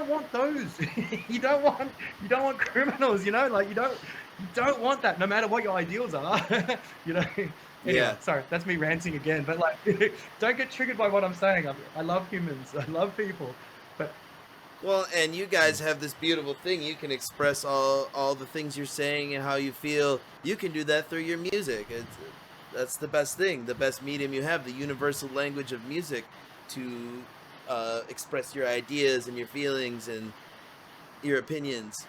want those. you don't want criminals. You know, like you don't want that. No matter what your ideals are. You know. Anyway, yeah. Sorry, that's me ranting again. But like, don't get triggered by what I'm saying. I love humans. I love people. But well, and you guys have this beautiful thing. You can express all the things you're saying and how you feel. You can do that through your music. That's the best thing. The best medium you have. The universal language of music to express your ideas and your feelings and your opinions.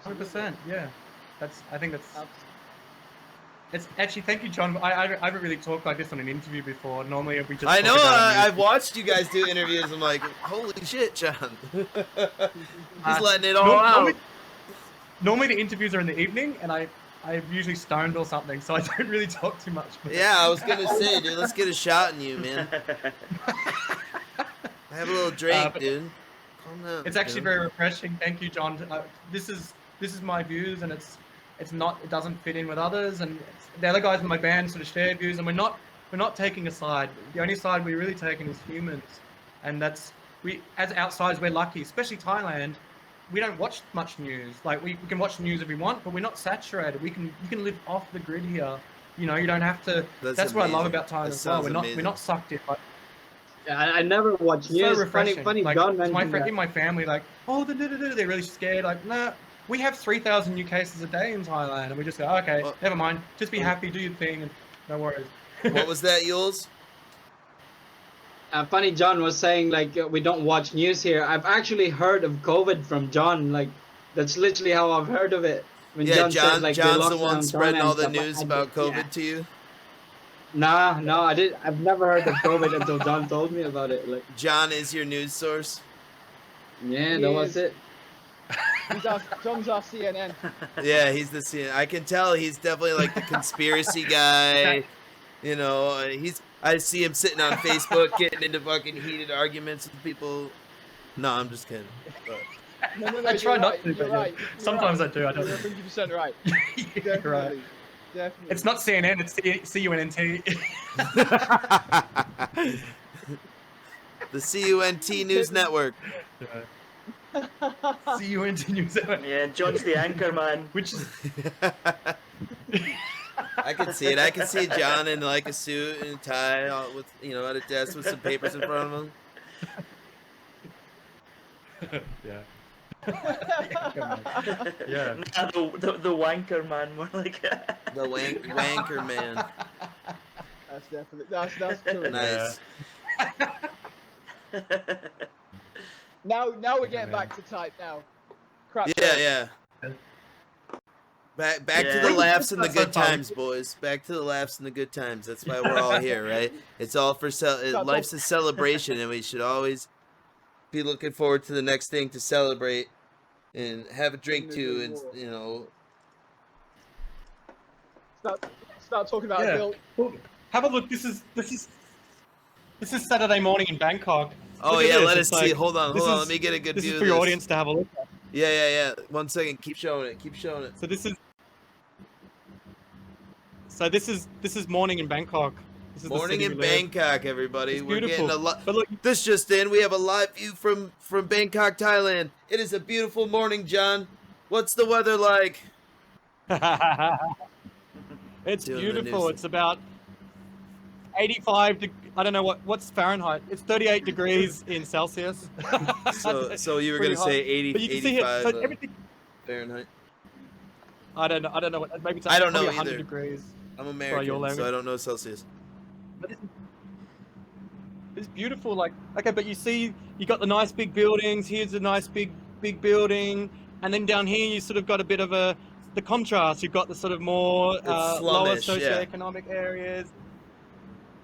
100%. Yeah. I think that's. It's actually, thank you, John. I haven't really talked like this on an interview before. Normally, we just. I know. I've watched you guys do interviews. I'm like, holy shit, John. He's letting it all out. Normally, the interviews are in the evening, and I'm usually stoned or something, so I don't really talk too much. Yeah, I was gonna say, dude, let's get a shot in you, man. Have a little drink, dude. Calm down. It's actually you know? very refreshing. Thank you, John. This is my views, and it doesn't fit in with others, and the other guys in my band sort of share views, and we're not taking a side. The only side we're really taking is humans, and as outsiders we're lucky, especially Thailand. We don't watch much news. Like we can watch news if we want, but we're not saturated. You can live off the grid here. You know, you don't have to. That's what I love about Thailand as well. We're not sucked in. Like, Yeah, I never watch news. so refreshing. Funny, like, John my mentioned friend that. in my family, like, oh, they're really scared. Like, nah, we have 3,000 new cases a day in Thailand, and we just go, okay, Well, never mind. Just be happy, do your thing, and no worries. What was that, Yules? Funny, John was saying like we don't watch news here. I've actually heard of COVID from John. Like that's literally how I've heard of it. When Yeah, said, like, they John's locked the one down spreading China all and the stuff, news I about did- COVID to you. Nah, no, I've never heard of COVID until John told me about it. Like, John is your news source. yeah, He that was is. it. John's our CNN. Yeah, he's the CNN. I can tell he's definitely like the conspiracy guy. You know, I see him sitting on Facebook getting into fucking heated arguments with people. No, I'm just kidding. But No, I try you're not right, to, You're but yeah. right. Sometimes I do. I don't. You're 100% right. You're Definitely. right. Definitely. It's not CNN. It's CUNT. the CUNT News Network. CUNT News. Yeah, John's the anchor man. Which is I can see it. I can see John in like a suit and a tie, all with at a desk with some papers in front of him. yeah. Yeah. Nah, the wanker man, more like. The wanker man. That's definitely that's true. Nice. Now we're getting back to type now. Crap. Yeah. Back to Yeah. the laughs and the That's so good fun. times, boys. Back to the laughs and the good times. That's why we're all here, right? It's all for life's a celebration, and we should always be looking forward to the next thing to celebrate and have a drink to, and Start talking about Yeah. Bill. Well, have a look. This is Saturday morning in Bangkok. Oh Look at yeah, this. let us It's see. like- Hold on. this Let is- me get a good This view is of for your this. audience to have a look at. Yeah. 1 second. Keep showing it. So this is morning in Bangkok. This is the Morning city in we live. Bangkok, everybody. It's We're getting beautiful. a lot. But look, This just in, we have a live view from Bangkok, Thailand. It is a beautiful morning, John. What's the weather like? it's Doing the beautiful. news. It's about 85. I don't know what's Fahrenheit. It's 38 degrees in Celsius. So you were Pretty gonna say hot. 80, But you can see it. 85 So everything. Fahrenheit. I don't know. Maybe it's I don't probably know 100 either. degrees. I'm your American, so language. I don't know Celsius. But it's beautiful. Like, okay, but you got the nice big buildings. Here's a nice big building, and then down here you sort of got a bit of the contrast. You've got the sort of more lower slummish, yeah. socioeconomic areas.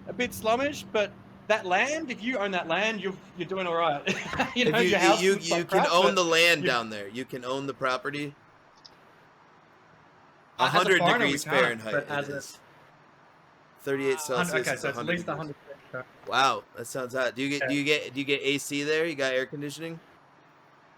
A bit slummish, but that land, if you own that land, you're doing all right. You know, If your house you looks like can crap, own but the land you- down there. You can own the property. As a 100 foreigner, we degrees can't, Fahrenheit. but it as a- is. 38 Celsius. Okay, is so it's at 100 least degrees. 100. Wow, that sounds hot. Do you get AC there? You got air conditioning?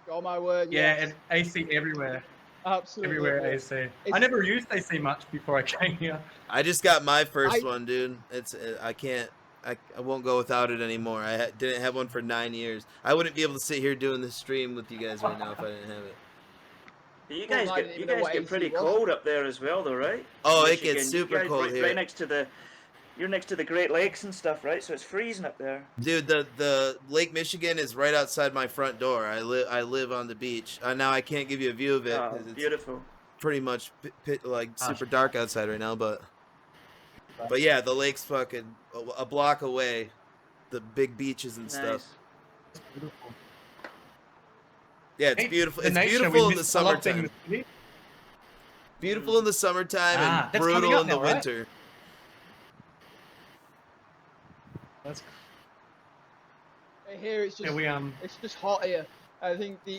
Oh my word. Yeah, Yes. and AC everywhere. Absolutely. Everywhere yes. AC. I It's- never used AC much before I came here. I just got my first I- one, dude. I won't go without it anymore. Didn't have one for 9 years. I wouldn't be able to sit here doing this stream with you guys right now if I didn't have it. But you Well, guys I get didn't you even know guys what get AC pretty was. cold up there as well, though, right? Oh, it Michigan, gets you super guys cold right, here. Right next to you're next to the Great Lakes and stuff, right? So it's freezing up there. Dude, the Lake Michigan is right outside my front door. I live on the beach. Now I can't give you a view of it Oh, because it's beautiful. pretty much like Ah, super dark outside right now. But yeah, the lake's fucking a block away. The big beaches and stuff. Nice. Beautiful. Yeah, it's beautiful. The It's nature, beautiful we in the miss a lot being in summertime. the city. Beautiful in the summertime Ah, and that's coming brutal up in the now, right? winter. That's Here it's just yeah, it's just hot here. I think the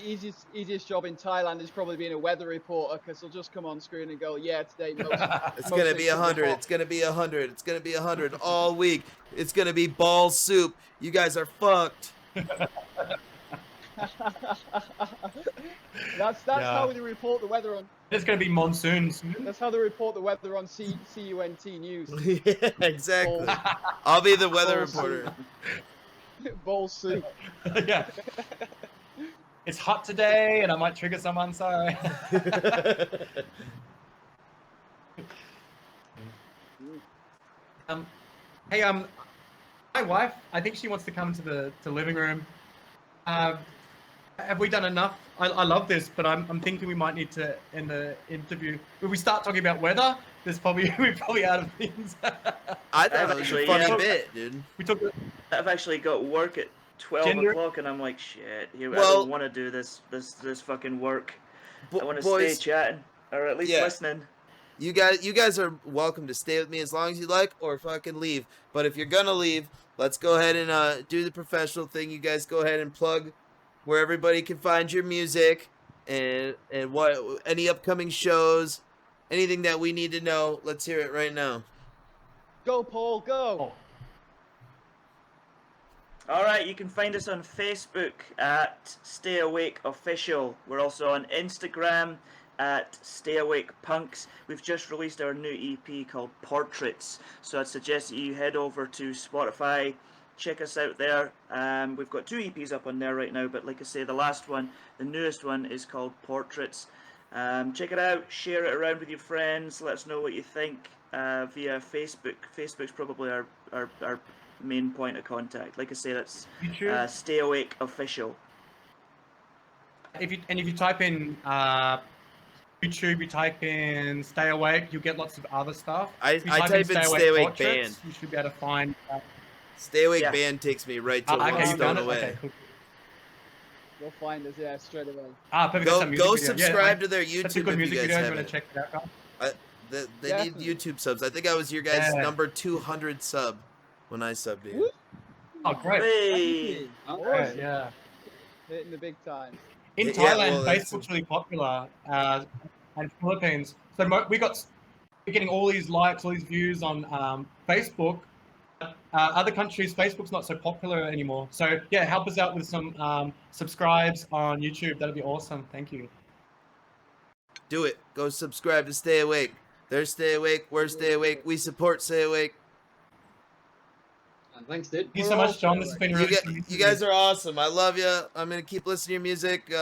easiest job in Thailand is probably being a weather reporter because they'll just come on screen and go, yeah, today most It's most gonna things be will 100. hot." It's gonna be 100. It's gonna be 100 all week. It's gonna be ball soup. You guys are fucked. That's Yeah. how they report the weather on. It's going to be monsoon soon. That's how they report the weather on CUNT News. Yeah, exactly. I'll be the weather Bowl reporter. Bowl soup. Yeah. It's hot today, and I might trigger someone. Sorry. Hey, my wife. I think she wants to come to the living room. Have we done enough? I love this, but I'm thinking we might need to end the interview. If we start talking about weather, we're probably out of things. I thought it was a Actually, funny yeah. bit, dude. We talked. I've actually got work at 12 Gender- o'clock, and I'm like, shit. I Well- don't want to do this fucking work. I want to Boys, stay chatting, or at least Yeah. listening. you guys are welcome to stay with me as long as you like, or fucking leave. But if you're gonna leave, let's go ahead and do the professional thing. You guys go ahead and plug where everybody can find your music and what any upcoming shows, anything that we need to know. Let's hear it right now. Go, Paul, go. All right, you can find us on Facebook at Stay Awake Official. We're also on Instagram at Stay Awake Punks. We've just released our new EP called Portraits, so I'd suggest that you head over to Spotify, check us out there. We've got 2 EPs up on there right now, but like I say, the newest one is called Portraits. Check it out, share it around with your friends, let us know what you think via Facebook. Facebook's probably our main point of contact. Like I say, that's YouTube. Stay Awake Official. If you type in YouTube, you type in Stay Awake, you'll get lots of other stuff. I If you type in Stay Awake Portraits, Band. You should be able to find. Stay Awake Yeah. Band takes me right to Okay, One you've Stone done it. Away. Okay, cool. You'll find us, yeah, straight away. Perfect. That's a music Go video. subscribe Yeah, to their that's a YouTube good if music you guys video. You want haven't. to check it out, guys? They need Definitely. YouTube subs. I think I was your guys' Yeah. number 200 sub when I subbed you. Woo. Oh, great. Hey! Okay, yeah. Hitting the big time. In Yeah, Thailand, well, that's- Facebook's really popular, and Philippines. So we're getting all these likes, all these views on Facebook. Other countries, Facebook's not so popular anymore. So yeah, help us out with some subscribes on YouTube. That'd be awesome. Thank you. Do it. Go subscribe to Stay Awake. They're Stay Awake. We're Stay Awake. We support Stay Awake. Thanks, dude. Thank you so much, John. This has been really You guys are awesome. I love you. I'm gonna keep listening to your music.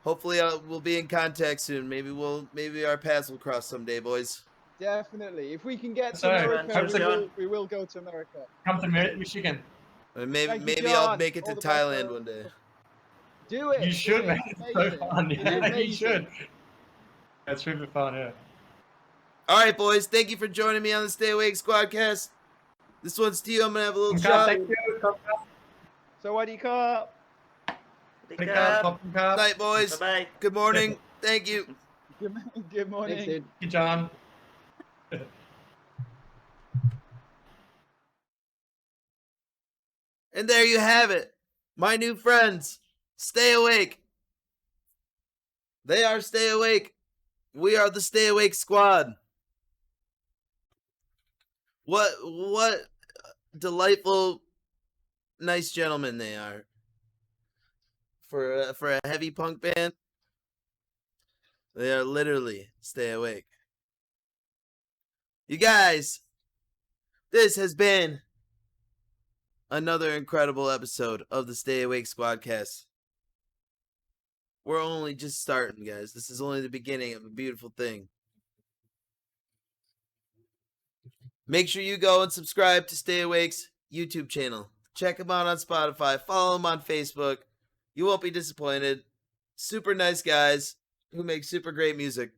Hopefully we'll be in contact soon. Maybe our paths will cross someday, boys. Definitely. If we can get to Sorry, America, man. we will go to America. come to Michigan. And Thank you, maybe I'll John. make it to All the best, Thailand bro. one day. Do it. You should, do man. it. It's so Amazing. fun. It's Yeah, you amazing. should. That's super fun. Yeah. All right, boys. Thank you for joining me on the Stay Awake Squadcast. This one's to you. I'm gonna have a little Okay, shot. thank you. So what do you call? Take care. Night, boys. Bye-bye. Good morning. Thank you. Good morning. Thanks, dude. Thank you, John. And there you have it. My new friends. Stay awake. They are Stay Awake. We are the Stay Awake Squad. What delightful, nice gentlemen they are. For a heavy punk band, they are literally Stay Awake. You guys, this has been another incredible episode of the Stay Awake Squadcast. We're only just starting, guys. This is only the beginning of a beautiful thing. Make sure you go and subscribe to Stay Awake's YouTube channel. Check them out on Spotify. Follow them on Facebook. You won't be disappointed. Super nice guys who make super great music.